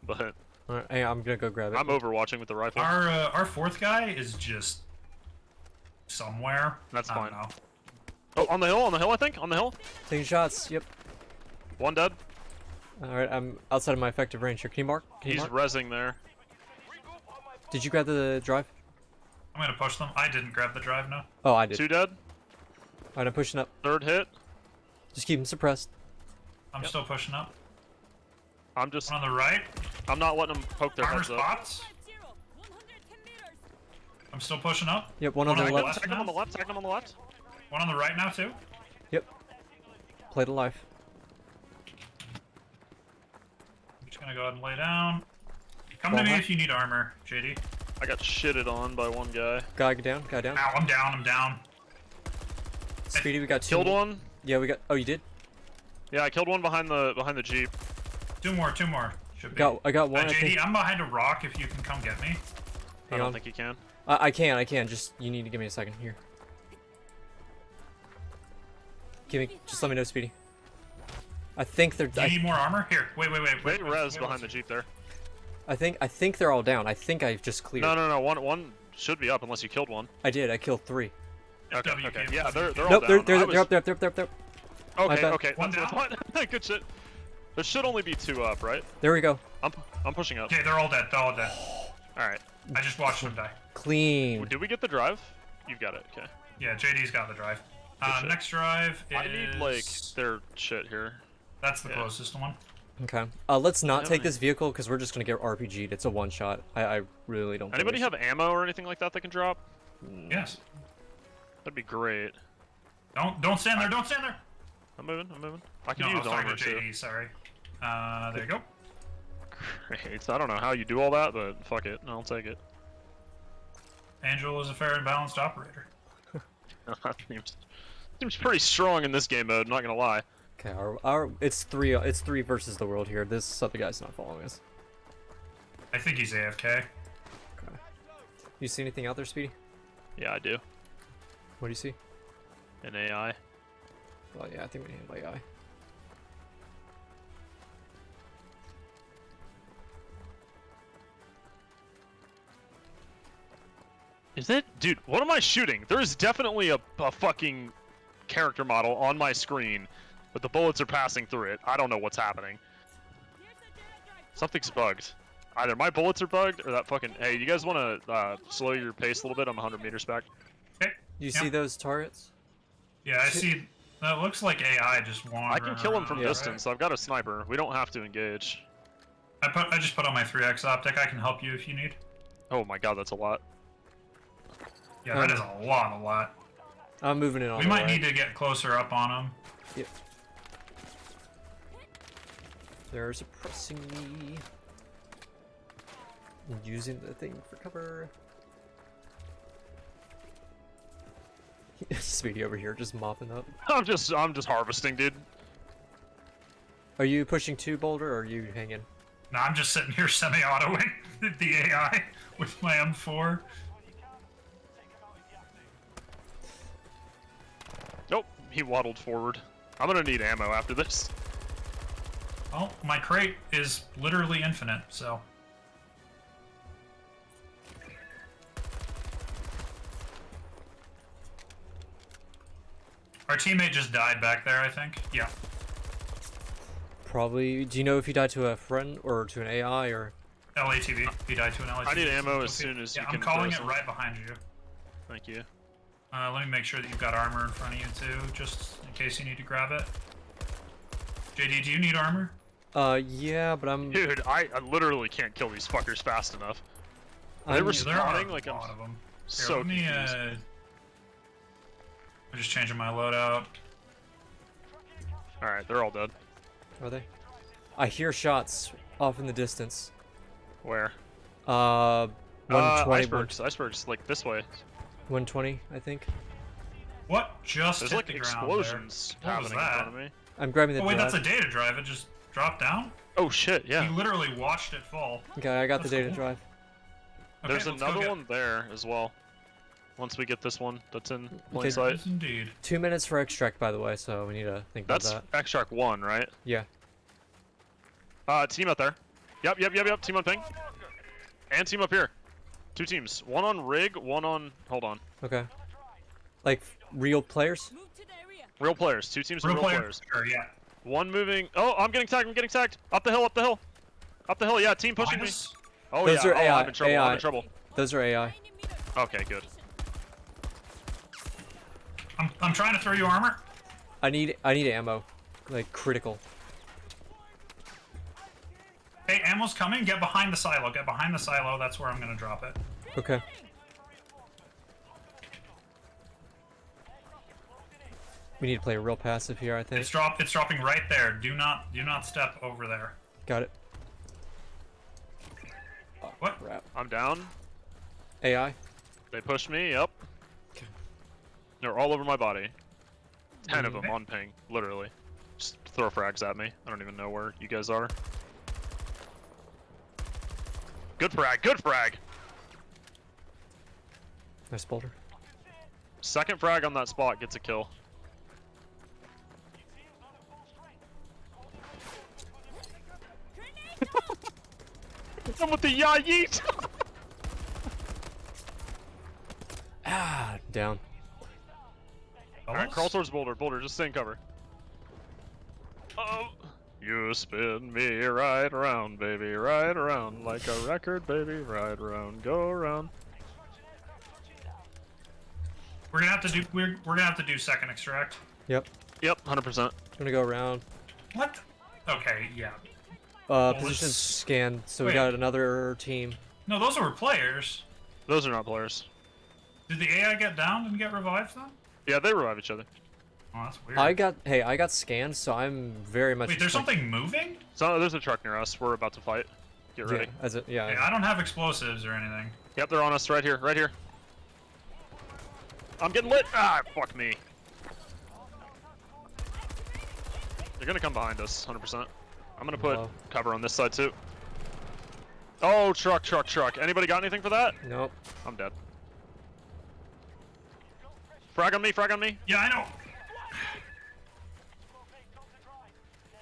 But All right, hey, I'm gonna go grab it. I'm overwatching with the rifle. Our fourth guy is just somewhere. That's I don't fine. know. Oh, on the hill, I think. On the hill. Taking shots. Yep. One dead. All right, I'm outside of my effective range here. Can you mark? Can you He's mark? rezzing there. Did you grab the drive? I'm gonna push them. I didn't grab the drive now. Oh, I did. Two dead. All right, I'm pushing up. Third hit. Just keep them suppressed. I'm still pushing up. I'm just. One on the right. I'm not letting them poke their Armor heads up. spots. I'm still pushing up. Yep, one on the One on the left. left. Tag him on the left. Tag him on the left. One on the right now too. Yep. Played alive. I'm just gonna go ahead and lay down. Come Well, to me huh? if you need armor, JD. I got shitted on by one guy. Guy down. Guy down. Ow, I'm down. I'm down. Speedy, we got two. Killed one. Yeah, we got. Oh, you did. Yeah, I killed one behind the jeep. Two more. Should be. I got one. I JD, think. I'm behind a rock. If you can come get me. I Hang don't on. think he can. I can. Just you need to give me a second here. Just let me know, Speedy. I think they're. Do you need more armor? Here, wait. Wait, res behind the jeep there. I think they're all down. I think I've just cleared. No. One should be up unless you killed one. I did. I killed 3. Okay. FW, Yeah, they're all Nope, down. they're up there. My Okay. bad. Okay. One That's down. what. Good shit. There should only be 2 up, right? There we go. I'm pushing up. Okay, they're all dead. All right. I just watched them die. Clean. Did we get the drive? You've got it. Okay. Yeah, JD's got the drive. shit. Next drive is... I need like their shit here. That's the yeah. closest one. Okay. Let's not Yeah, take man. this vehicle because we're just gonna get RPG'd. It's a one-shot. I really don't. Anybody believe- have ammo or anything like that they can drop? Yes. That'd be great. Don't stand there. Don't stand there. I'm moving. I can No, I use was talking armor to too. JD. Sorry. There you go. Great. I don't know how you do all that, but fuck it. I'll take it. Angel is a fair and balanced operator. That seems pretty strong in this game mode. Not gonna lie. Okay. It's three versus the world here. This other guy's not following us. I think he's AFK. Okay. You see anything out there, Speedy? Yeah, I do. What do you see? An AI. Well, yeah, I think we need AI. Is it? Dude, what am I shooting? There is definitely a fucking character model on my screen, but the bullets are passing through it. I don't know what's happening. Something's bugged. Either my bullets are bugged or that fucking... Hey, you guys want to slow your pace a little bit? I'm 100 meters back. Okay. You Yeah. see those turrets? Yeah, I see. That looks like AI just wandering. I can kill him from around, distance. I've got a sniper. We don't have to engage. right? I just put on my 3x optic. I can help you if you need. Oh my god, that's a lot. Yeah, that is a lot. I'm moving in on We the might way. need to get closer up on him. Yep. They're suppressing me. I'm using the thing for cover. Speedy over here, just mopping up. I'm just harvesting, dude. Are you pushing 2, Boulder, or are you hanging? No, I'm just sitting here semi-autoing the AI with my M4. Nope, he waddled forward. I'm gonna need ammo after this. Well, my crate is literally infinite, so... Our teammate just died back there, I think. Yeah. Probably. Do you know if he died to a friend or to an AI or? LATV. He died to an LATV. I need ammo so as okay. soon as yeah, you I'm can calling throw it some. right behind you. Thank you. Let me make sure that you've got armor in front of you too, just in case you need to grab it. JD, do you need armor? Yeah, but I'm. Dude, I literally can't kill these fuckers fast enough. They I'm were There are spawning a like lot I'm of them. Here, so let me, confused. I'm just changing my loadout. Alright, they're all dead. Are they? I hear shots off in the distance. Where? 120. Icebergs, like this way. 120, I think. What just There's hit like the ground explosions there? What was happening in that? front of me. I'm grabbing the Oh wait, drive. that's a data drive. It just dropped down? Oh shit, yeah. He literally watched it fall. Okay, I got That's the data cool. drive. Okay, There's let's go another get- one there as well. Once we get this one that's in plain Okay. sight. Yes, indeed. 2 minutes for extract, by the way, so we need to think That's about that. Extract 1, right? Yeah. Team up there. Yep. Team on ping. And team up here. 2 teams. One on rig, one on... Hold on. Okay. Like real players? Real players. 2 teams of real player, players. Sure, yeah. One moving... Oh, I'm getting tagged. Up the hill, yeah. Team pushing me. Minus- Oh, Those yeah. are AI, I'm in trouble. I'm AI. in trouble. Those are AI. Okay, good. I'm trying to throw you armor. I need ammo, like critical. Hey, ammo's coming. Get behind the silo. Get behind the silo. That's where I'm gonna drop it. Okay. We need to play real passive here, I think. It's dropping right there. Do not step over there. Got it. What? Crap. I'm down. AI. They pushed me. Yep. Okay. They're all over my body. 10 of them Okay. on ping, literally. Just throw frags at me. I don't even know where you guys are. Good frag. Nice boulder. Second frag on that spot gets a kill. Some with the ya yeet! Ah, down. Alright, crawl towards boulder. Boulder, just stay in cover. Oh! You spin me right around, baby, right around like a record, baby, right around, go around. We're gonna have to do second extract. Yep. Yep, 100%. Gonna go around. What? Okay, yeah. Position scan. So we Wait. got another team. No, those were players. Those are not players. Did the AI get downed and get revived then? Yeah, they revive each other. Oh, that's weird. I got scanned, so I'm very much. Wait, there's like, something moving? So there's a truck near us. We're about to fight. Get ready. Yeah, Okay, I don't have explosives or anything. Yep, they're on us right here, right here. I'm getting lit. Ah, fuck me. They're gonna come behind us, 100%. I'm gonna put Hello. cover on this side too. Oh, truck. Anybody got anything for that? Nope. I'm dead. Frag on me. Yeah, I know.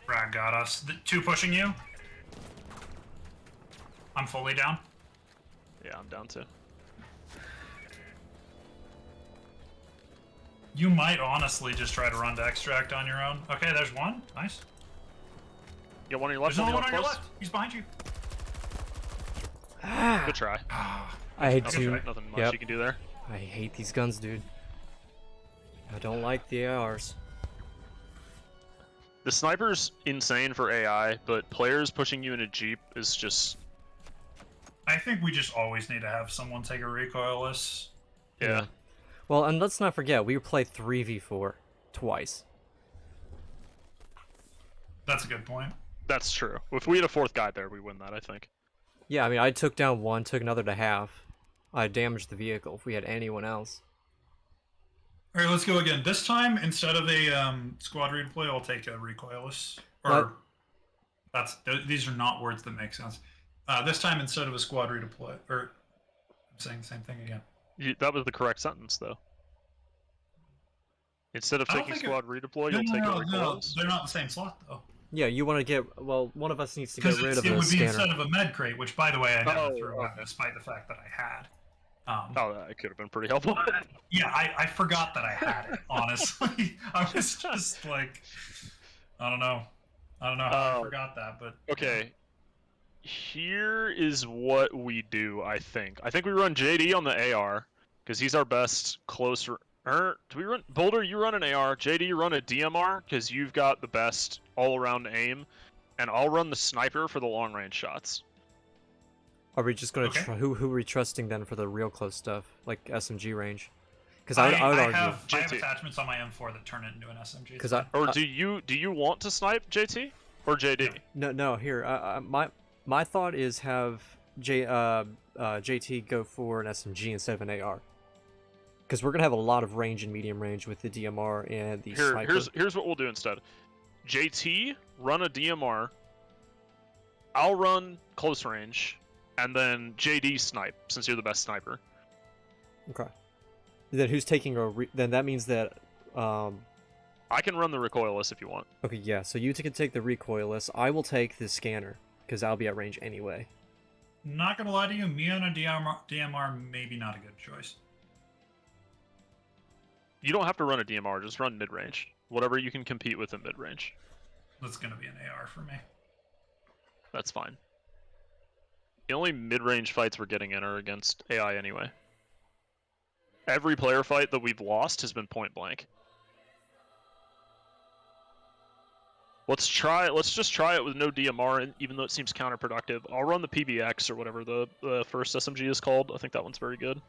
Brad got us. The two pushing you. I'm fully down. Yeah, I'm down too. You might honestly just try to run to extract on your own. Okay, there's one. Nice. You got one on your left, There's another one on your close? left. He's behind you. Good try. I hate Okay, to. Nothing much Yep. you can do there. I hate these guns, dude. I don't like the ARs. The sniper's insane for AI, but players pushing you in a Jeep is just... I think we just always need to have someone take a recoilless. Yeah. Well, and let's not forget, we played 3v4 twice. That's a good point. That's true. If we had a fourth guy there, we win that, I think. Yeah, I mean, I took down one, took another to half. I damaged the vehicle. If we had anyone else. All right, let's go again. This time, instead of a squad redeploy, I'll take a recoilless. What? These are not words that make sense. This time, instead of a squad redeploy, or I'm saying the same thing again. That was the correct sentence, though. Instead of I don't taking think squad redeploy, you'll take a no, recoilless. they're not the same slot though. Yeah, you want to get... Well, one of us needs to Because get rid of it the would be scanner. instead of a med crate, which, by the way, I never Oh, threw out, okay. despite the fact that I had. Oh, that could have been pretty helpful. Yeah, I forgot that I had it. Honestly, I was just like, I don't know how I Oh. forgot that, but Okay. Here is what we do, I think. I think we run JD on the AR, because he's our best closer... do we run... Boulder, you run an AR. JD, you run a DMR, because you've got the best all-around aim. And I'll run the sniper for the long-range shots. Are we just gonna Okay. who are we trusting then for the real close stuff, like SMG range? Because I I would argue. have JT. attachments on my M4 that turn it into an SMG. Because I Or do you want to snipe, JT? Or JD? no here my thought is have JT go for an SMG instead of an AR. Because we're gonna have a lot of range and medium range with the DMR and the sniper. Here's what we'll do instead. JT, run a DMR. I'll run close range. And then JD snipe, since you're the best sniper. Okay. Then who's taking then that means that I can run the recoilless if you want. okay, yeah, so you can take the recoilless. I will take the scanner, because I'll be at range anyway. Not gonna lie to you, me on a DMR maybe not a good choice. You don't have to run a DMR, just run mid-range. Whatever you can compete with in mid-range. That's gonna be an AR for me. That's fine. The only mid-range fights we're getting in are against AI anyway. Every player fight that we've lost has been point blank. Let's just try it with no DMR, and even though it seems counterproductive. I'll run the PBX or whatever the first SMG is called. I think that one's very good.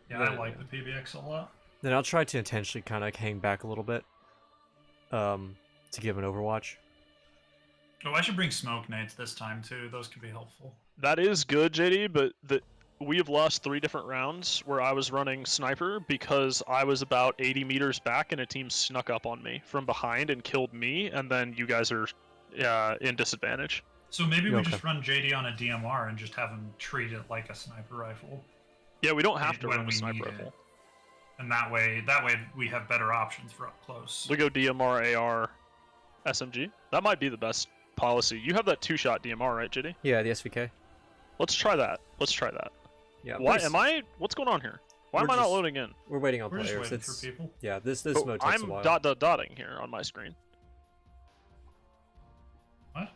Yeah, I like the PBX a lot. Then I'll try to intentionally kind of hang back a little bit, to give an overwatch. Oh, I should bring smoke nades this time too. Those could be helpful. That is good, JD, but we have lost 3 different rounds where I was running sniper because I was about 80 meters back and a team snuck up on me from behind and killed me, and then you guys are in disadvantage. So maybe we Okay. just run JD on a DMR and just have him treat it like a sniper rifle. Yeah, we don't have to when run a we sniper need rifle. it. And that way we have better options for up close. We go DMR, AR, SMG. That might be the best policy. You have that 2-shot DMR, right, JD? Yeah, the SVK. Let's try that. Let's try that. Yeah. Why please- am I? What's going on here? Why am We're I not just- loading in? We're waiting on We're just players. waiting It's for people. yeah. This Oh, mode takes a I'm while. dotting here on my screen. What?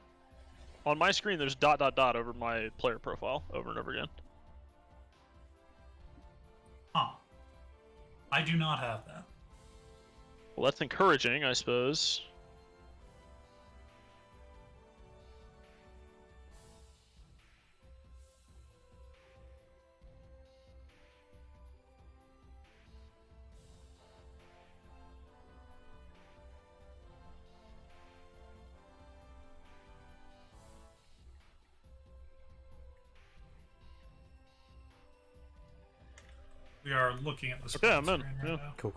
On my screen, there's dot over my player profile over and over again. Huh. I do not have that. Well, that's encouraging, I suppose. We are looking at the Okay, I'm screen in, right yeah. now. Cool.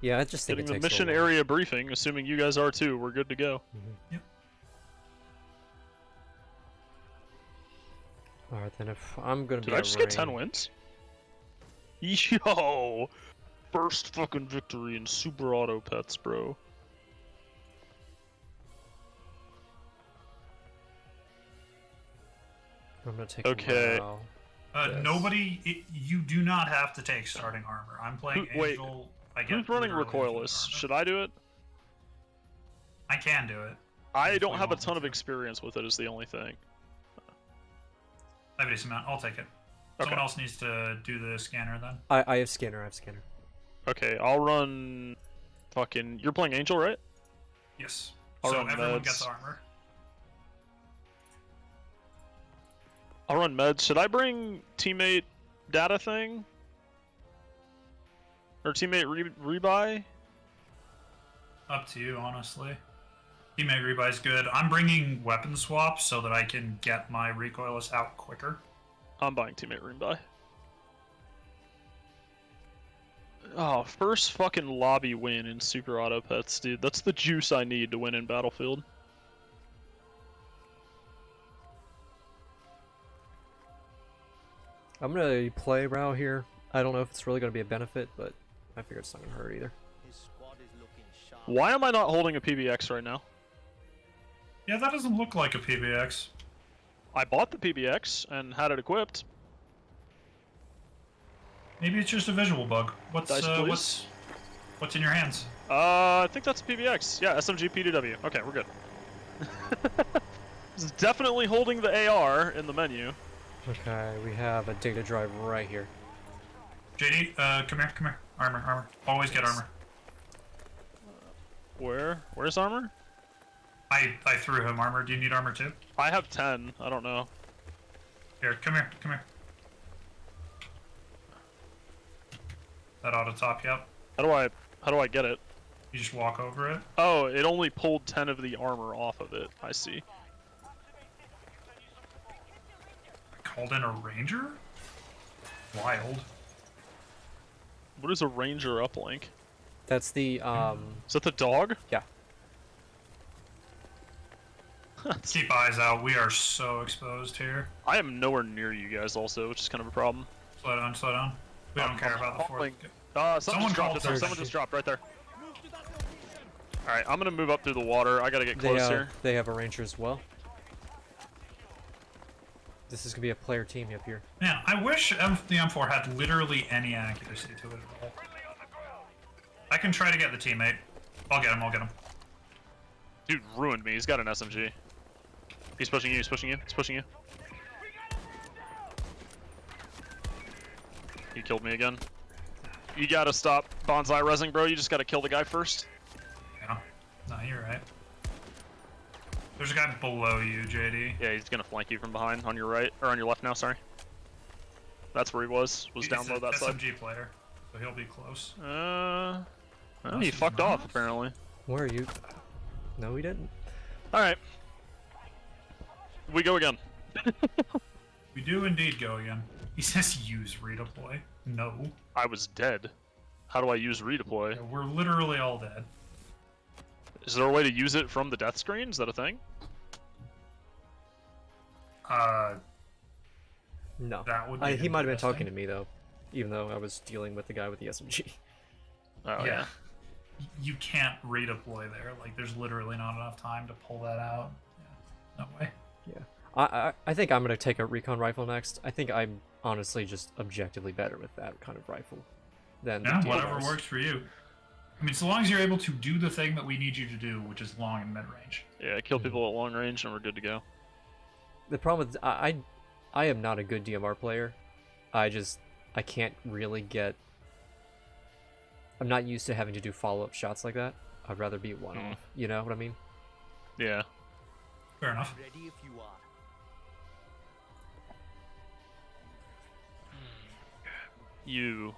Yeah, I just think Getting it the takes a mission little while. area briefing, assuming you guys are too, we're good to go. Alright, then if I'm gonna Did be I just get 10 rain- wins? Yo! First fucking victory in Super Auto Pets, bro. I'm gonna take Okay. a while. Yes. Nobody. You do not have to take starting armor. I'm playing Wait, Angel. I get Who's running literally infinite Recoilless? armor. Should I do it? I can do it. I If don't we have a want ton of to. experience with it, is the only thing. I have a decent amount. I'll take it. Okay. Someone else needs to do the scanner then. I have scanner. I have scanner. Okay, I'll run. Fucking. You're playing Angel, right? Yes. I'll so run everyone meds. gets armor. I'll run meds. Should I bring teammate data thing? Or teammate rebuy? Up to you, honestly. Teammate rebuy is good. I'm bringing weapon swap so that I can get my recoilless out quicker. I'm buying teammate rebuy. Oh, first fucking lobby win in Super Auto Pets, dude. That's the juice I need to win in Battlefield. I'm gonna play Rao here. I don't know if it's really gonna be a benefit, but I figure it's not gonna hurt either. Why am I not holding a PBX right now? Yeah, that doesn't look like a PBX. I bought the PBX and had it equipped. Maybe it's just a visual bug. Dice, please. What's in your hands? I think that's a PBX. Yeah, SMG P2W. Okay, we're good. It's definitely holding the AR in the menu. Okay, we have a data drive right here. JD, come here. Armor. Always get armor. Where? Where's armor? I threw him armor. Do you need armor too? I have 10. I don't know. Here, come here. That ought to top you up. How do I get it? You just walk over it. Oh, it only pulled 10 of the armor off of it. I see. Called in a ranger? Wild. What is a ranger uplink? That's the Is that the dog? yeah. Keep eyes out. We are so exposed here. I am nowhere near you guys also, which is kind of a problem. Slow down. We don't care about the fourth. Someone Someone just dropped called it there. for Someone shit. just dropped right there. Alright, I'm gonna move up through the water. I gotta get They close here. they have a ranger as well. This is gonna be a player team up here. Man, I wish the M4 had literally any accuracy to it at all. I can try to get the teammate. I'll get him. Dude ruined me. He's got an SMG. He's pushing you. He killed me again. You gotta stop bonsai rezzing, bro. You just gotta kill the guy first. Yeah. No, you're right. There's a guy below you, JD. Yeah, he's gonna flank you from behind on your right, or on your left now, sorry. That's where he was He's down low an that side. SMG player, so he'll be close. Well, No, he he's fucked off, not. apparently. Where are you? No, we didn't. Alright. We go again. We do indeed go again. He says use redeploy. No. I was dead. How do I use redeploy? Yeah, we're literally all dead. Is there a way to use it from the death screen? Is that a thing? No. That would be He might have been interesting. talking to me though, even though I was dealing with the guy with the SMG. Oh Yeah. You can't redeploy there. Like, there's literally not enough time to pull that out. Yeah. No way. Yeah. I think I'm gonna take a recon rifle next. I think I'm honestly just objectively better with that kind of rifle than the Yeah, DMRs. whatever works for you. I mean, so long as you're able to do the thing that we need you to do, which is long and mid range. Yeah, kill people at long range and we're good to go. The problem with I am not a good DMR player. I can't really get. I'm not used to having to do follow-up shots like that. I'd rather be one-off. You know what I mean? Yeah. Fair enough. Ready if you are. You.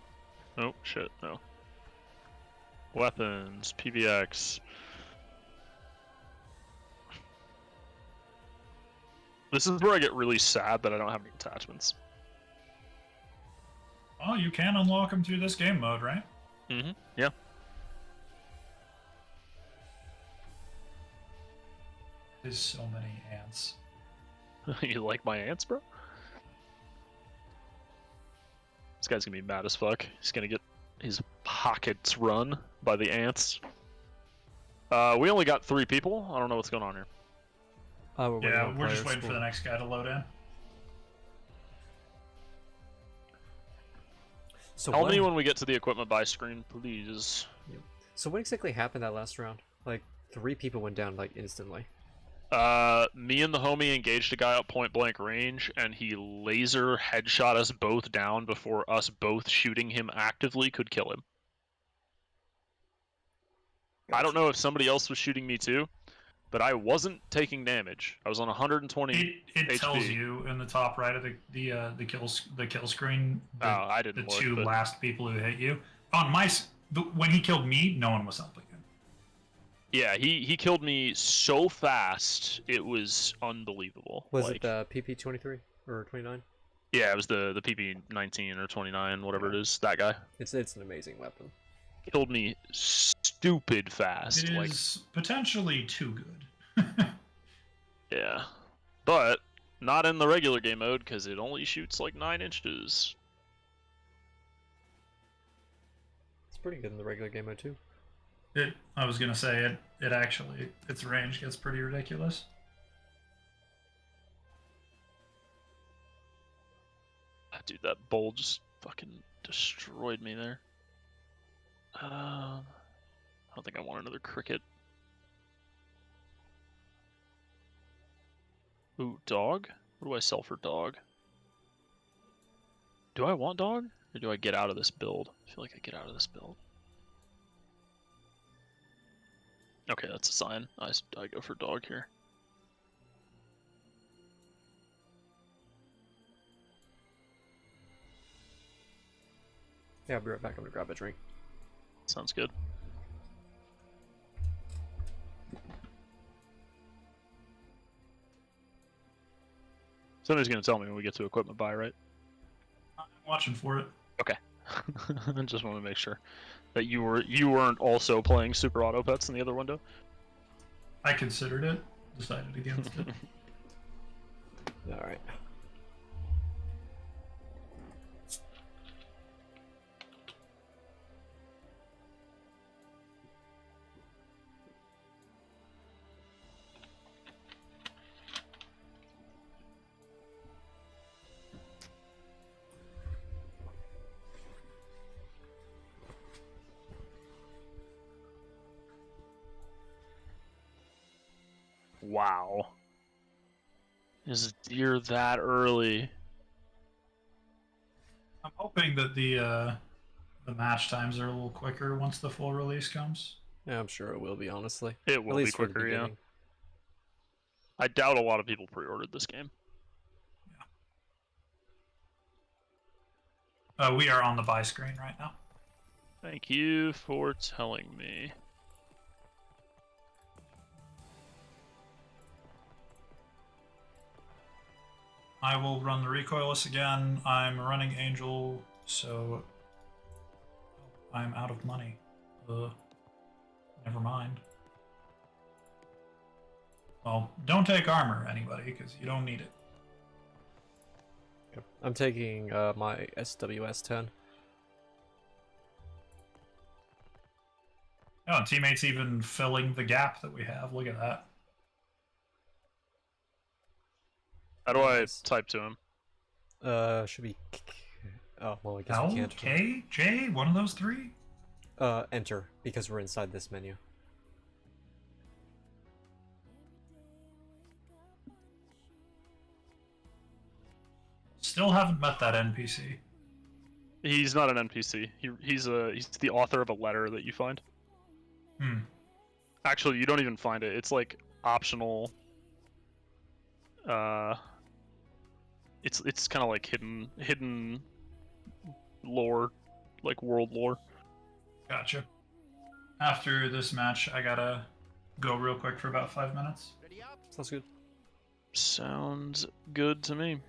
Oh, shit, no. Weapons, PVX. This is where I get really sad that I don't have any attachments. Oh, you can unlock them through this game mode, right? Mm-hmm. Yeah. There's so many ants. You like my ants, bro? This guy's gonna be mad as fuck. He's gonna get his pockets run by the ants. We only got 3 people. I don't know what's going on here. Yeah, we're just waiting for the next guy to load in. So Tell what, me when we get to the equipment buy screen, please. so what exactly happened that last round? Like 3 people went down like instantly. Me and the homie engaged a guy at point blank range, and he laser headshot us both down before us both shooting him actively could kill him. I don't know if somebody else was shooting me too, but I wasn't taking damage. I was on 120. It tells HP. you in the top right of the kill screen. Oh, I didn't The look, 2 but- last people who hit you. On my when he killed me, no one was helping him. Yeah, he killed me so fast, it was unbelievable. Was like, it the PP-23 or 29? Yeah, it was the PP-19 or 29, whatever it is. That guy It's an amazing weapon. killed me stupid fast. It like, is potentially too good. yeah, but not in the regular game mode because it only shoots like 9 inches. It's pretty good in the regular game mode too. I was gonna say it actually its range gets pretty ridiculous. Dude, that bowl just fucking destroyed me there. I don't think I want another cricket. Ooh, dog? What do I sell for dog? Do I want dog? Or do I get out of this build? I feel like I get out of this build. Okay, that's a sign. I go for dog here. Yeah, I'll be right back. I'm gonna grab a drink. Sounds good. Somebody's gonna tell me when we get to equipment buy, right? I'm watching for it. Okay. I just want to make sure that you weren't also playing Super Auto Pets in the other window. I considered it, decided against it. All right. Wow. Is a deer that early? I'm hoping that the match times are a little quicker once the full release comes. Yeah, I'm sure it will be. Honestly, It will at be least for the quicker, yeah. beginning. I doubt a lot of people pre-ordered this game. We are on the buy screen right now. Thank you for telling me. I will run the recoilless again. I'm running Angel, so I'm out of money. Never mind. Well, don't take armor, anybody, because you don't need it. I'm taking my SWS-10. Oh, and teammates even filling the gap that we have. Look at that. How do I Nice. type to him? Should be. Oh well, I guess we L, can't. K, J, one of those three? Enter because we're inside this menu. Still haven't met that NPC. He's not an NPC. He's the author of a letter that you find. Hmm. Actually, you don't even find it. It's like optional. It's kind of like hidden lore, like world lore. Gotcha. After this match, I gotta go real quick for about 5 minutes. Sounds good. Sounds good to me.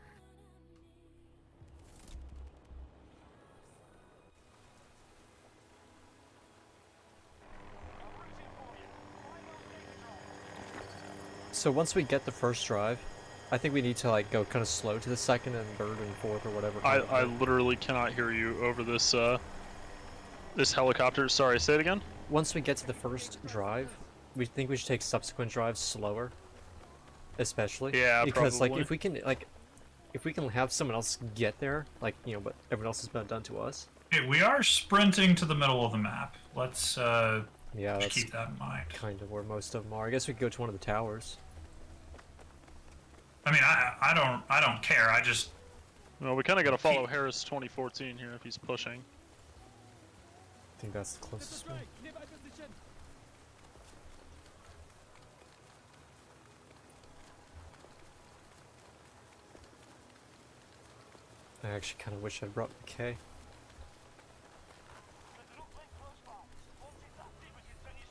So once we get the first drive, I think we need to like go kind of slow to the second and third and fourth or whatever. I literally cannot hear you over this this helicopter. Sorry, say it again. Once we get to the first drive, we think we should take subsequent drives slower, especially. Yeah, because probably. like if we can have someone else get there, like what everyone else has been done to us. Okay, we are sprinting to the middle of the map. Let's Yeah, just that's keep that in mind. kind of where most of them are. I guess we could go to one of the towers. I mean, I don't care. I just Well, we kind of got to follow Harris 2014 here if he's pushing. I think that's the closest one. I actually kind of wish I'd brought the K.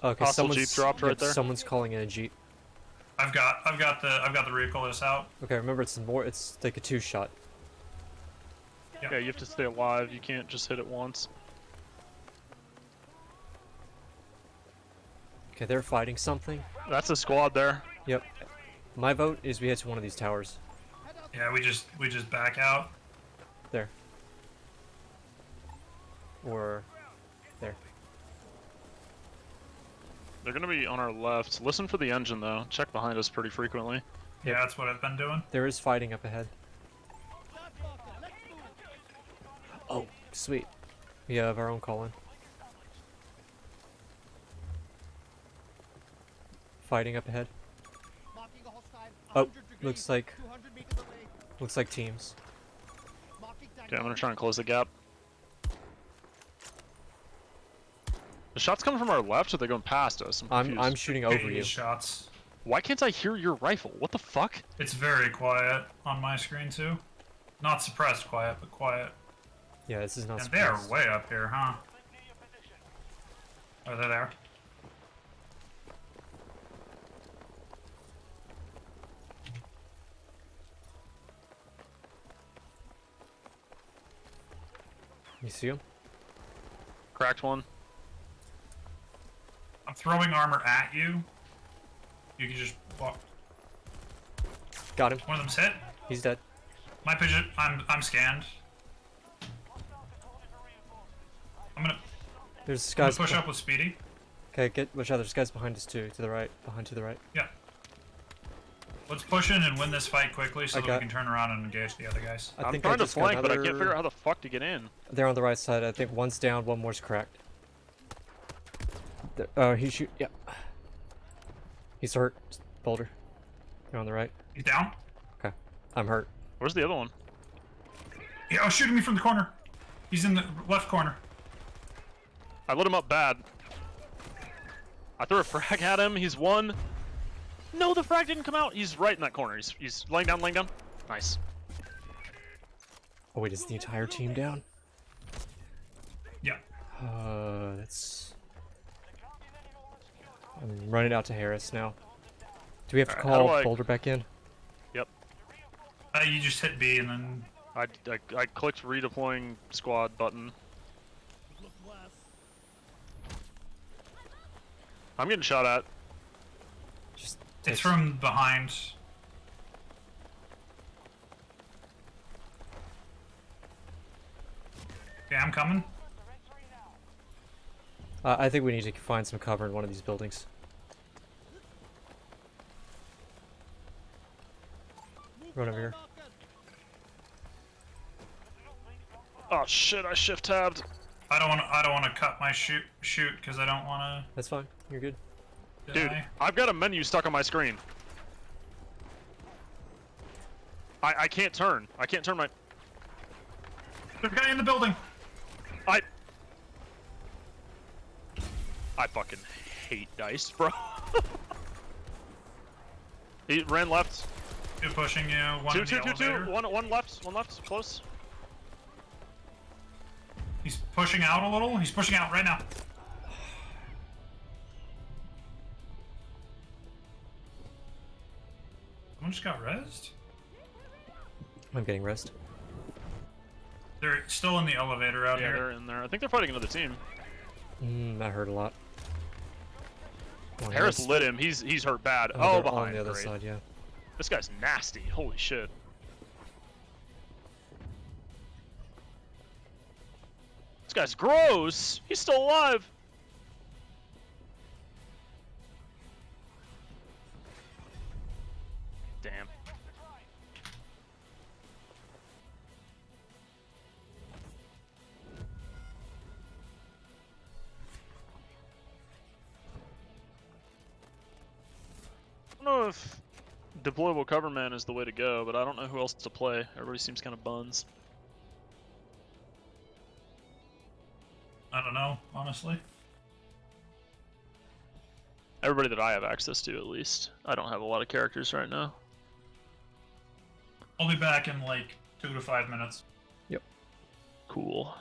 Okay, Hostile someone's Jeep dropped right there. Someone's calling in a Jeep. I've got the recoilless out. Okay, remember it's like a 2-shot. Yeah, you have to stay alive. You can't just hit it once. Okay, they're fighting something. That's a squad there. Yep. My vote is we head to one of these towers. Yeah, we just back out. There. Or there. They're gonna be on our left. Listen for the engine though. Check behind us pretty frequently. Yeah, that's what I've been doing. There is fighting up ahead. Oh, sweet. We have our own call-in. Fighting up ahead. Oh, looks like teams. Okay, I'm gonna try and close the gap. The shots coming from our left, or are they going past us? I'm confused. I'm shooting over Getting you. shots. Why can't I hear your rifle? What the fuck? It's very quiet on my screen too. Not suppressed quiet, but quiet. Yeah, this is not. And they are suppressed. way up here, huh? Are they there? You see him? Cracked one. I'm throwing armor at you. You can just walk. Got him. One of them's hit. He's dead. My position. I'm scanned. I'm gonna There's I'm gonna guys. push up with Speedy. Okay, watch out. There's guys behind us too. To the right. To the right. Yeah. Let's push in and win this fight quickly so I that got- we can turn around and engage the other guys. I I'm think trying to just got flank, but I can't another- figure out how the fuck to get in. They're on the right side. I think one's down, one more's cracked. He shoot. Yeah. He's hurt. Boulder. You're on the right. He's down. Okay. I'm hurt. Where's the other one? Yeah, shooting me from the corner. He's in the left corner. I lit him up bad. I threw a frag at him. He's one. No, the frag didn't come out. He's right in that corner. He's laying down, laying down. Nice. Oh wait, is the entire team down? Yeah. That's. I'm running out to Harris now. Do we have to Alright, how do call I- Boulder back in? Yep. You just hit B and then I clicked redeploying squad button. I'm getting shot at. Just. it's from behind. coming. I think we need to find some cover in one of these buildings. Run over here. Oh shit! I shift tabbed. I don't want to cut my shoot because I don't want That's fine. You're good. to. Dude, I've got a menu stuck on my screen. I can't turn. I can't turn my. There's a guy in the building. I fucking hate dice, bro. He ran left. Two pushing you. One in the elevator. One left. One left. Close. He's pushing out a little. He's pushing out right now. Someone just got rezzed? I'm getting rest. They're still in the elevator out Yeah, here. they're in there. I think they're fighting another team. That hurt a lot. Oh, Harris yes. lit him. He's hurt bad. Oh, Oh, they're behind. on the other Great. side, yeah. This guy's nasty. Holy shit. This guy's gross. He's still alive. Damn. I don't know if deployable cover man is the way to go, but I don't know who else to play. Everybody seems kind of buns. I don't know, honestly. Everybody that I have access to, at least. I don't have a lot of characters right now. I'll be back in like 2 to 5 minutes. Cool.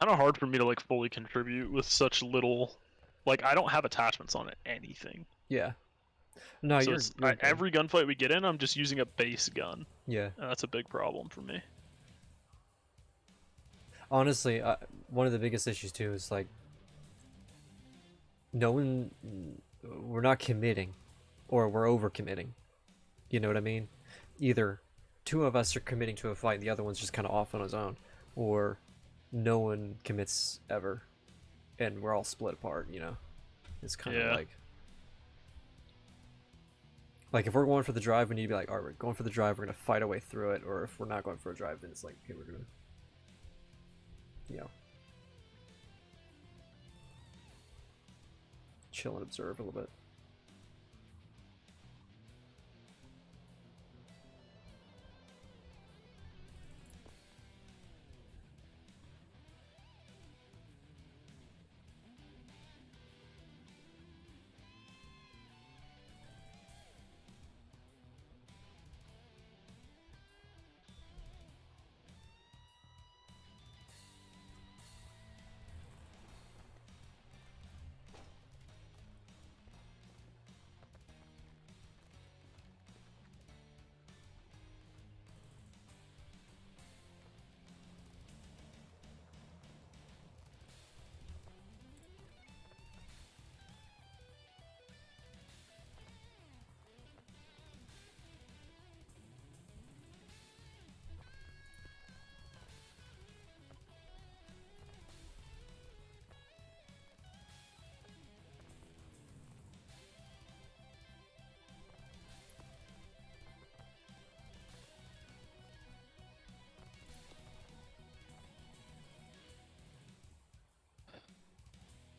Kind of hard for me to like fully contribute with such little. Like I don't have attachments on anything. Yeah. No, So you're, it's, you're good. every gunfight we get in, I'm just using a base gun, Yeah. and that's a big problem for me. Honestly, one of the biggest issues too is like we're not committing, or we're over committing. You know what I mean? Either two of us are committing to a fight, the other one's just kind of off on his own, or no one commits ever, and we're all split apart. You know, it's kind of Yeah. like if we're going for the drive, we need to be like, all right, we're going for the drive. We're gonna fight our way through it, or if we're not going for a drive, then it's like, okay, we're gonna. Yeah. Chill and observe a little bit.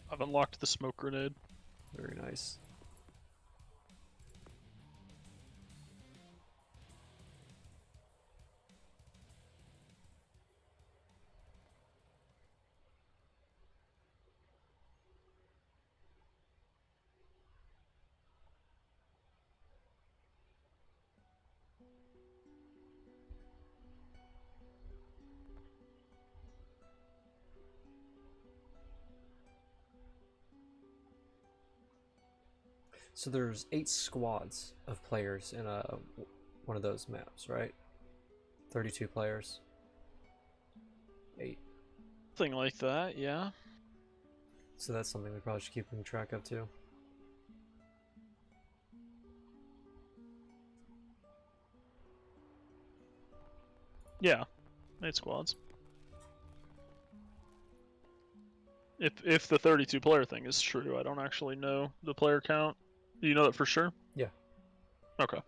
I've unlocked the smoke grenade. Very nice. So there's 8 squads of players in one of those maps, right? 32 players. 8. Thing like that, yeah. So that's something we probably should keep track of too. Yeah, 8 squads. If the 32 player thing is true, I don't actually know the player count. Do you know that for sure? Yeah. Okay.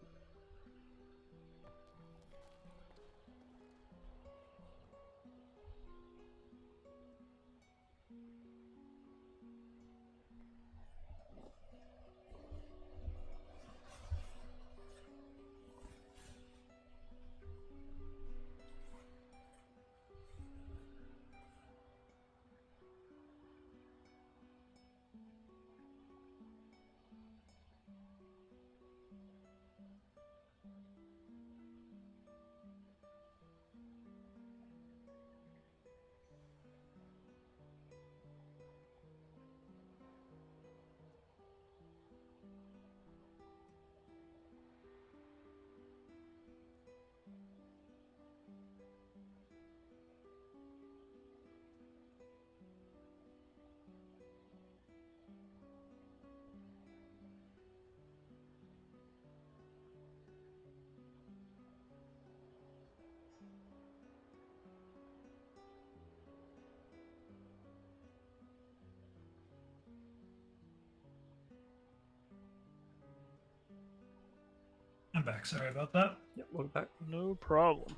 I'm back. Sorry about that. Yep, welcome back. No problem.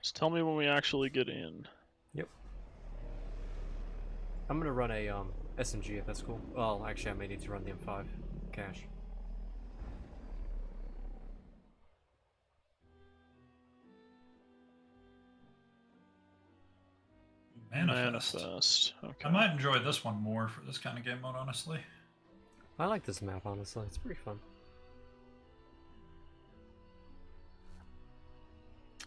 Just tell me when we actually get in. Yep. I'm gonna run a SMG if that's cool. Well, actually, I may need to run the M5 cache. Manifest. Okay. I might enjoy this one more for this kind of game mode, honestly. I like this map, honestly. It's pretty fun.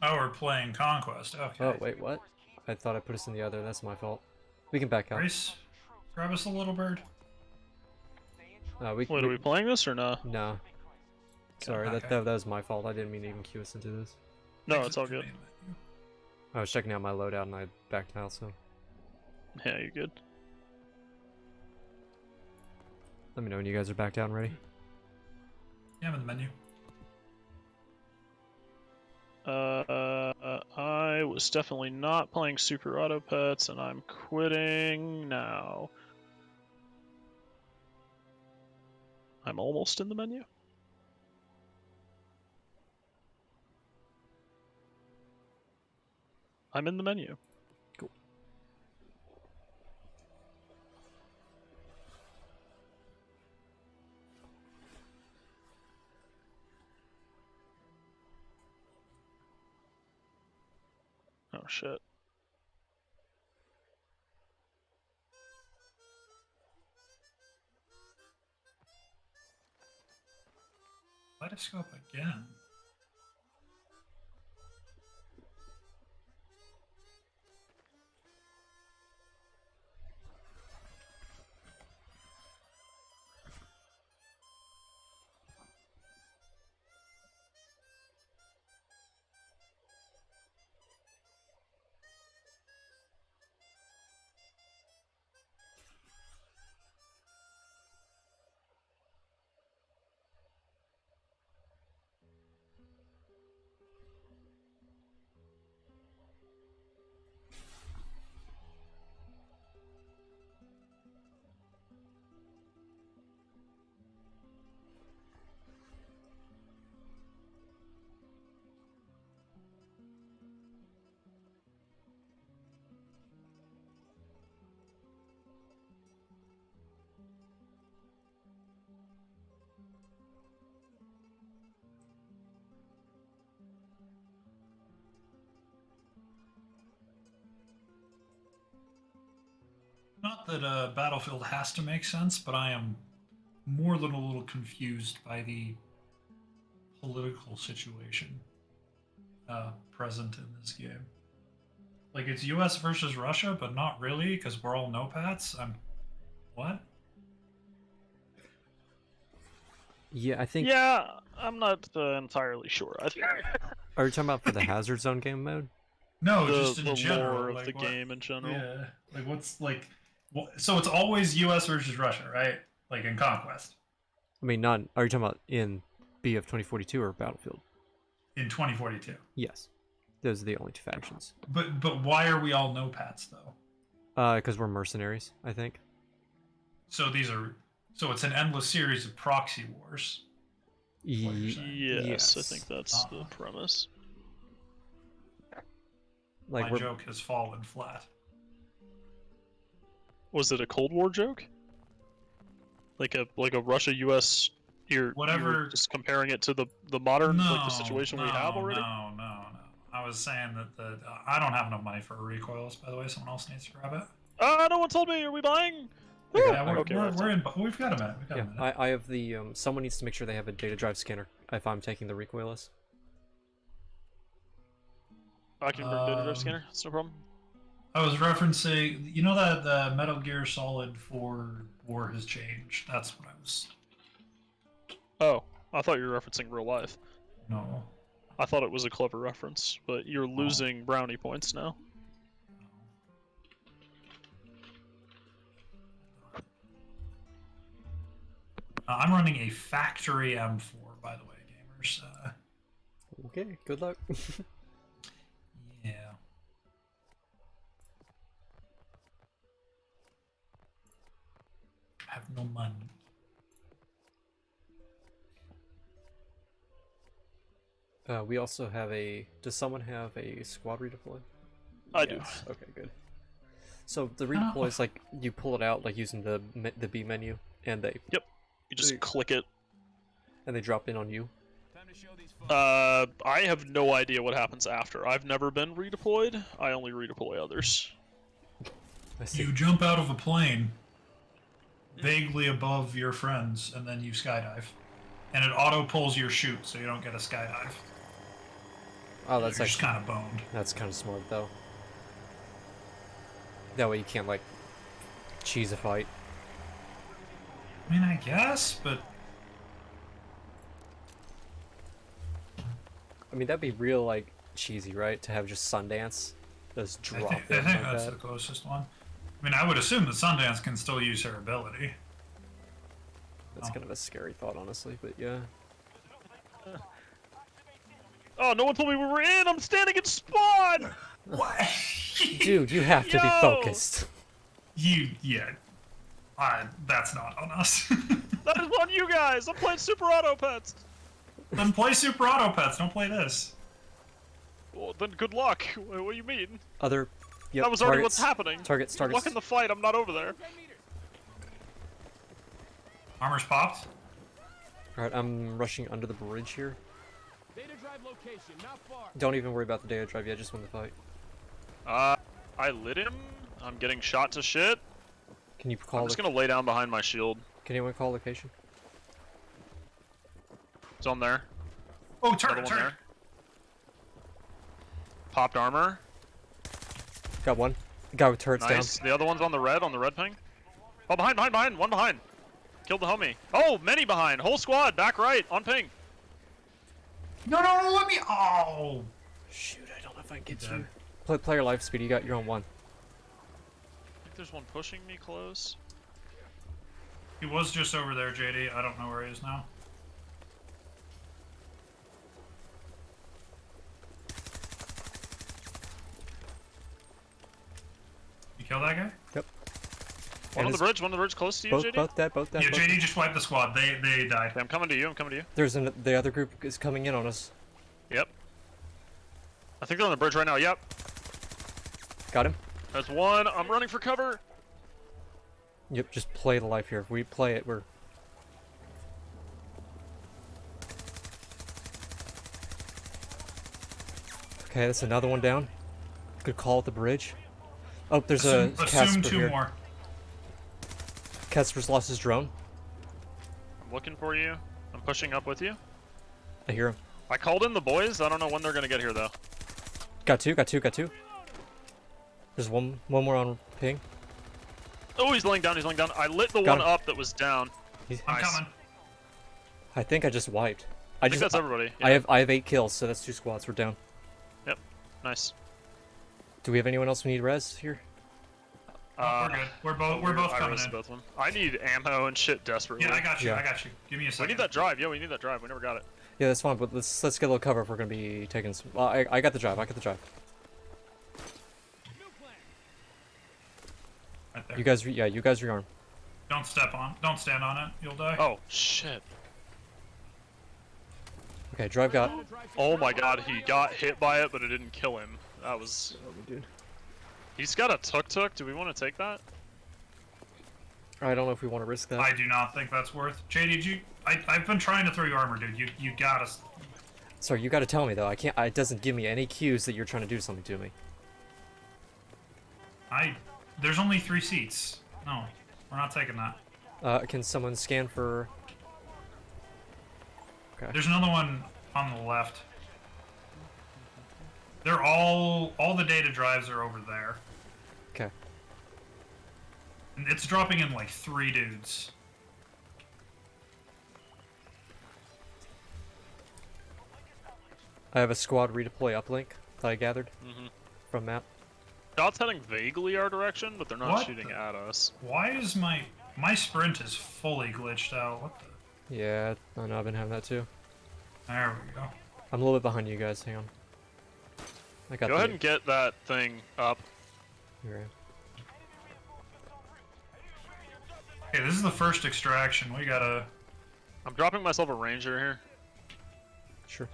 Oh, we're playing Conquest. Okay. Oh, wait, what? I thought I put us in the other. That's my fault. We can back out. Grace, grab us a little bird. We Wait, are we playing this or no? No. Sorry, Okay. that was my fault. I didn't mean to even cue us into this. No, it's all good. I was checking out my loadout and I backed out, so Yeah, you're good. let me know when you guys are back down ready. Yeah, I'm in the menu. I was definitely not playing Super Auto Pets, and I'm quitting now. I'm almost in the menu. I'm in the menu. Cool. Oh shit. Kaleidoscope again. Not that Battlefield has to make sense, but I am more than a little confused by the political situation present in this game. Like it's U.S. versus Russia, but not really because we're all no-pats. What? Yeah, I think. Yeah, I'm not entirely sure. I think Are you talking about for the Hazard Zone game mode? No, the, just in the general. lore of like, the what- game in general. Yeah. Like what's like? So it's always U.S. versus Russia, right? Like in Conquest I mean, not. Are you talking about in BF 2042 or Battlefield? in 2042. Yes, those are the only two factions. But why are we all no-pats though? Because we're mercenaries, I think. So it's an endless series of proxy wars. what you're Ye- saying. Yes, I think that's the Uh-huh. premise. like My we're joke has fallen flat. Was it a Cold War joke? Like a Russia-U.S. You Whatever- were just comparing it to the modern like the situation we have already. No. I was saying that I don't have enough money for a recoilless. By the way, someone else needs to grab it. No one told me. Are we buying? Yeah, Okay, we're in. We've got a minute. We've got a yeah. minute. I have the someone needs to make sure they have a data drive scanner if I'm taking the recoilless. I can bring data drive Um, scanner. That's no problem. I was referencing, you know that the Metal Gear Solid 4 War has changed. That's what I was. Oh, I thought you were referencing real life. No. I thought it was a clever reference, but you're losing brownie points now. I'm running a factory M4, by the way, gamers. Okay, good luck. Yeah. I have no money. We also have a. Does someone have a squad redeploy? I do. Yes. Okay, good. So the redeploy is like you pull it out like using the B menu, and they You just click it. drop in on you. I have no idea what happens after. I've never been redeployed. I only redeploy others. I see. You jump out of a plane vaguely above your friends, and then you skydive. And it auto pulls your chute, so you don't get a skydive. Oh, that's You're just actually kind of boned. that's kind of smart though. That way you can't like cheese a fight. I mean, I guess, but I mean that'd be real like cheesy, right? To have just Sundance just I drop think, in I think like that's that. the closest one. I mean, I would assume that Sundance can still use her ability. That's kind of a scary thought, honestly, but yeah. Oh, no one told me we were in! I'm standing in spawn! What? Dude, you have to be Yo! focused. Yeah. That's not on us. That is on you guys! I'm playing Super Auto Pets! Then play Super Auto Pets, don't play this. Well, then good luck. What do you mean? Other. Yep, That was already targets- what's happening. Targets, Good luck targets. in the fight, I'm not over there. Armor's popped. Alright, I'm rushing under the bridge here. Data drive location, not far. Don't even worry about the data drive yet, just win the fight. I lit him. I'm getting shot to shit. Can you I'm call just the, gonna lay down behind my shield. Can anyone call location? It's on there. Oh, Another turret, one turret. there. Popped armor. Got one. Guy with turrets Nice. down. The other one's on the red ping. Oh, behind! One behind! Killed the homie. Oh, many behind! Whole squad, back right, on ping. No, let me. Oh. Shoot, I don't know if I can get Dead. you. Play your life speed, you're on one. I think there's one pushing me close. He was just over there, JD. I don't know where he is now. You kill that guy? Yep. One on the his- bridge close to you, JD. Both dead, both dead. Yeah, both JD dead. just wiped the squad. They died. Okay, I'm coming to you. The other group is coming in on us. Yep. I think they're on the bridge right now. Yep. Got him. There's one. I'm running for cover. Yep, just play the life here. If we play it, we're... Okay, that's another one down. Good call at the bridge. Oh, there's Assume a Casper two here. more. Casper's lost his drone. I'm looking for you. I'm pushing up with you. I hear him. I called in the boys. I don't know when they're gonna get here though. Got two. There's one more on ping. Oh, he's laying down. He's laying down. I lit the Got one him. up that was down. I'm Nice. coming. I think I just wiped. I think that's everybody. I Yeah. have 8 kills, so that's 2 squads. We're down. Yep. Nice. Do we have anyone else we need res here? Oh, we're good. We're both I coming risked in. both of them. I need ammo and shit desperately. Yeah, I got you. Yeah. I got you. Give me a We second. need that drive. Yeah, we need that drive. We never got it. Yeah, that's fine. But let's get a little cover if we're gonna be taking some. Well, I got the drive. I got the drive. Right there. You guys, you guys rearm. Don't step on. Don't stand on it. You'll die. Oh shit. Okay, drive got. Oh my god, he got hit by it, but it didn't kill him. That was. Dude. He's got a tuk-tuk. Do we want to take that? I don't know if we want to risk that. I do not think that's worth. JD, I've been trying to throw you armor, dude. You gotta. Sorry, you got to tell me though. I can't. It doesn't give me any cues that you're trying to do something to me. There's only 3 seats. No, we're not taking that. Can someone scan for? Okay. There's another one on the left. They're all the data drives are over there. Okay. And it's dropping in like 3 dudes. I have a squad redeploy uplink that I gathered Mm-hmm. from map. Shots heading vaguely our direction, but they're not What shooting the- at us. Why is my sprint is fully glitched out? What the? Yeah, I know. I've been having that too. There we go. I'm a little bit behind you guys. Hang on. I got Go ahead and get that thing up. Here. Okay, this is the first extraction. We gotta. I'm dropping myself a ranger here. Sure.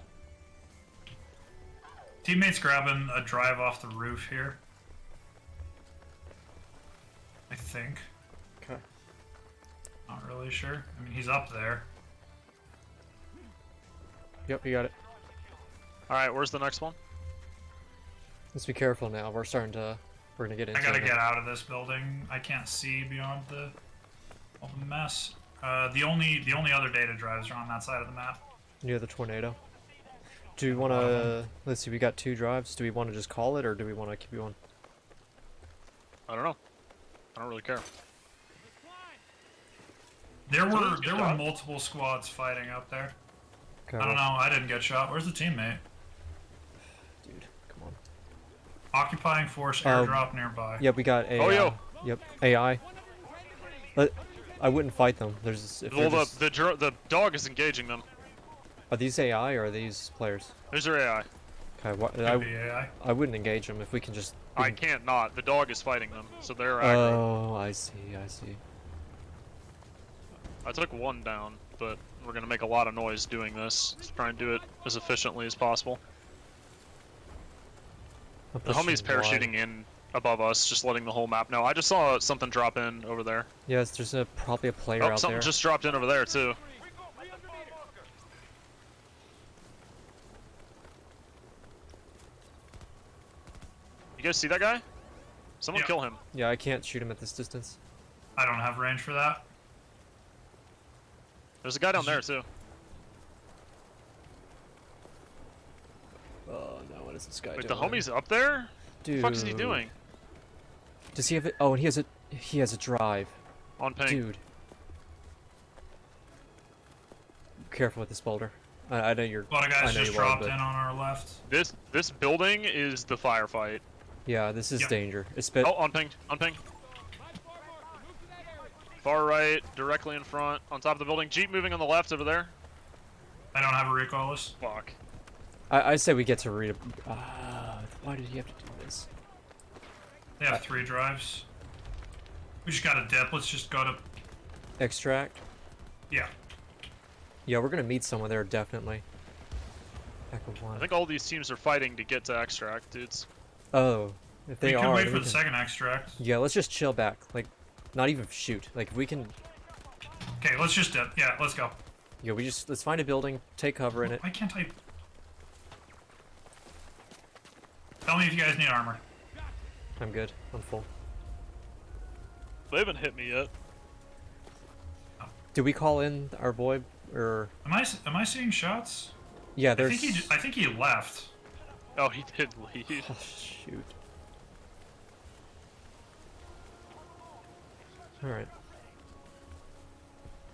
Teammates grabbing a drive off the roof here. I think. Okay. Not really sure. I mean, he's up there. Yep, you got it. Alright, where's the next one? Let's be careful now. We're gonna get into I gotta it. get out of this building. I can't see beyond all the mess. The only other data drives are on that side of the map. Near the tornado. Do we want to? Let's see. We got 2 drives. Do we want to just call it, or do we want to keep going? I don't know. I don't really care. There were Someone's there got were shot? multiple squads fighting up there. Okay, I don't know. I didn't get shot. Where's the teammate? dude. Come on. Occupying force Oh. airdrop nearby. Yep, we got AI. Oh, yo. Yep, AI. I wouldn't fight them. There's if Well, they're just- the dog is engaging them. are these AI or are these players? There's their AI. Okay, Could be AI. I wouldn't engage them if we can just. we I can- can't not. The dog is fighting them, so they're aggro. Oh, I see. I see. I took one down, but we're gonna make a lot of noise doing this. Let's try and do it as efficiently as possible. I'm The homie's pushing wide. parachuting in above us, just letting the whole map know. I just saw something drop in over there. Yes, there's probably a player Oh, out something there. just dropped in over there too. You guys see that guy? Someone Yeah. kill him. Yeah, I can't shoot him at this distance. I don't have range for that. There's a guy down there too. Oh no, what is this guy Wait, doing? the homie's up there? Dude. What the fuck is he doing? Does he have it? Oh, and he has a drive. On ping. Dude. Careful with this boulder. I know you're. A lot of I guys know just you are, dropped but- in on our left. This building is the firefight. Yeah, this is Yep. danger. It's been. Oh, on ping, on ping. Far right, directly in front, on top of the building. Jeep moving on the left over there. I don't have a recoilless. Fuck. I say we get to read. Why did he have to do this? They have 3 drives. We just got a dip. Let's just go to. Extract. Yeah. Yeah, we're gonna meet someone there definitely. Heck of I one. think all these teams are fighting to get to extract, dudes. Oh, if they We could are. wait then for we the can- second extract. Yeah, let's just chill back. Like, not even shoot. Like, if we can. Okay, let's just dip. Yeah, let's go. Yeah, let's find a building, take cover in it. Why can't I? Tell me if you guys need armor. I'm good. I'm full. They haven't hit me yet. Did we call in our boy or? Am I seeing shots? Yeah, I there's. think he left. Oh, he did leave. Oh, shoot. Alright.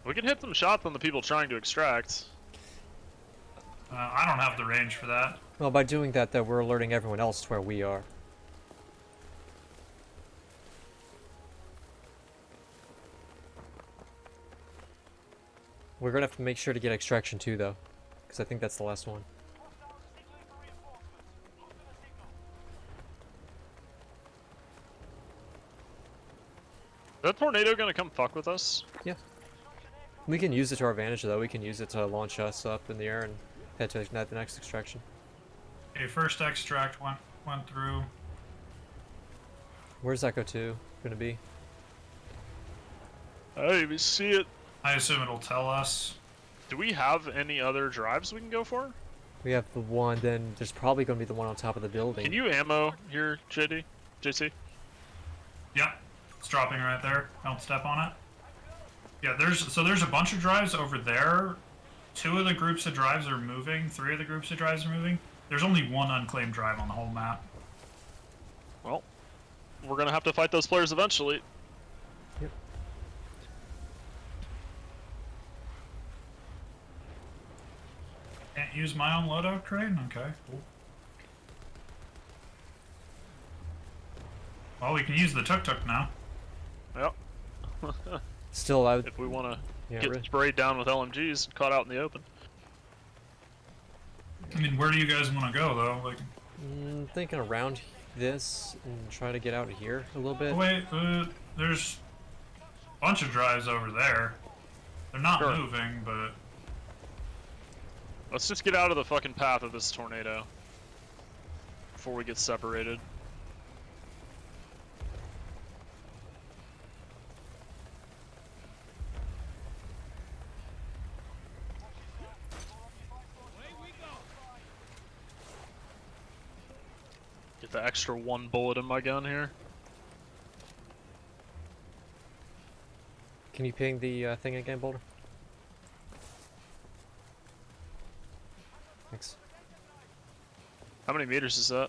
We can hit some shots on the people trying to extract. I don't have the range for that. Well, by doing that, though, we're alerting everyone else to where we are. We're gonna have to make sure to get extraction too, though, because I think that's the last one. Hostiles signaling for reinforcements. Open the signal. Is that tornado gonna come fuck with us? Yeah. We can use it to our advantage, though. We can use it to launch us up in the air and head to the next extraction. Okay, first extract went through. Where's that go to? Gonna be? I didn't even see it. I assume it'll tell us. Do we have any other drives we can go for? We have the one, then there's probably gonna be the one on top of the building. Can you ammo here, JC? Yep, it's dropping right there. Don't step on it. Yeah, there's a bunch of drives over there. 2 of the groups of drives are moving. 3 of the groups of drives are moving. There's only 1 unclaimed drive on the whole map. Well, we're gonna have to fight those players eventually. Yep. Can't use my own loadout crane? Okay, cool. Well, we can use the tuk-tuk now. Yep. Still, I would. If we want to Yeah, get really. sprayed down with LMGs, caught out in the open. I mean, where do you guys want to go, though? Like, Thinking around this and try to get out of here a little bit. oh, wait, there's a bunch of drives over there. They're not Sure. moving, but Let's just get out of the fucking path of this tornado before we get separated. Get the extra 1 bullet in my gun here. Can you ping the thing again, Boulder? Thanks. How many meters is that?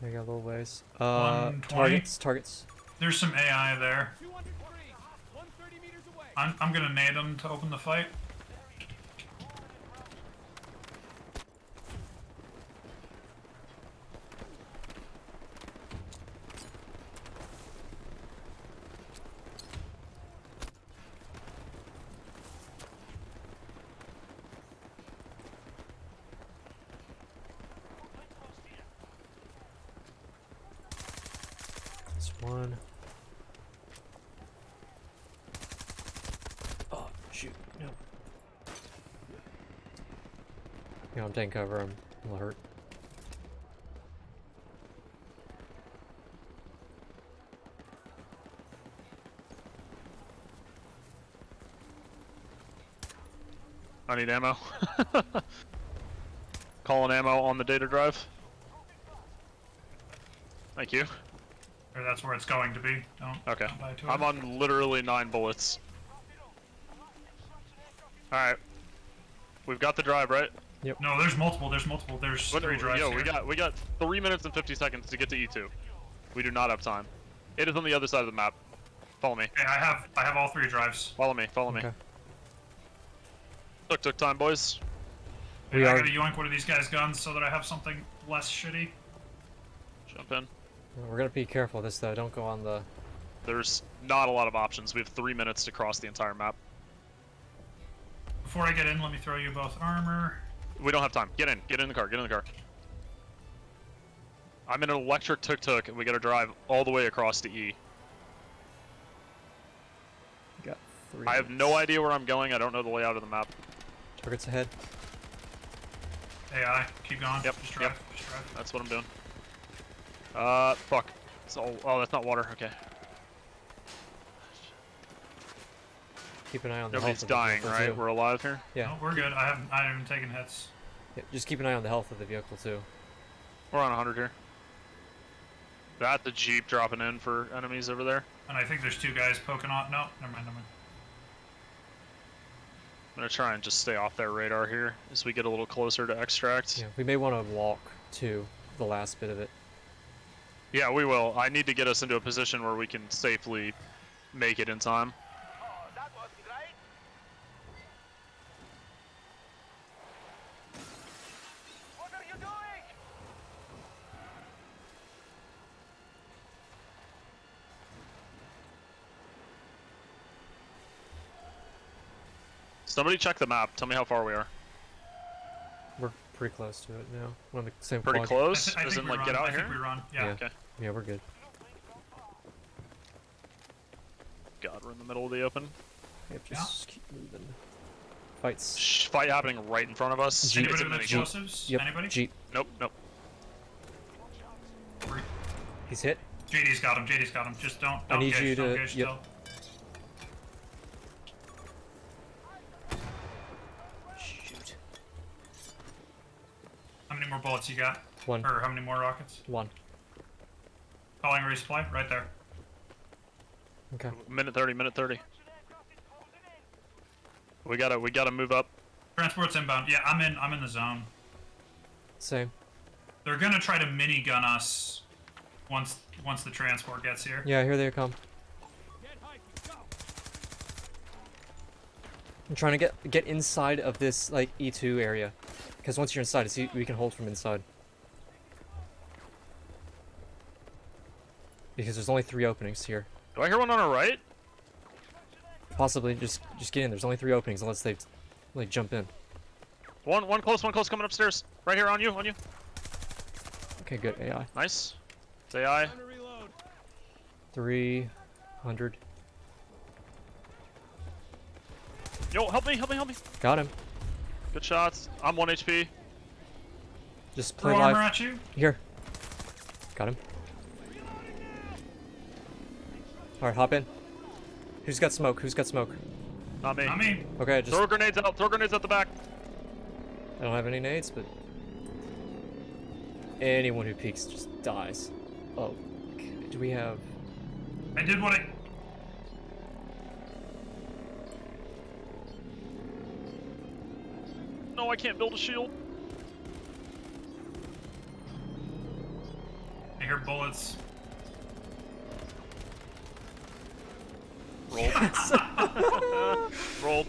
I got a little ways. 120. Targets. there's some AI there. 203. 130 meters away. I'm gonna nade them to open the fight. This one. Oh, shoot. No. Yeah, I'm taking cover. I'm a little hurt. I need ammo. Calling ammo on the data drive. Thank you. Or that's where it's going to be. Okay. Don't buy to I'm it. on literally 9 bullets. Alright. We've got the drive, right? No, there's multiple. There's 3 drives Yo, here. we got 3 minutes and 50 seconds to get to E2. We do not have time. It is on the other side of the map. Follow me. Okay, I have all 3 drives. Follow me. Follow me. Okay. Took time, boys. Hey, We I are- gotta yoink one of these guys' guns so that I have something less shitty. Jump in. We're gonna be careful with this though. Don't go on the. There's not a lot of options. We have 3 minutes to cross the entire map. Before I get in, let me throw you both armor. We don't have time. Get in. Get in the car. Get in the car. I'm in an electric tuk-tuk, and we gotta drive all the way across to E. Got 3. I have no idea where I'm going. I don't know the layout of the map. Targets ahead. AI, keep going. Yep, Just drive. yep. Just drive. That's what I'm doing. Fuck. It's all, oh, that's not water. Okay. Keep an eye on the Nobody's health of the dying, vehicle, right? too. We're alive here? Yeah. No, we're good. I haven't even taken hits. Yeah. Just keep an eye on the health of the vehicle too. We're on 100 here. That the Jeep dropping in for enemies over there. And I think there's 2 guys poking on. No, never mind. I'm gonna try and just stay off their radar here as we get a little closer to extract. Yeah. We may want to walk to the last bit of it. Yeah, we will. I need to get us into a position where we can safely make it in time. Oh, that wasn't great. What are you doing? Somebody check the map. Tell me how far we are. We're pretty close to it now. We're on the same Pretty quadrant. close? I As think in, we like, run. get out I here? think we run. Yeah. Yeah. Okay. Yeah, we're good. God, we're in the middle of the open. Yep, just keep moving. Fights. Fight happening right in front of us. Jeep. It's Anybody a with mini explosives? Yep. Anybody? Jeep. Nope, nope. He's hit. JD's got him. JD's got him. Just don't. I need gauge, you don't to- gauge yep. still. Shoot. How many more bullets you got? One. Or how many more rockets? One. Calling resupply right there. Okay. Minute 30, minute 30. We gotta move up. Transport's inbound. Yeah, I'm in the zone. Same. They're gonna try to minigun us once the transport gets here. Yeah, here they come. I'm trying to get inside of this like E2 area, because once you're inside, we can hold from inside. Because there's only 3 openings here. Do I hear one on our right? Possibly just get in. There's only 3 openings unless they like jump in. One close coming upstairs. Right here on you, Okay, good. AI. Nice. It's AI. 300. Yo, help me. Got him. Good shots. I'm 1 HP. Just play Throw armor live. at you. Here. Got him. Alright, hop in. Who's got smoke? Not me. I mean, Okay, just Throw grenades out the back. I don't have any nades, but anyone who peeks just dies. Oh, okay. Do we have? I did what I. No, I can't build a shield. I hear bullets. Rolled. Rolled.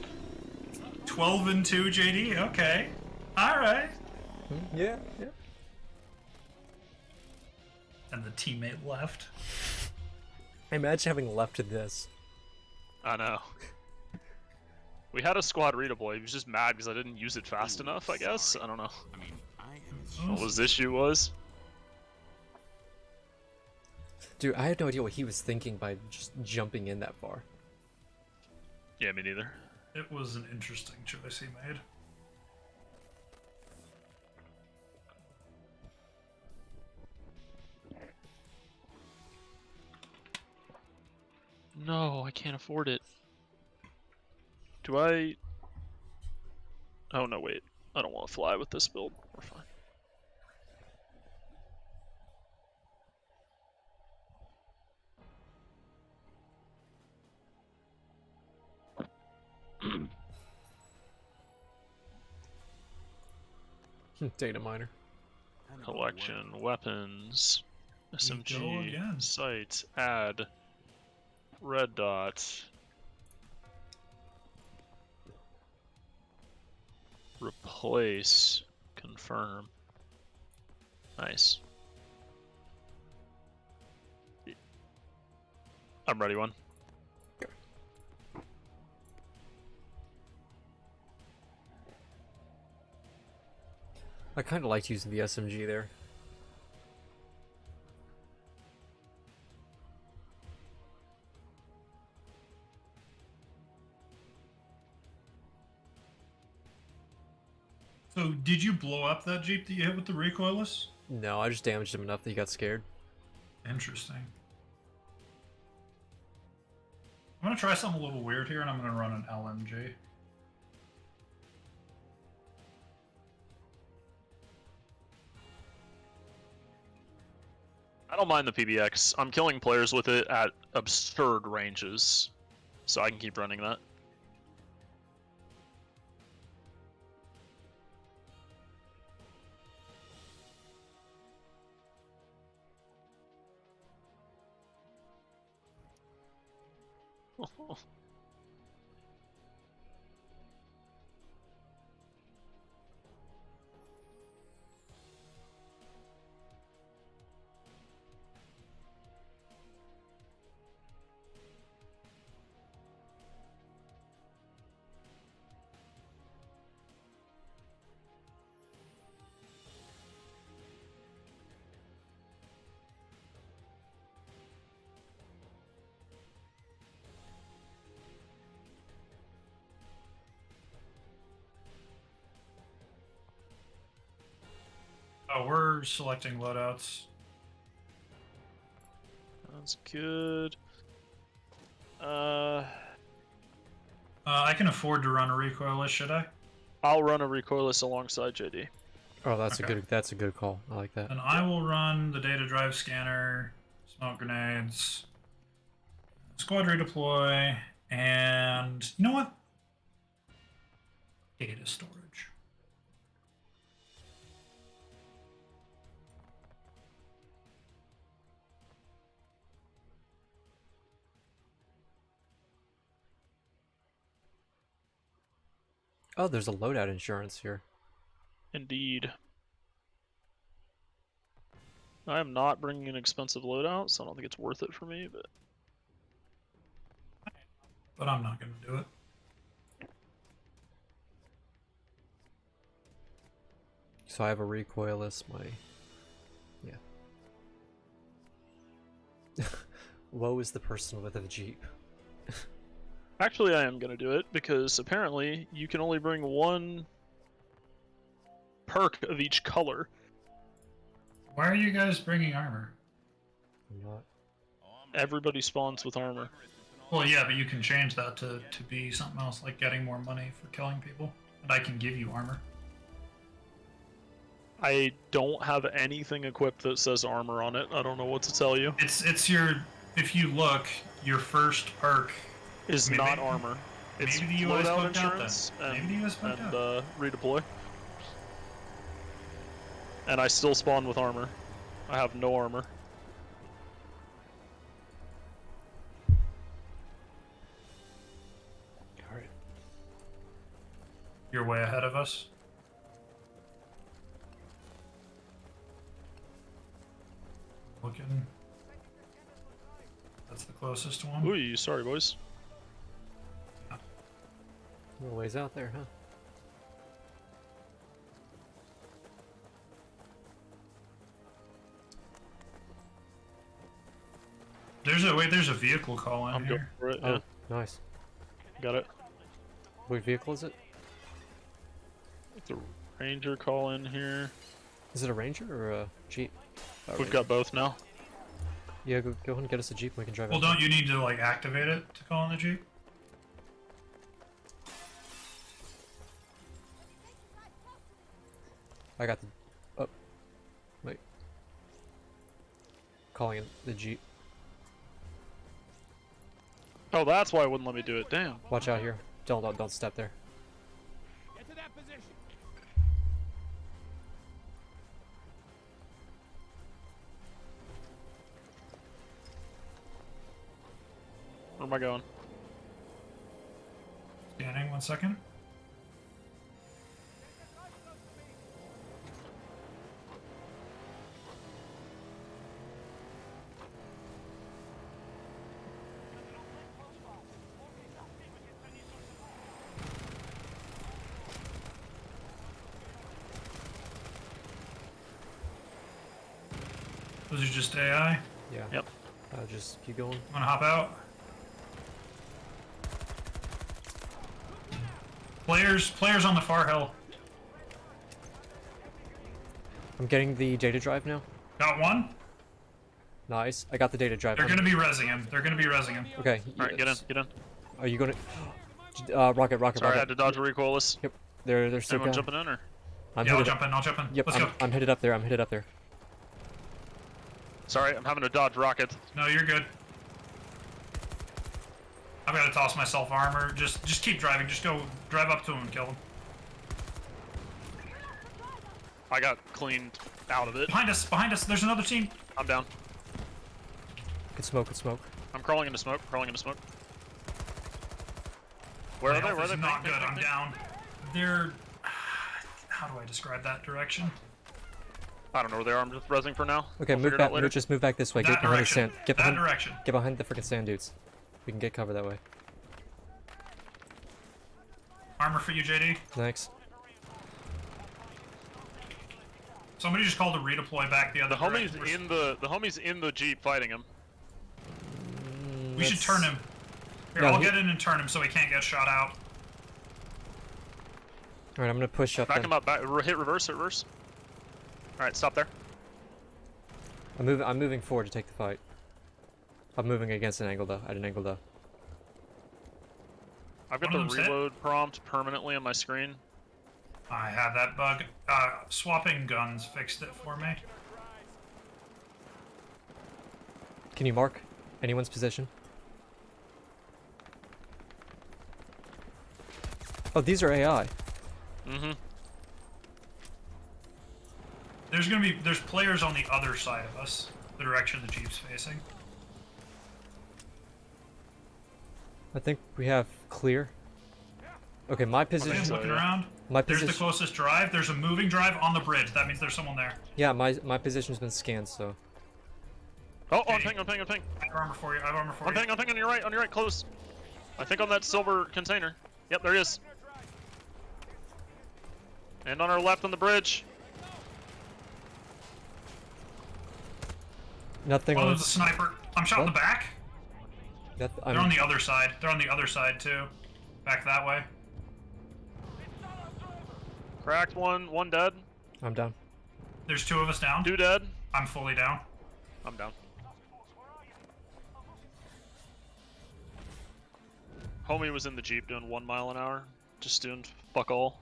12 and 2, JD. Okay. All right. Yeah. And the teammate left. Imagine having left this. I know. We had a squad redeploy. He was just mad because I didn't use it fast enough, I guess. I don't know I mean, I am what his issue was. Dude, I had no idea what he was thinking by just jumping in that far. Yeah, me neither. It was an interesting choice he made. No, I can't afford it. Do I... Oh, no, wait. I don't want to fly with this build. We're fine. Data miner. Collection, weapons, go SMG, again. sights, add, red dot, replace, confirm. Nice. I'm ready one. I kind of liked using the SMG there. So, did you blow up that Jeep that you hit with the recoilless? No, I just damaged him enough that he got scared. Interesting. I'm gonna try something a little weird here, and I'm gonna run an LMG. I don't mind the PBX. I'm killing players with it at absurd ranges, so I can keep running that. Oh, we're selecting loadouts. That's good. I can afford to run a recoilless, should I? I'll run a recoilless alongside JD. Oh, that's Okay. a good call. I like that. And I will run the data drive scanner, smoke grenades, squad redeploy, and you know what? Data storage. Oh, there's a loadout insurance here. Indeed. I am not bringing an expensive loadout, so I don't think it's worth it for me, but... But I'm not going to do it. So I have a recoilless, yeah. Woe is the person with a Jeep. Actually, I am gonna do it, because apparently you can only bring one perk of each color. Why are you guys bringing armor? I'm not. Everybody spawns with armor. Well, yeah, but you can change that to be something else, like getting more money for killing people. And I can give you armor. I don't have anything equipped that says armor on it. I don't know what to tell you. It's your, if you look, your first perk. Is Maybe- not armor. It's maybe the US loadout booked out insurance then. and, Maybe the US booked and out. redeploy. And I still spawn with armor. I have no armor. Alright. You're way ahead of us. Looking. That's the closest one. Ooh, sorry boys. A little ways out there, huh? There's a vehicle call in I'm going here. for it. Oh, Yeah, nice. got it. What vehicle is it? The ranger call in here. Is it a Ranger or a Jeep? Oh, We've Ranger. got both now. Yeah, go ahead and get us a Jeep and we can drive Well, out don't you need to like activate it to call in the Jeep? there. I got the... Oh. Wait. Calling in the Jeep. Oh, that's why it wouldn't let me do it. Damn. Watch out here. Don't step there. Get to that position. Where am I going? Scanning, 1 second. Those are just AI. Yeah. Yep. Just keep going. Wanna hop out? Players on the far hill. I'm getting the data drive now. Got one? Nice. I got the data drive. They're gonna be rezzing him. Okay. Alright, get in, yes. get in. Are you gonna... rocket. Sorry, I had to dodge a recoilless. Yep. They're still Anyone going. jumping in or? I'm Yeah, I'll headed jump in, I'll jump in. Yep, Let's go. I'm headed up there. Sorry, I'm having to dodge rocket. No, you're good. I've gotta toss myself armor. Just keep driving. Just go drive up to him and kill him. I got cleaned out of it. Behind us, there's another team. I'm down. Good smoke. I'm crawling into smoke, Where My are they? health Where are is they? not Ping, good. ping, I'm ping, down. They're. How do I describe that direction? ping. I don't know where they are. I'm just rezzing for now. Okay, I'll move figure it back. out later. Just move back this way. That Get behind the direction. sand. Get That behind. direction. Get behind the freaking sand dudes. We can get cover that way. Armor for you, JD. Thanks. Somebody just called to redeploy back the other The homie's direction. the homie's in the jeep fighting him. We should turn him. Here, No, I'll he- get in and turn him so he can't get shot out. All right, I'm gonna push up. Back then. him up. Back. Hit reverse. Hit reverse. All right, stop there. I'm moving forward to take the fight. I'm moving against an angle though. At an angle though. I've got One the of them's hit. reload prompt permanently on my screen. I had that bug. Swapping guns fixed it for me. Can you mark anyone's position? Oh, these are AI. Mm-hmm. There's players on the other side of us, the direction the jeep's facing. I think we have clear. Okay, my I'm position. looking around. My There's the position. closest drive. There's a moving drive on the bridge. That means there's someone there. Yeah, my position's been scanned. So Oh, on ping, on ping, on ping. I have armor for you. I have armor for On you. ping, on your right, close. I think on that silver container. Yep, there he is. And on our left on the bridge. nothing One on. of the sniper. I'm shot in the What? back. That, They're on the other side. They're on the other side too. Back that way. Cracked one dead. I'm down. There's two of us down. Two dead. I'm fully down. I'm down. Homie was in the jeep doing 1 mile an hour. Just doing fuck all.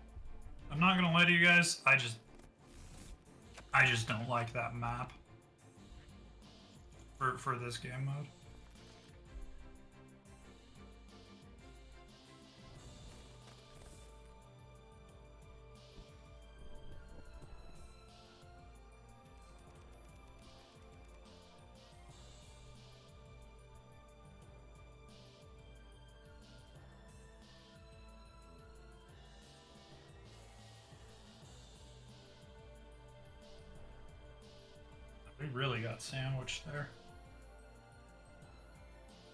I'm not gonna lie to you guys. I just don't like that map for this game mode. We really got sandwiched there.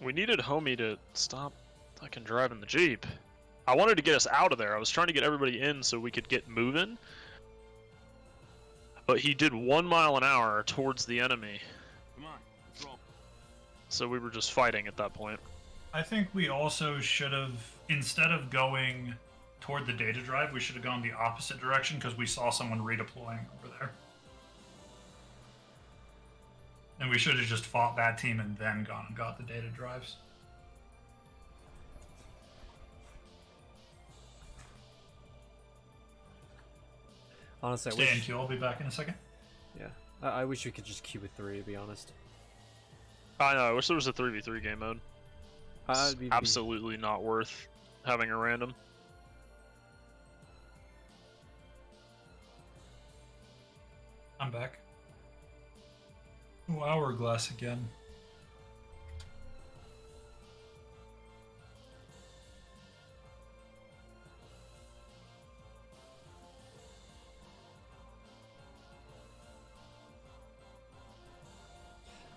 We needed homie to stop fucking driving the jeep. I wanted to get us out of there. I was trying to get everybody in so we could get moving. But he did 1 mile an hour towards the enemy. Come on, let's roll. So we were just fighting at that point. I think we also should have, instead of going toward the data drive, we should have gone the opposite direction because we saw someone redeploying over there. And we should have just fought that team and then gone and got the data drives. Honestly, I Stay in wish. queue. I'll be back in a second. Yeah, I wish we could just queue with 3. To be honest. I know, I wish there was a 3v3 game mode. It's I'd be absolutely not worth having a random. I'm back. Oh, hourglass again.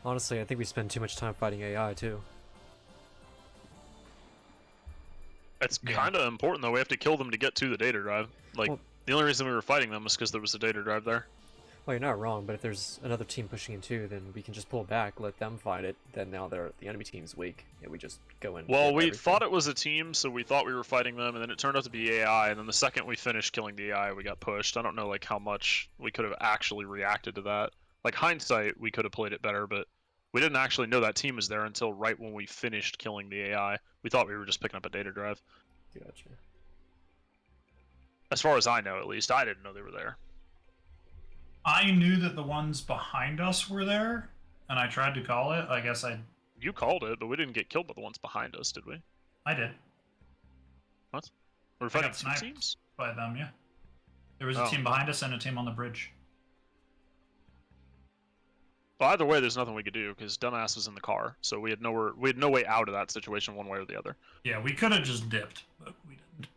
Honestly, I think we spend too much time fighting AI too. It's Yeah. kind of important though. We have to kill them to get to the data drive. Like, Well- the only reason we were fighting them was because there was a data drive there. Well, you're not wrong, but if there's another team pushing in too, then we can just pull back, let them fight it. Then now the enemy team's weak, and we just go in. Well, with we everything. thought it was a team, so we thought we were fighting them, and then it turned out to be AI. And then the second we finished killing the AI, we got pushed. I don't know like how much we could have actually reacted to that. Like hindsight, we could have played it better, but we didn't actually know that team was there until right when we finished killing the AI. We thought we were just picking up a data drive. Gotcha. As far as I know, at least, I didn't know they were there. I knew that the ones behind us were there, and I tried to call it. I guess You called it, but we didn't get killed by the ones behind us, did we? I did We were I fighting got two sniped. teams? by them, yeah. There was a Oh. team behind us and a team on the bridge. But either way, there's nothing we could do because dumbass was in the car, so we had no way out of that situation one way or the other. Yeah, we could have just dipped, but we didn't.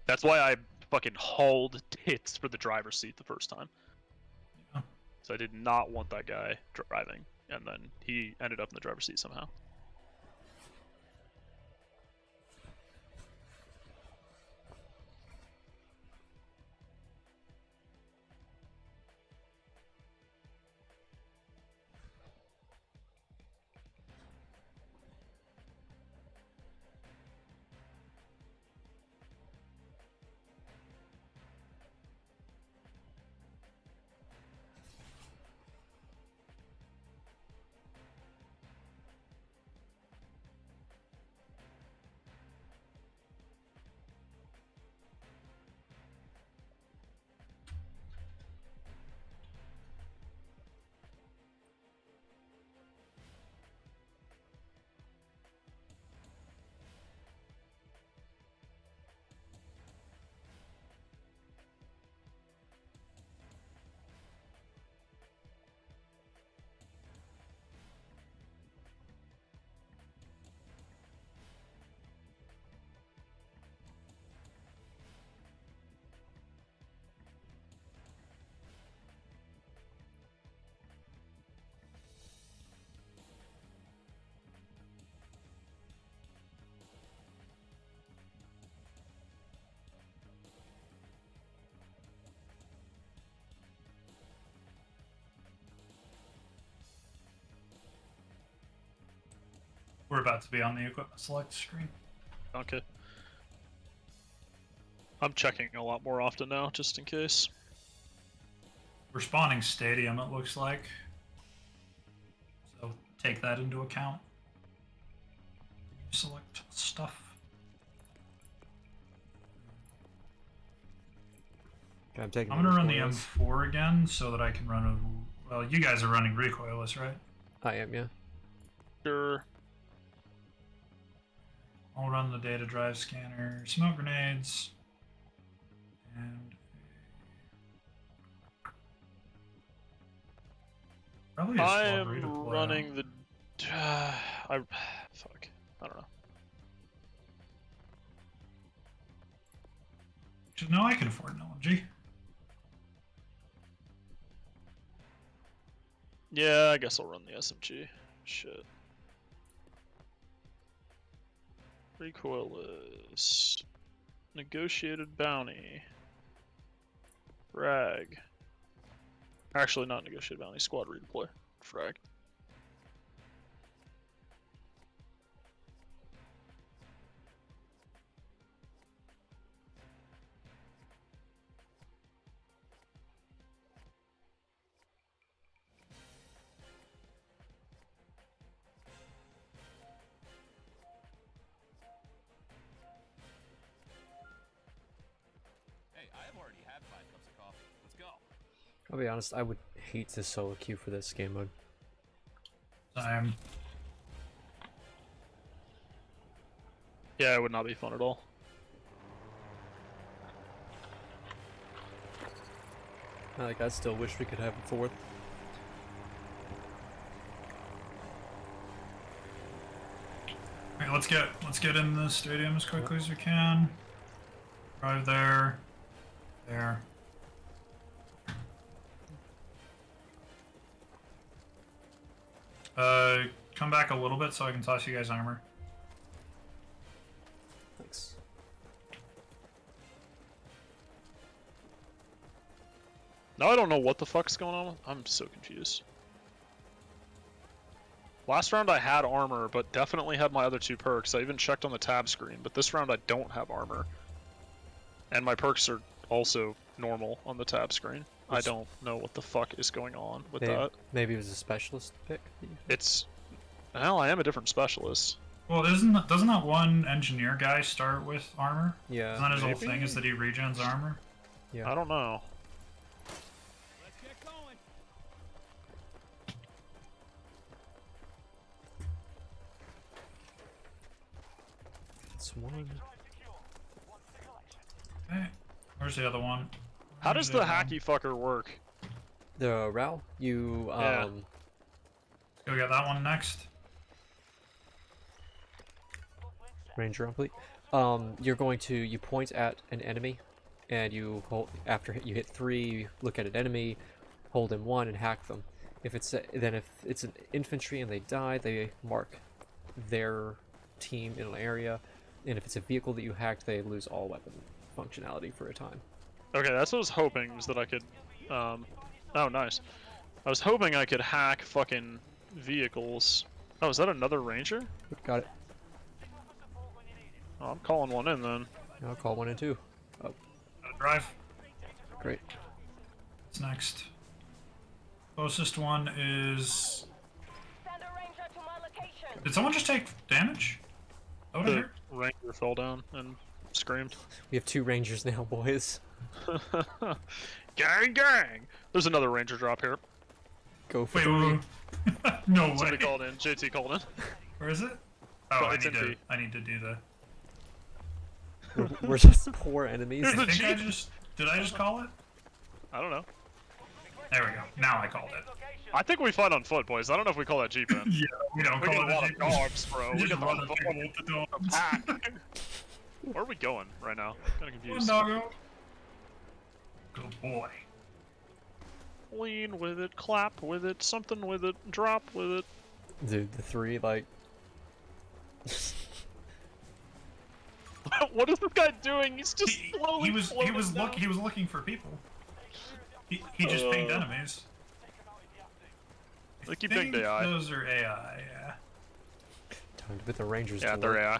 That's why I fucking hauled tits for the driver's seat the first time. Yeah. So I did not want that guy driving, and then he ended up in the driver's seat somehow. We're about to be on the equipment select screen. Okay. I'm checking a lot more often now, just in case. We're spawning stadium, it looks like. So take that into account. Select stuff. Okay, I'm taking. I'm gonna run the recoilless. M4 again so that I can run a. Well, you guys are running recoilless, right? I am, yeah. Sure. I'll run the data drive scanner, smoke grenades, and probably a I squad am redeploy. running the. Fuck. I don't know. No, I can afford an LMG. Yeah, I guess I'll run the SMG. Shit. Recoilless. Negotiated bounty. Frag. Actually, not negotiated bounty. Squad redeploy. Frag. Hey, I've already had 5 cups of coffee. Let's go. I'll be honest, I would hate to solo queue for this game mode. Yeah, it would not be fun at all. Like, I still wish we could have a fourth. Alright, let's get in the stadium as quickly as we can. Drive there. There. Come back a little bit so I can toss you guys armor. Thanks. Now I don't know what the fuck's going on. I'm so confused. Last round I had armor, but definitely had my other 2 perks. I even checked on the tab screen, but this round I don't have armor. And my perks are also normal on the tab screen. I don't know what the fuck is going on with that. Maybe it was a specialist pick. It's... Hell, I am a different specialist. Well, doesn't that one engineer guy start with armor? Yeah. Isn't that his whole maybe? thing is that he regens armor? Yeah. I don't know. Let's get going. It's one. Zone secure. What's the collection? Okay. Where's the other one? How does Where's the other one? hacky fucker work? The Rao, you Yeah. Go get that one next. Ranger complete. You're going to you point at an enemy, and you hold after you hit 3. You look at an enemy, hold in 1, and hack them. If it's if it's an infantry and they die, they mark their team in an area, and if it's a vehicle that you hacked, they lose all weapon functionality for a time. Okay, that's what I was hoping, was that I could, oh, nice. I was hoping I could hack fucking vehicles. Oh, is that another ranger? Got it. Oh, I'm calling one in then. I'll call 1 and 2. Oh, Gotta drive. great. What's next? Closest one is. Send a ranger to my location. Did someone just take damage? Oh, The here. ranger fell down and screamed. We have 2 rangers now, boys. Gang, gang! There's another ranger drop here. Go for Wait, it. wait. No way. Somebody called in. JT called in. Where is it? Oh, Oh, I it's need in to. B. I need to do the. We're just poor enemies. Here's I the think I Jeep. just. Did I just call it? I don't know. There we go. Now I called it. I think we fight on foot, boys. I don't know if we call that Jeep in. Yeah, we don't We call get it a lot a of Jeep. dogs, bro. We We just get a run lot the of people with the dogs. pack. Where are we going right now? Kind of One confused. doggo. Good boy. Lean with it, clap with it, something with it, drop with it. Dude, the 3 like. What is this guy doing? He's just slowly He was floating down. looking for people. He just pinged enemies. They keep think pinged AI. Those are AI. Yeah. Time to put the rangers Yeah, to they're work. AI.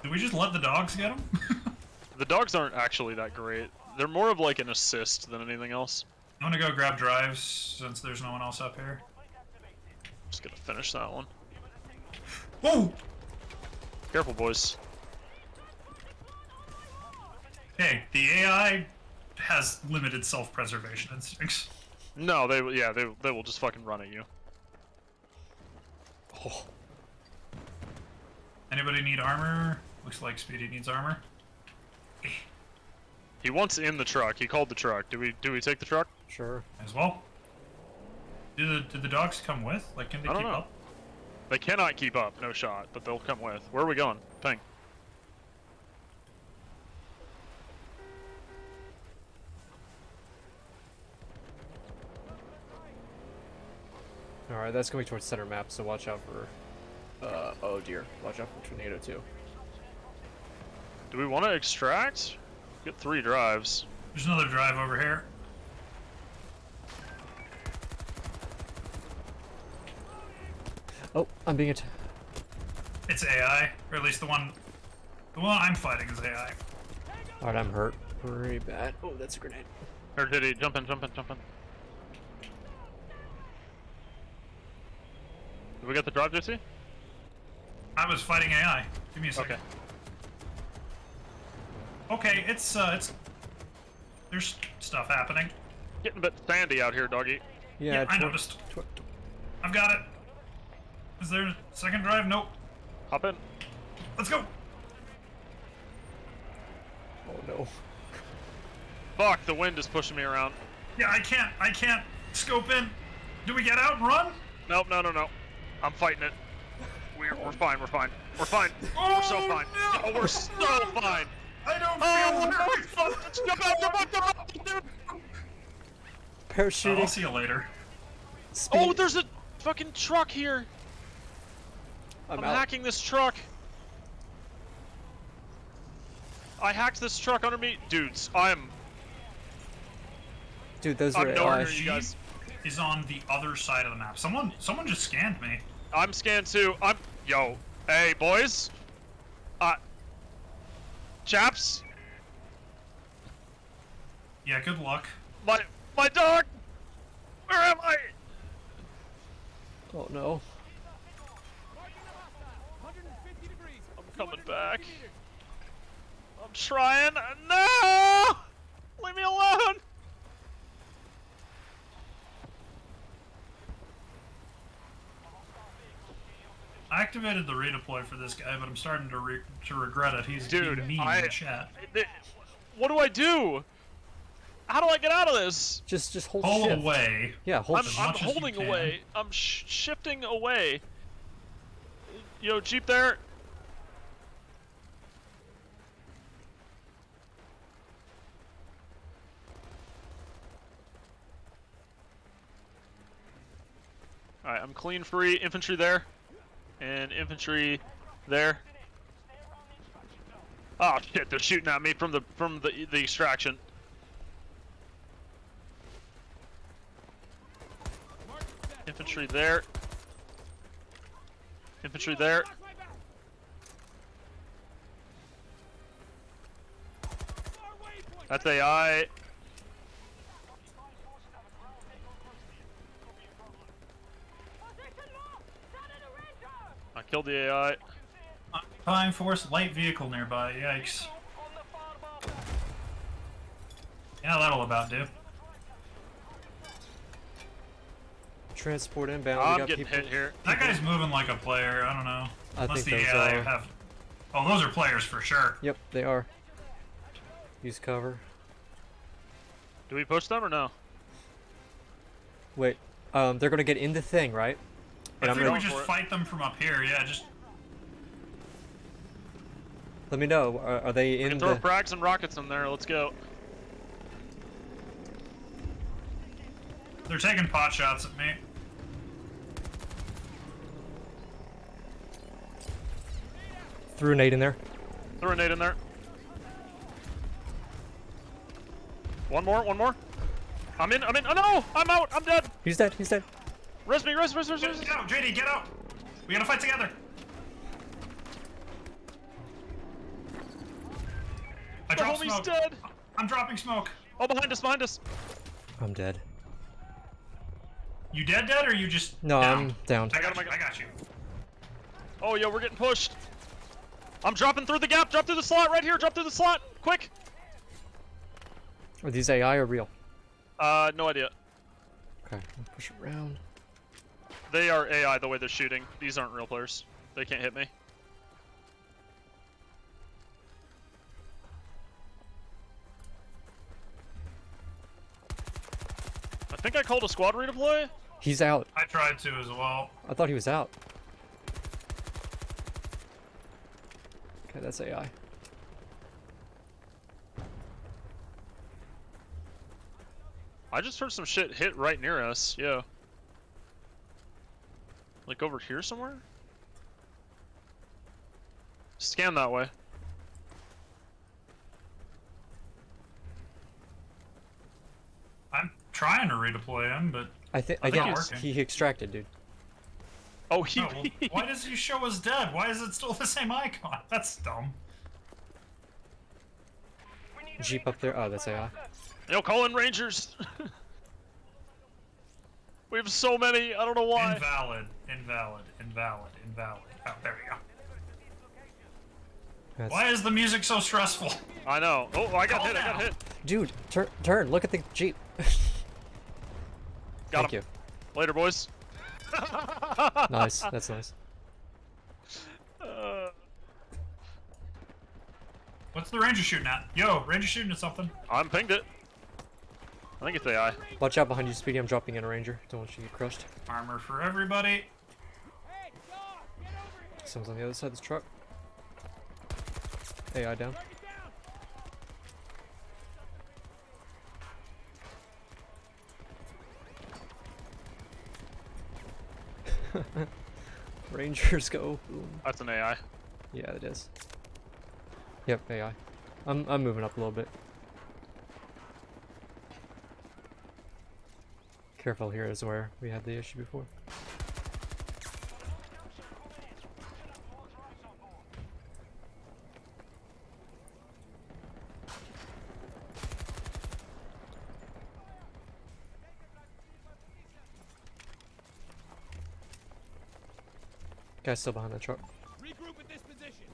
Did we just let the dogs get them? The dogs aren't actually that great. They're more of like an assist than anything else. I'm gonna go grab drives since there's no one else up here. Just gonna finish that one. Whoa! Careful, boys. Hey, the AI has limited self-preservation instincts. No, they will just fucking run at you. Oh, Anybody need armor? Looks like Speedy needs armor. He wants in the truck. He called the truck. Do we take the truck? sure. As well. Did the dogs come with? Like, can they I don't keep know. up? They cannot keep up, no shot, but they'll come with. Where are we going? Ping. Alright, that's going towards center map, so watch out for. Oh dear. Watch out for Tornado too. Do we want to extract? Get 3 drives. There's another drive over here. Oh, I'm being It's AI, or at least the one I'm fighting is AI. Alright, I'm hurt. Pretty bad. Oh, that's a grenade. Or did he? Jump in, jump in, jump in. Did we get the drive, JC? I was fighting AI. Give me a second. Okay. Okay, it's there's stuff happening. Getting a bit sandy out here, doggy. Yeah, I noticed. I've got it. Is there a second drive? Nope. Hop in. Let's go. Oh no. Fuck, the wind is pushing me around. Yeah, I can't scope in. Do we get out and run? Nope, no, no, no. I'm fighting it. We're fine, we're fine. We're fine. Oh, We're so fine. no! Oh, we're so fine. I don't Oh, feel very fun. jump out, jump out, jump out, dude. Parachuting. I'll see you later. Speed. Oh, there's a fucking truck here. I'm out. hacking this truck. I hacked this truck under me. Dudes, Dude, those I'm are nowhere AI. near you guys. Is on the other side of the map. Someone just scanned me. I'm scanned too. Yo. Hey, boys. Chaps. Yeah, good luck. My dog. Where am I? Oh no. 150 degrees. I'm coming back. I'm trying. No! Leave me alone. I activated the redeploy for this guy, but I'm starting to regret it. He's Dude, being mean in the chat. What do I do? How do I get out of this? Just hold Pull shift. away. Yeah, hold I'm as shift. much as you holding can. away. I'm shifting away. Yo, Jeep there. Alright, I'm clean free. Infantry there. And infantry there. Oh shit, they're shooting at me from the extraction. Infantry there. Infantry there. That's AI. I killed the AI. Time Force light vehicle nearby. Yikes. Yeah, that'll about do. Transport inbound. We I'm got getting people. hit here. That guy's moving like a player. I don't know. I Unless think the those AI are. have. Oh, those are players for sure. Yep, they are. Use cover. Do we push them or no? Wait. They're gonna get in the thing, right? And I I'm think gonna we just fight them from up here. Yeah, just. let me know. Are they We in can throw the? frags and rockets in there. Let's go. They're taking pot shots at me. Threw a nade in there. Throw a nade in there. One more, one more. I'm in. Oh no! I'm out! I'm dead! He's dead. He's dead. Res me, res. Get out, JD, get out! We gotta fight together. I The dropped homie's smoke. dead! I'm dropping smoke. Oh, behind us, behind us! I'm dead. You dead, or you just? No, downed? I'm downed. I got you. I got you. Oh, yo, we're getting pushed. I'm dropping through the gap. Drop through the slot right here. Drop through the slot. Quick. Are these AI or real? No idea. Okay, I'll push around. They are AI the way they're shooting. These aren't real players. They can't hit me. I think I called a squad redeploy. He's out. I tried to as well. I thought he was out. Okay, that's AI. I just heard some shit hit right near us. Yeah. Like over here somewhere? Scan that way. I'm trying to redeploy him, but I think I think again it's working. he extracted, dude. Oh, he. oh, well, why does he show us dead? Why is it still the same icon? That's dumb. Jeep up there. Oh, that's AI. Yo, call in Rangers. We have so many. I don't know why. Invalid. Oh, there we go. That's... Why is the music so stressful? I know. Oh, I got Call hit. I now. got hit. Dude, turn. Look at the Jeep. Got Thank him. you. Later, boys. Nice. That's nice. What's the ranger shooting at? Yo, ranger shooting at something. I'm pinged it. I think it's AI. Watch out behind you, Speedy. I'm dropping in a ranger. Don't want you to get crushed. Armor for everybody. Someone's on the other side of this truck. AI down. Rangers go. Boom. That's an AI. Yeah, it is. Yep, AI. I'm moving up a little bit. Careful here is where we had the issue before. Guy's still behind the truck. Regroup at this position.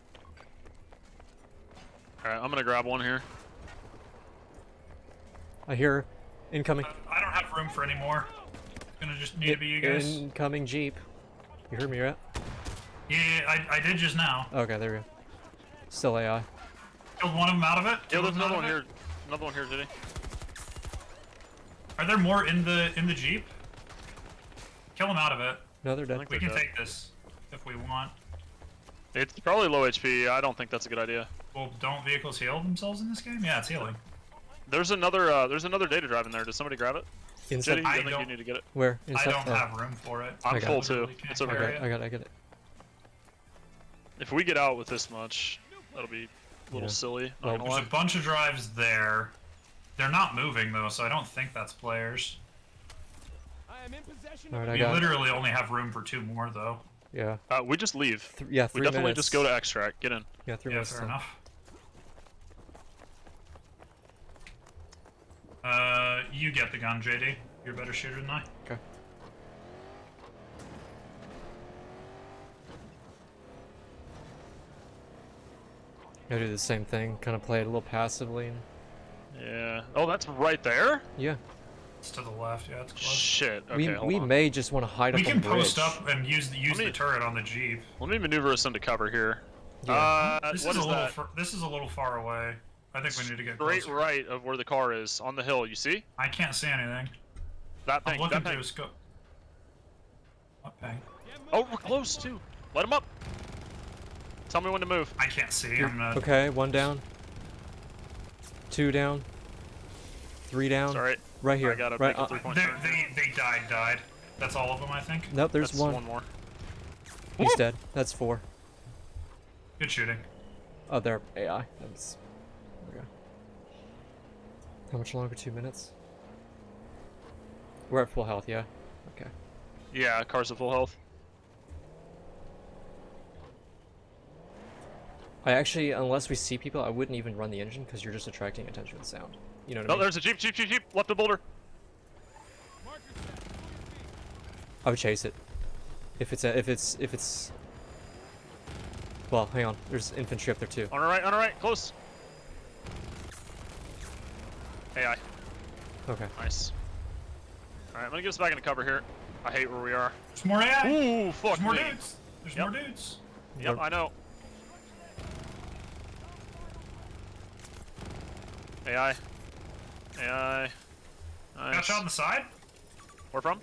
Alright, I'm gonna grab one here. I hear incoming. I don't have room for any more. It's gonna just need to be you guys. Incoming Jeep. You heard me, right? Yeah, I did just now. Okay, there we go. Still AI. Killed one of them out of it. Yo, Killed there's them out another of one it. here. Another one here, Diddy. Are there more in the Jeep? Kill them out of it. No, they're dead. think We They're can dead. take this if we want. It's probably low HP. I don't think that's a good idea. Well, don't vehicles heal themselves in this game? Yeah, it's healing. There's another data drive in there. Does somebody grab it? Inside. Jetty, I I think you don't- need to get it. Where? I Inside? don't Oh, have room for it. I'm I got full it. too. Literally can't It's over I carry here. got, I got it. If we get out with this much, that'll be a little Yeah. silly. Not Well, gonna There's lie. a bunch of drives there. They're not moving though, so I don't think that's players. I am in possession Alright, of I We got it. literally only have room for 2 more though. Yeah. We just leave. Yeah, We 3 definitely minutes. just go to extract. Get in. Yeah, 3 Yeah, minutes. fair till. enough. You get the gun, JD. You're a better shooter than I. Okay. Gotta do the same thing, kind of play it a little passively. And... Yeah. Oh, that's right there? Yeah. It's to the left, yeah, it's close. Shit. Okay, we hold on. may just want to hide We up can on bridge. post up and use Let me- the turret on the Jeep. Let me maneuver us into cover here. Yeah. This What is is a little that? this is a little far away. I think we need to get Straight closer. right of where the car is, on the hill. You see? I can't see anything. That I'm thing. looking That through thing. a scope. What ping? Oh, we're close too. Let him up. Tell me when to move. I can't see. I'm not. Okay, 1 down. 2 down. 3 down. Sorry. Right here. I gotta right. make a 3-point They, turn. they died. That's all of them, I think. Nope, there's That's one. one more. He's dead. That's 4. Good shooting. Oh, they're AI. That's. Okay. How much longer? 2 minutes? We're at full health, yeah? Okay. Yeah, car's at full health. I actually, unless we see people, I wouldn't even run the engine because you're just attracting attention with sound. You know what I Oh, mean? there's a jeep. Left of boulder. I would chase it. If it's. Well, hang on. There's infantry up there too. On our right, close. AI. Okay. Nice. Alright, I'm gonna get us back into cover here. I hate where we are. There's more AI. Ooh, fuck There's more me. dudes. There's Yep. more dudes. Yep, I know. AI. AI. Got Nice. shot on the side? Where from?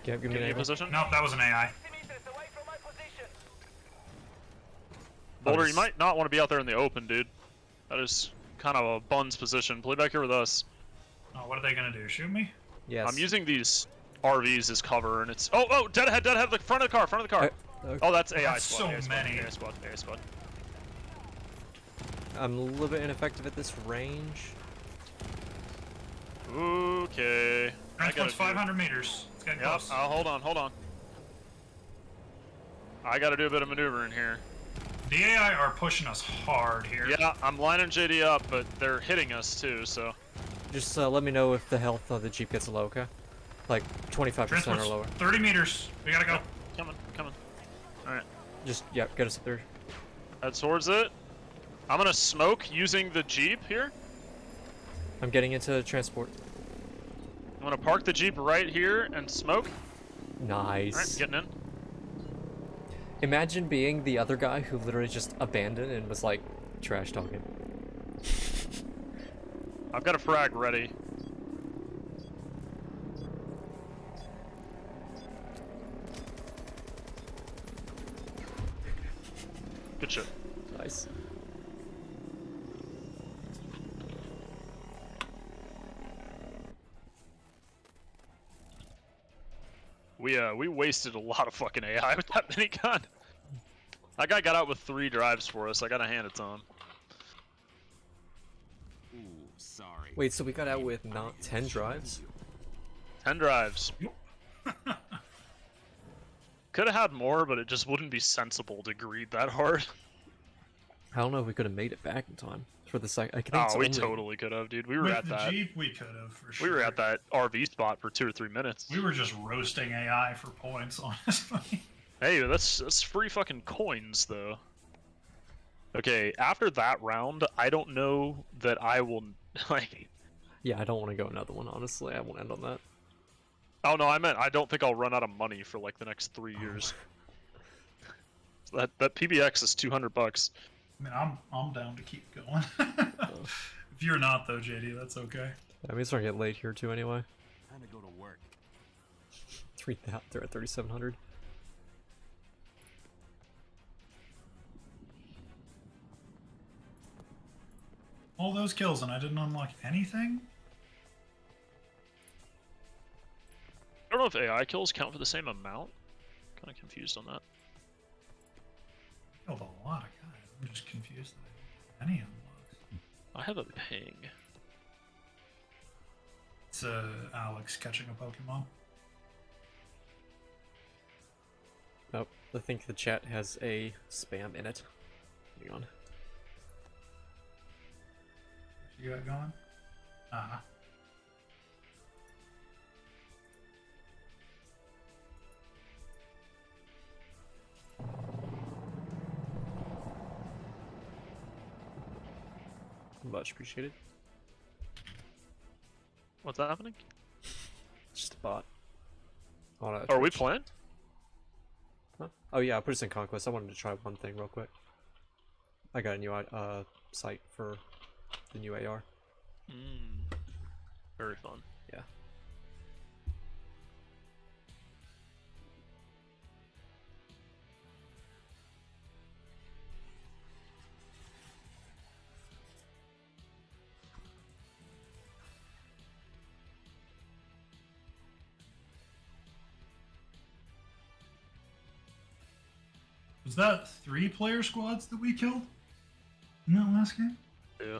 Give me Give an me a angle. position. Nope, that was an AI. 50 meters away from my position. Boulder, you just- might not want to be out there in the open, dude. That is kind of a bun's position. Play back here with us. Oh, what are they gonna do? Shoot me? Yes. I'm using these RVs as cover, and it's dead ahead, the front of the car. Okay. Oh, that's AI That's squad. so AI squad, many. AI squad. AI squad. I'm a little bit ineffective at this range. Okay. I Transport's gotta do- 500 meters. It's getting Yep. close. Hold on. I gotta do a bit of maneuvering here. The AI are pushing us hard here. Yeah, I'm lining JD up, but they're hitting us too. So Just let me know if the health of the Jeep gets low, okay? Like 25% or Transport's lower. 30 meters. We gotta go. coming. All right. Just, yeah, get us up there. Head towards it. I'm gonna smoke using the Jeep here. I'm getting into transport. I'm gonna park the Jeep right here and smoke. Nice. All right, getting in. Imagine being the other guy who literally just abandoned and was like trash talking. I've got a frag ready. Good shit. Nice. We wasted a lot of fucking AI with that minigun. That guy got out with 3 drives for us. I gotta hand it to him. Ooh, sorry. Wait, so we got out with not 10 drives? 10 drives. Could have had more, but it just wouldn't be sensible to greed that hard. I don't know if we could have made it back in time for the sec. I think Oh, it's we only... totally could have, dude. We were With at the that. Jeep, we could have, for sure. We were at that RV spot for 2 or 3 minutes. We were just roasting AI for points, honestly. Hey, that's free fucking coins, though. Okay, after that round, I don't know that I will, like... Yeah, I don't want to go another one, honestly. I won't end on that. Oh, no, I meant I don't think I'll run out of money for, like, the next 3 years. That PBX is $200. I mean, I'm down to keep going. If you're not, though, JD, that's okay. I mean, it's starting to get late here too anyway. Time to go to work. 3,000, they're at 3,700. All those kills and I didn't unlock anything? I don't know if AI kills count for the same amount. Kind of confused on that. Killed a lot of guys. I'm just confused that I didn't get any unlocks. I have a ping. It's Alex catching a Pokemon. Nope, I think the chat has a spam in it. Hang on. What you got going? Ah. Much appreciated. What's happening? Just a bot. On a Are we Twitch. playing? Huh? Oh yeah, I put us in Conquest. I wanted to try one thing real quick. I got a new site for the new AR. Very fun. Yeah. Was that 3-player squads that we killed in that last game? Yeah.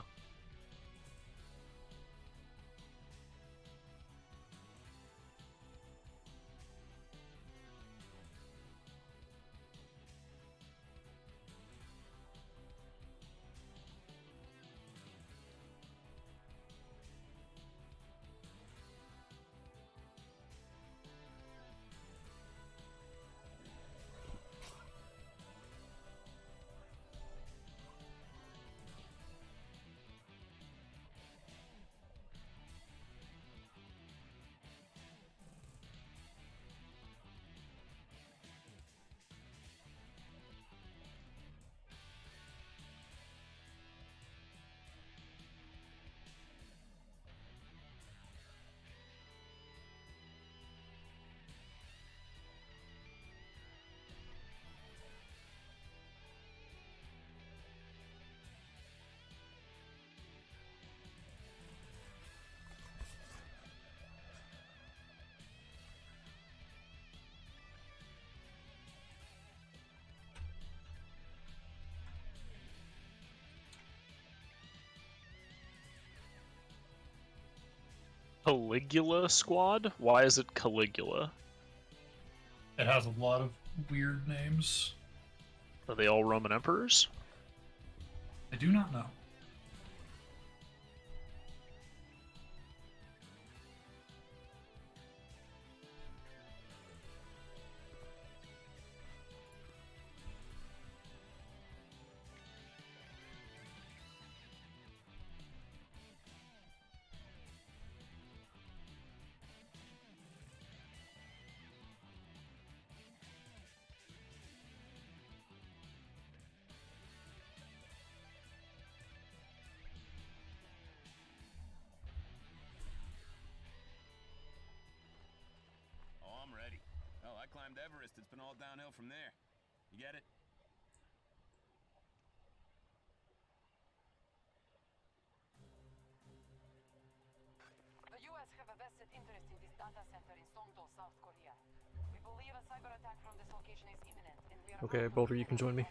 Caligula squad? Why is it Caligula? It has a lot of weird names. Are they all Roman emperors? I do not know. Oh, I'm ready. Hell, I climbed Everest. It's been all downhill from there. You get it? The US have a vested interest in this data center in Songdo, South Korea. We believe a cyber attack from this location is imminent, and we are Okay, Boulder, you can join me.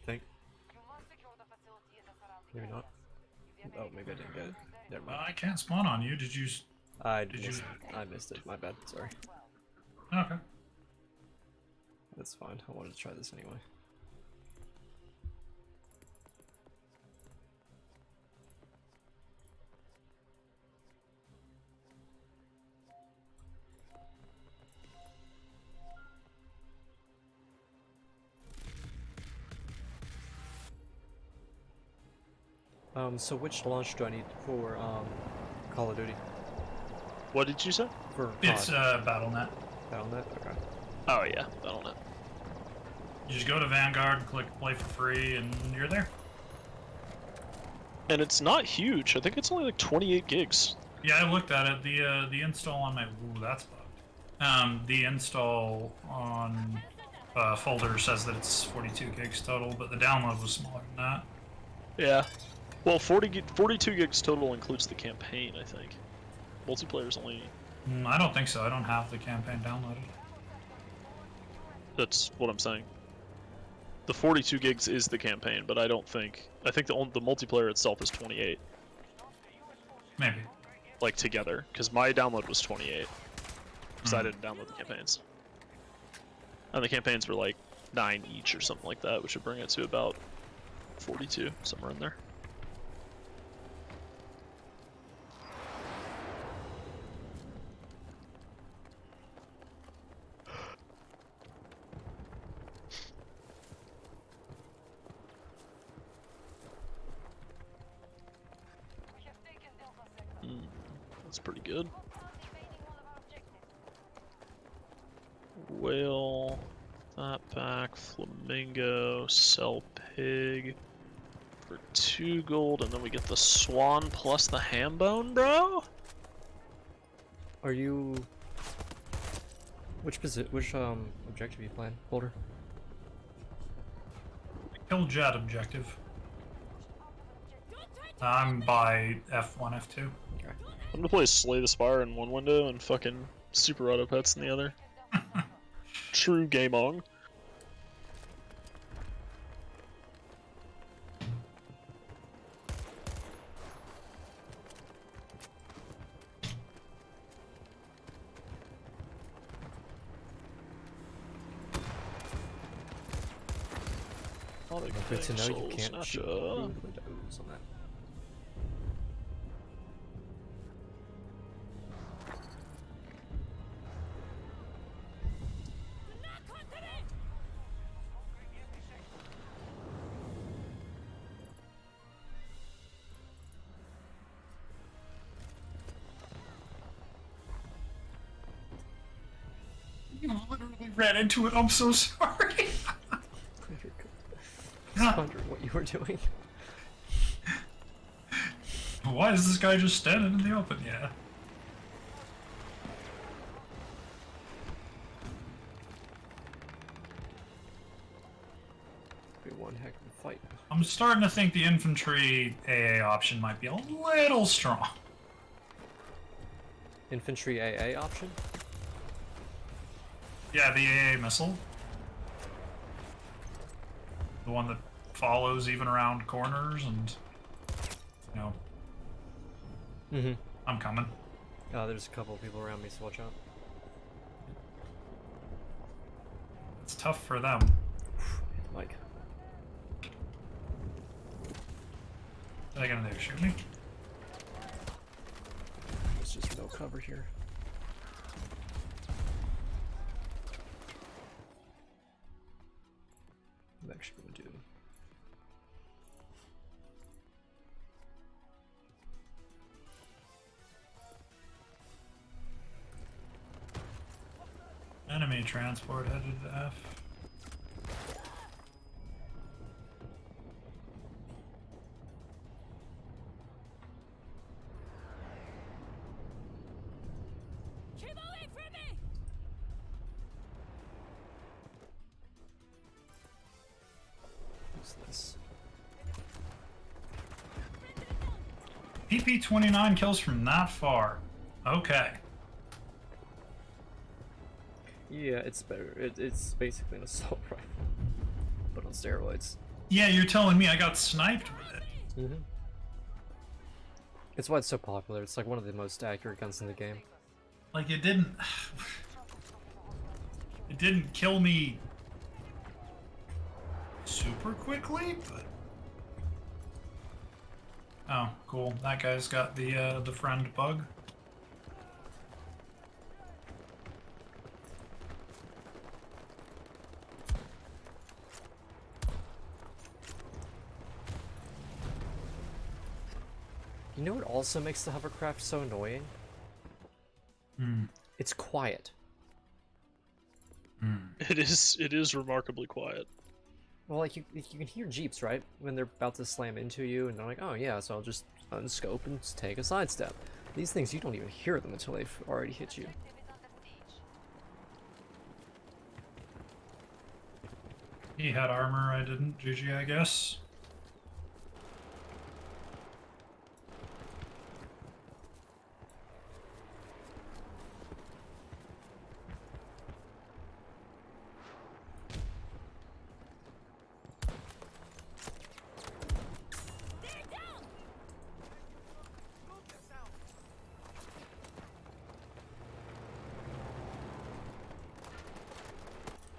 Think. You must secure the facility and the surrounding Maybe not. areas. If you have Oh, any maybe I didn't get it. Never mind. I can't spawn on you. Did you? I Did you- missed it. My bad. Sorry. Okay. That's fine. I wanted to try this anyway. So which launch do I need for Call of Duty? What did you say? For It's COD? BattleNet. Battle.net? Okay. Oh yeah, Battle.net. You just go to Vanguard, click play for free, and you're there. And it's not huge. I think it's only like 28 gigs. Yeah, I looked at it. The install on my ooh, that's bugged. The install on folder says that it's 42 gigs total, but the download was smaller than that. Yeah. Well, 42 gigs total includes the campaign, I think. Multiplayer's only... I don't think so. I don't have the campaign downloaded. That's what I'm saying. The 42 gigs is the campaign, but I don't think... I think the multiplayer itself is 28. Maybe. Like, together. Because my download was 28. Because I didn't download the campaigns. And the campaigns were like 9 each or something like that, which would bring it to about 42, somewhere in there. We have taken Delta Sector. That's pretty good. Evading one of our objectives. Whale, that back, flamingo, sell pig for 2 gold, and then we get the swan plus the ham bone, bro? Are you... Which objective you playing, Boulder? Kill jet objective. I'm by F1, F2. Okay. I'm gonna play Slay the Spire in one window and fucking Super Auto Pets in the other. True Gamong. Good to know you can't shoot Snatcher. windows on that. You literally ran into it. I'm so sorry. I was wondering what you were doing. Why is this guy just standing in the open? Yeah. Be one heck of a fight. I'm starting to think the infantry AA option might be a little strong. Infantry AA option? Yeah, the AA missile. The one that follows even around corners and, you know, Mm-hmm. I'm coming. There's a couple of people around me, so watch out. It's tough for them. Mike. Are they gonna shoot me? There's just no cover here. I'm actually gonna do... Enemy transport headed to F. Keep away from me! What's this? PP-29 kills from that far. Okay. Yeah, it's better. It's basically an assault rifle, but on steroids. Yeah, you're telling me I got sniped with it. Mm-hmm. It's why it's so popular. It's like one of the most accurate guns in the game. Like it didn't... It didn't kill me super quickly, but... Oh, cool. That guy's got the friend bug. You know what also makes the hovercraft so annoying? It's quiet. It is remarkably quiet. Well, like, you can hear Jeeps, right? When they're about to slam into you, and they're like, oh yeah, so I'll just unscope and take a sidestep. These things, you don't even hear them until they've already hit you. Objective is under siege. He had armor, I didn't. GG, I guess.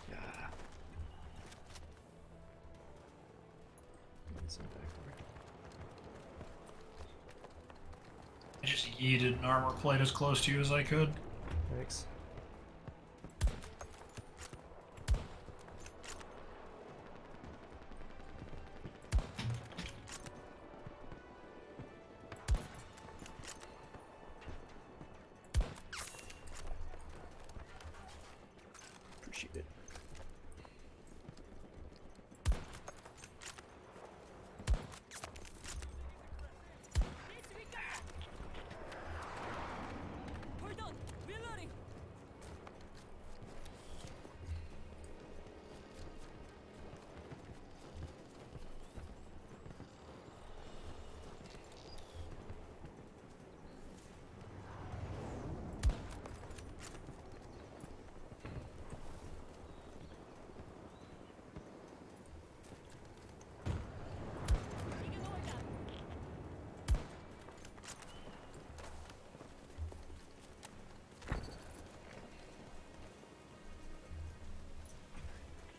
Yeah. Need some back there. I just yeeted an armor plate as close to you as I could. Thanks. Appreciate it. Hold on, reloading.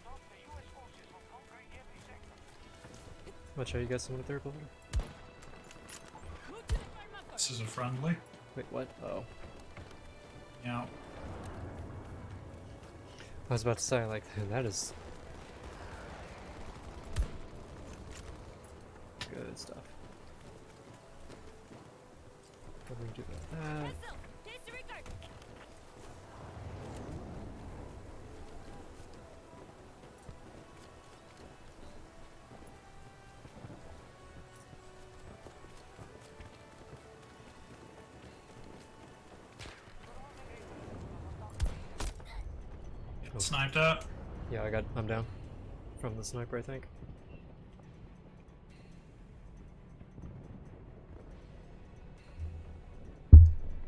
Stop the U.S. forces from conquering every sector. Watch out, you got someone at third level? Move to the fire marker. This is a friendly. Wait, what? Oh. Yeah. I was about to say, like, that is good stuff. What do we do about that? Cancel. Disregard. Oh. Sniped up. Yeah, I'm down. From the sniper, I think.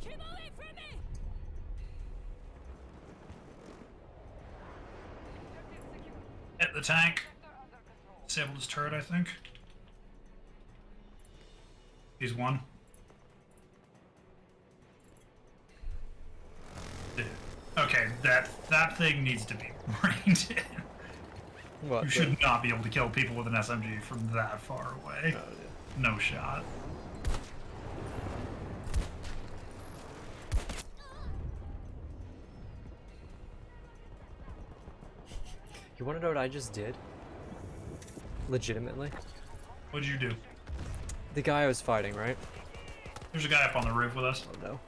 Keep away from me. Hit the tank. Sector under control. Disabled his turret, I think. He's one. Dude. Okay, that thing needs to be reined in. What? You the- should not be able to kill people with an SMG from that far away. Oh, yeah. No shot. You want to know what I just did? Legitimately? What'd you do? The guy I was fighting, right? There's a guy up on the roof with us. Oh no.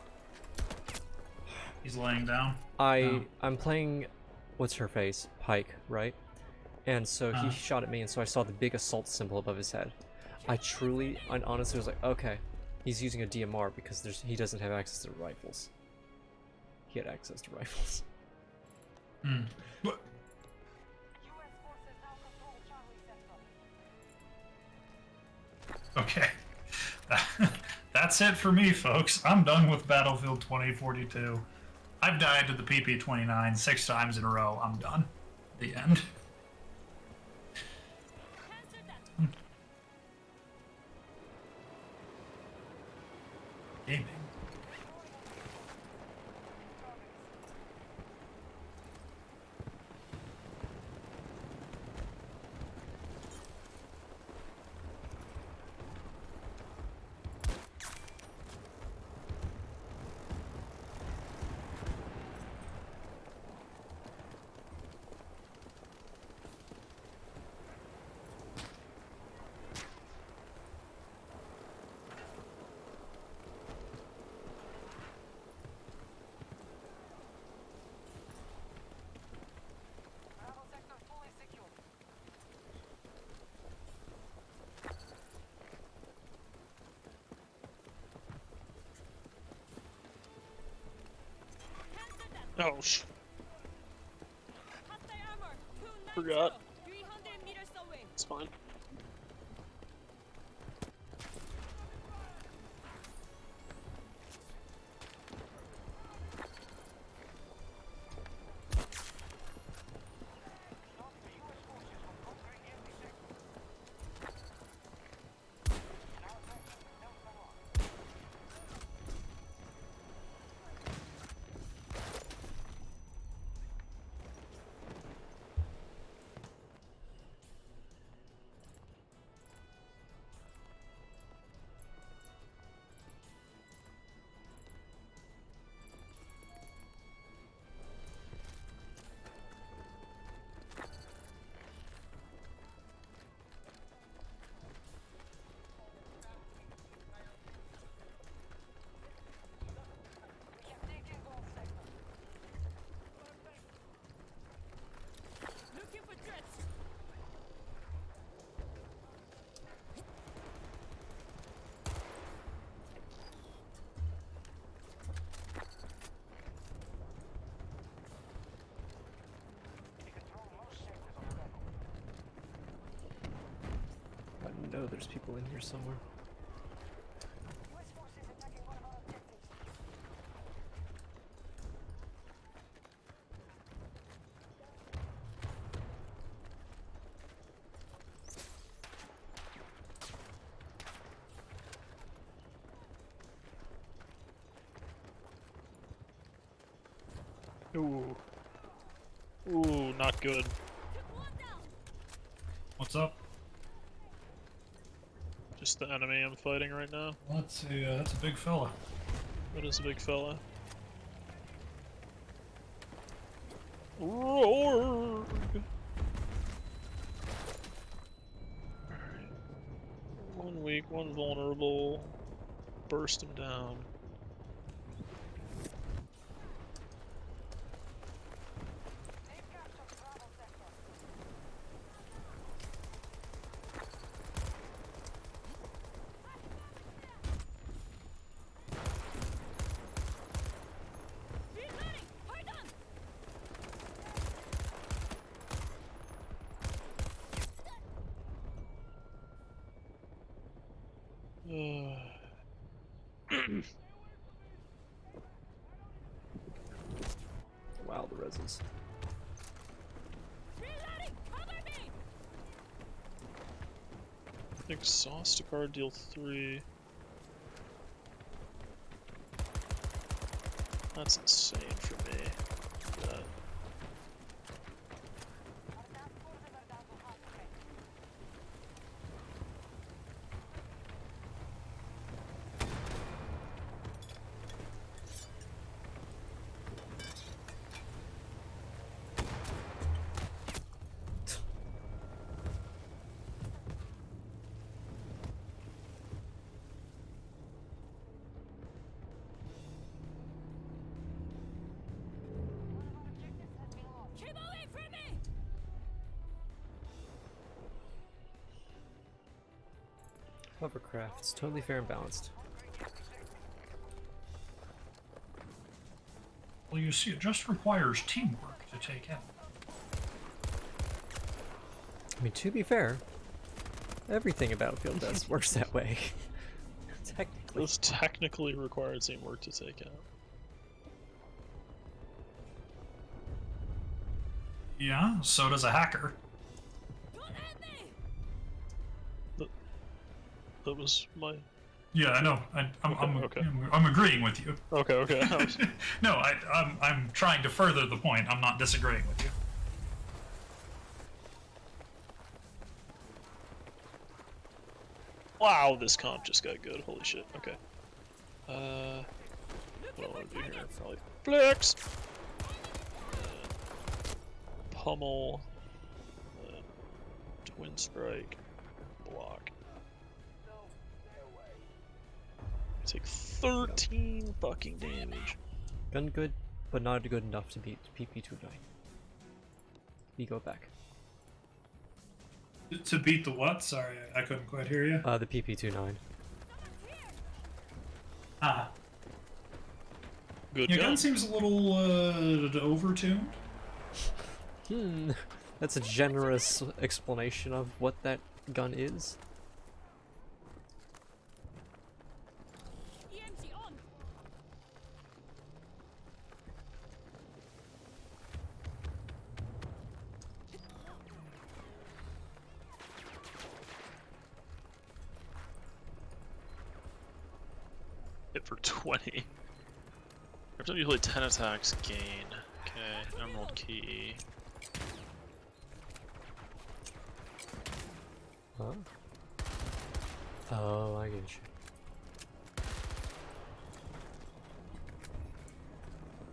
He's laying down. I'm playing, what's her face? Pike, right? And so he Uh-huh. shot at me, and so I saw the big assault symbol above his head. I honestly was like, okay, he's using a DMR because he doesn't have access to rifles. He had access to rifles. Hmm. What? U.S. forces now control Charlie Sector. Okay. That's it for me, folks. I'm done with Battlefield 2042. I've died to the PP-29 6 times in a row. I'm done. The end. Cancel that. Gaming. Oh, forgot. It's fine. We have taken gold sector. Looking for threats. You control most sectors on the level. I know there's people in here somewhere. US forces attacking one of our objectives. Ooh. Ooh, not good. Took one down. What's up? Just the enemy I'm fighting right now. Well, that's a big fella. That is a big fella. Roar! One weak, one vulnerable. Burst him down. They've captured Bravo sector. Reloading. Hold on. Wow, the reses. Reloading. Cover me. Exhaust card deal 3. That's insane for me. That. Our task forces are down to half strength. One of our objectives has been lost. Keep away from me. Hovercraft. It's totally fair and balanced. Well, you see, it just requires teamwork to take out. I mean, to be fair, everything about Battlefield does works that way. Technically. Those technically require teamwork to take out. Yeah, so does a hacker. Don't hit me. That was my. Yeah, I know. Okay. I'm agreeing with you. Okay, okay. No, I'm trying to further the point. I'm not disagreeing with you. Wow, this comp just got good. Holy shit. Okay. What do I want to do here? Probably flex. Pummel. Twin strike. Block. Take 13 fucking damage. Gun good, but not good enough to beat PP29. We go back. To beat the what? Sorry, I couldn't quite hear you. The PP29. Ah. Good Your gun. gun seems a little overtuned. That's a generous explanation of what that gun is. EMG on. Hit for 20. Every time you play 10 attacks, gain. Okay, Emerald Key. Huh? Oh, I get you.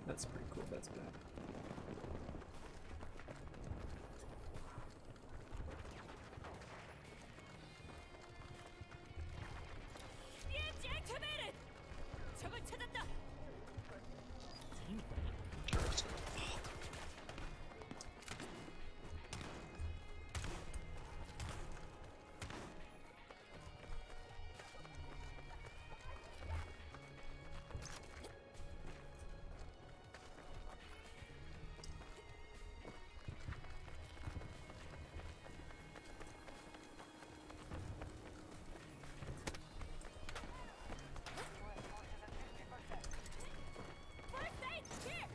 That's pretty cool. That's bad. EMG activated. 적을 찾았다. Carrots. First aid here.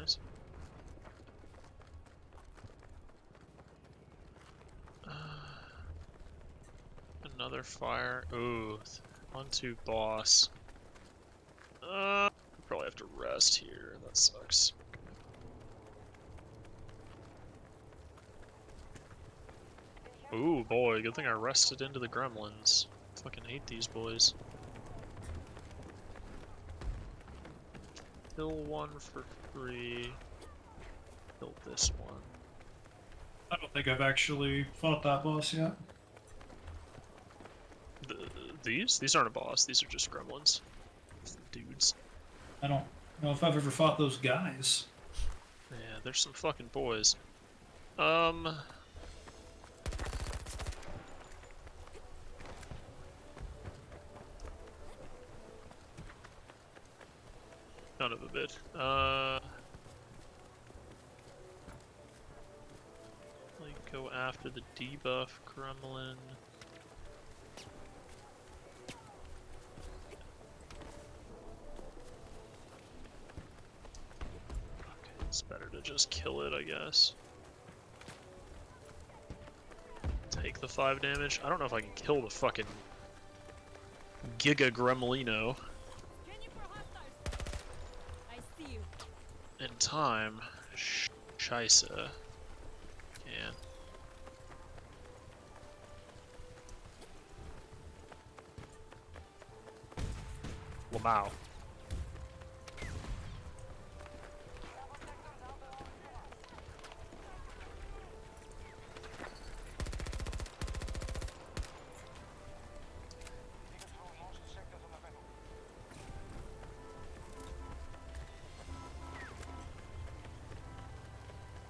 Nice. Another fire. Ooh, 1-2 boss. Probably have to rest here. That sucks. Ooh, boy, good thing I rested into the gremlins. Fucking hate these boys. Kill one for free. Kill this one. I don't think I've actually fought that boss yet. These aren't a boss. These are just gremlins. Dudes. I don't know if I've ever fought those guys. Yeah, there's some fucking boys. None of a bit. Like go after the debuff gremlin. Okay, it's better to just kill it, I guess. Take the 5 damage. I don't know if I can kill the fucking Giga Gremlino Scanning for hostiles. I see you. in time. Scheisse. Yeah. Lamau.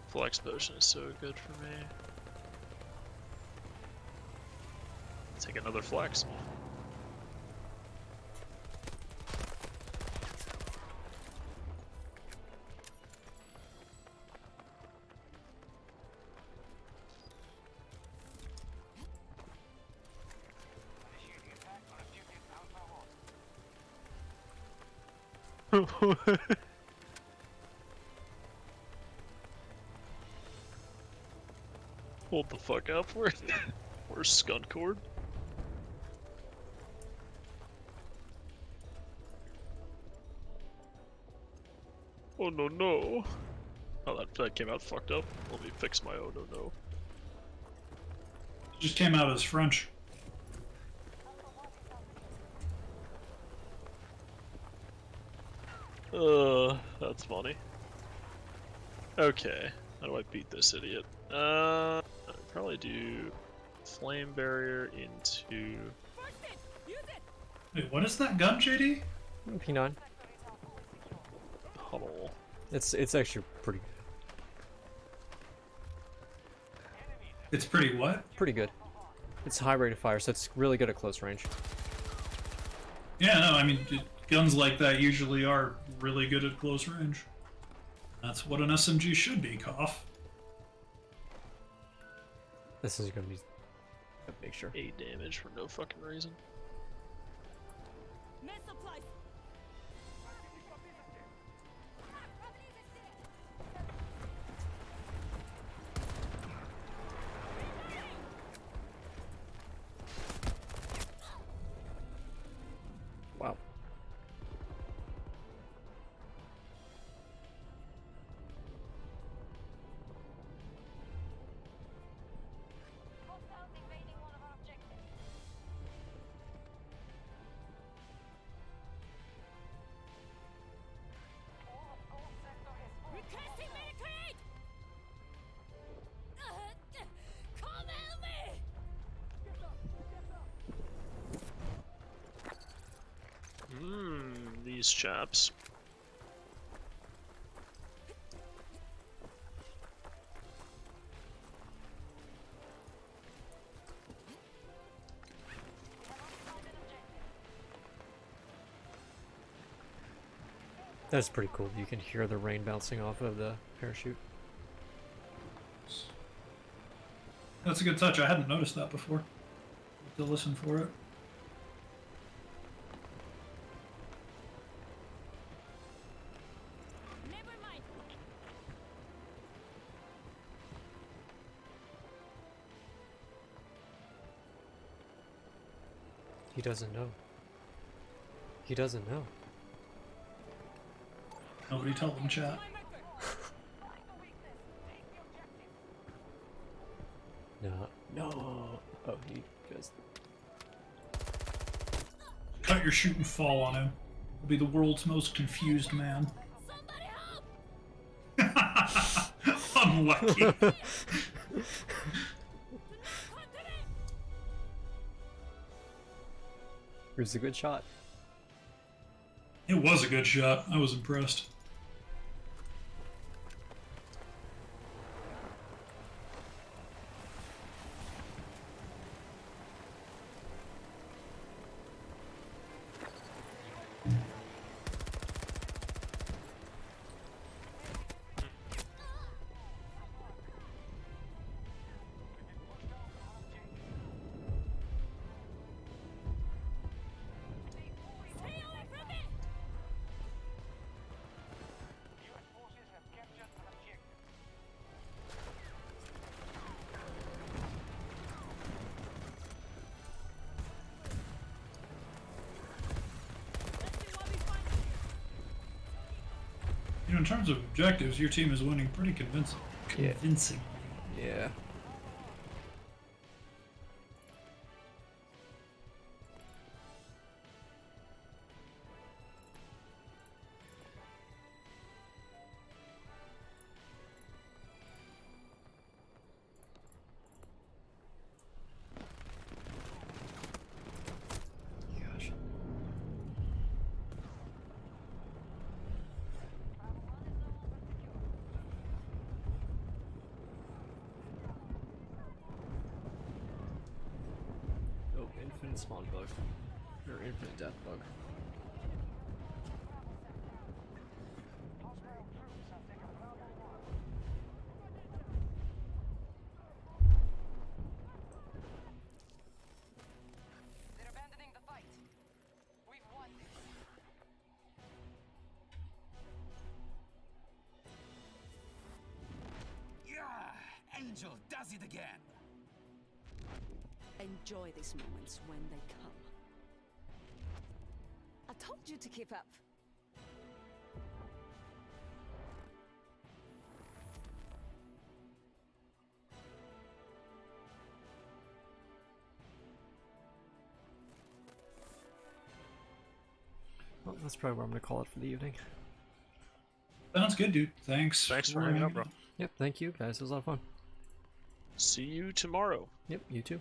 Flex potion is so good for me. Take another flex. Hold the fuck up. Where's Skunkord? Oh no no. Oh, that came out fucked up. Let me fix my oh no no. Just came out as French. That's funny. Okay, how do I beat this idiot? I'd probably do flame barrier into Wait, what is that gun, JD? P9. puddle. It's actually pretty It's pretty what? good. It's high rate of fire, so it's really good at close range. Yeah, no, I mean, guns like that usually are really good at close range. That's what an SMG should be, Cough. This is gonna be a big sure. 8 damage for no fucking reason. Wow. Hostiles invading one of our objectives. All of Gold Sector has fallen. Requesting medic aid! Come help me! These chaps. That's pretty cool. You can hear the rain bouncing off of the parachute. That's a good touch. I hadn't noticed that before. To listen for it. Never mind. He doesn't know. He doesn't know. Nobody tell them, chat. No. No. Oh, he just. Cut your shoot and fall on him. He'll be the world's most confused man. Somebody help! Unlucky. It was a good shot. It was a good shot. I was impressed. Stay away from me! U.S. forces have captured an objective. Let's see what we find here. You know, in terms of objectives, your team is winning pretty convincing. Yeah. Convincing. Yeah. Gosh. Oh, infinite spawn bug. Or infinite death bug. Hostile troops have taken Bravo 1. They're abandoning the fight. We've won this. Yeah, Angel does it again. Enjoy these moments when they come. I told you to keep up. Well, that's probably where I'm gonna call it for the evening. Sounds good, dude. Thanks. Thanks for hanging out, bro. Yep, thank you guys. It was a lot of fun. See you tomorrow. Yep, you too.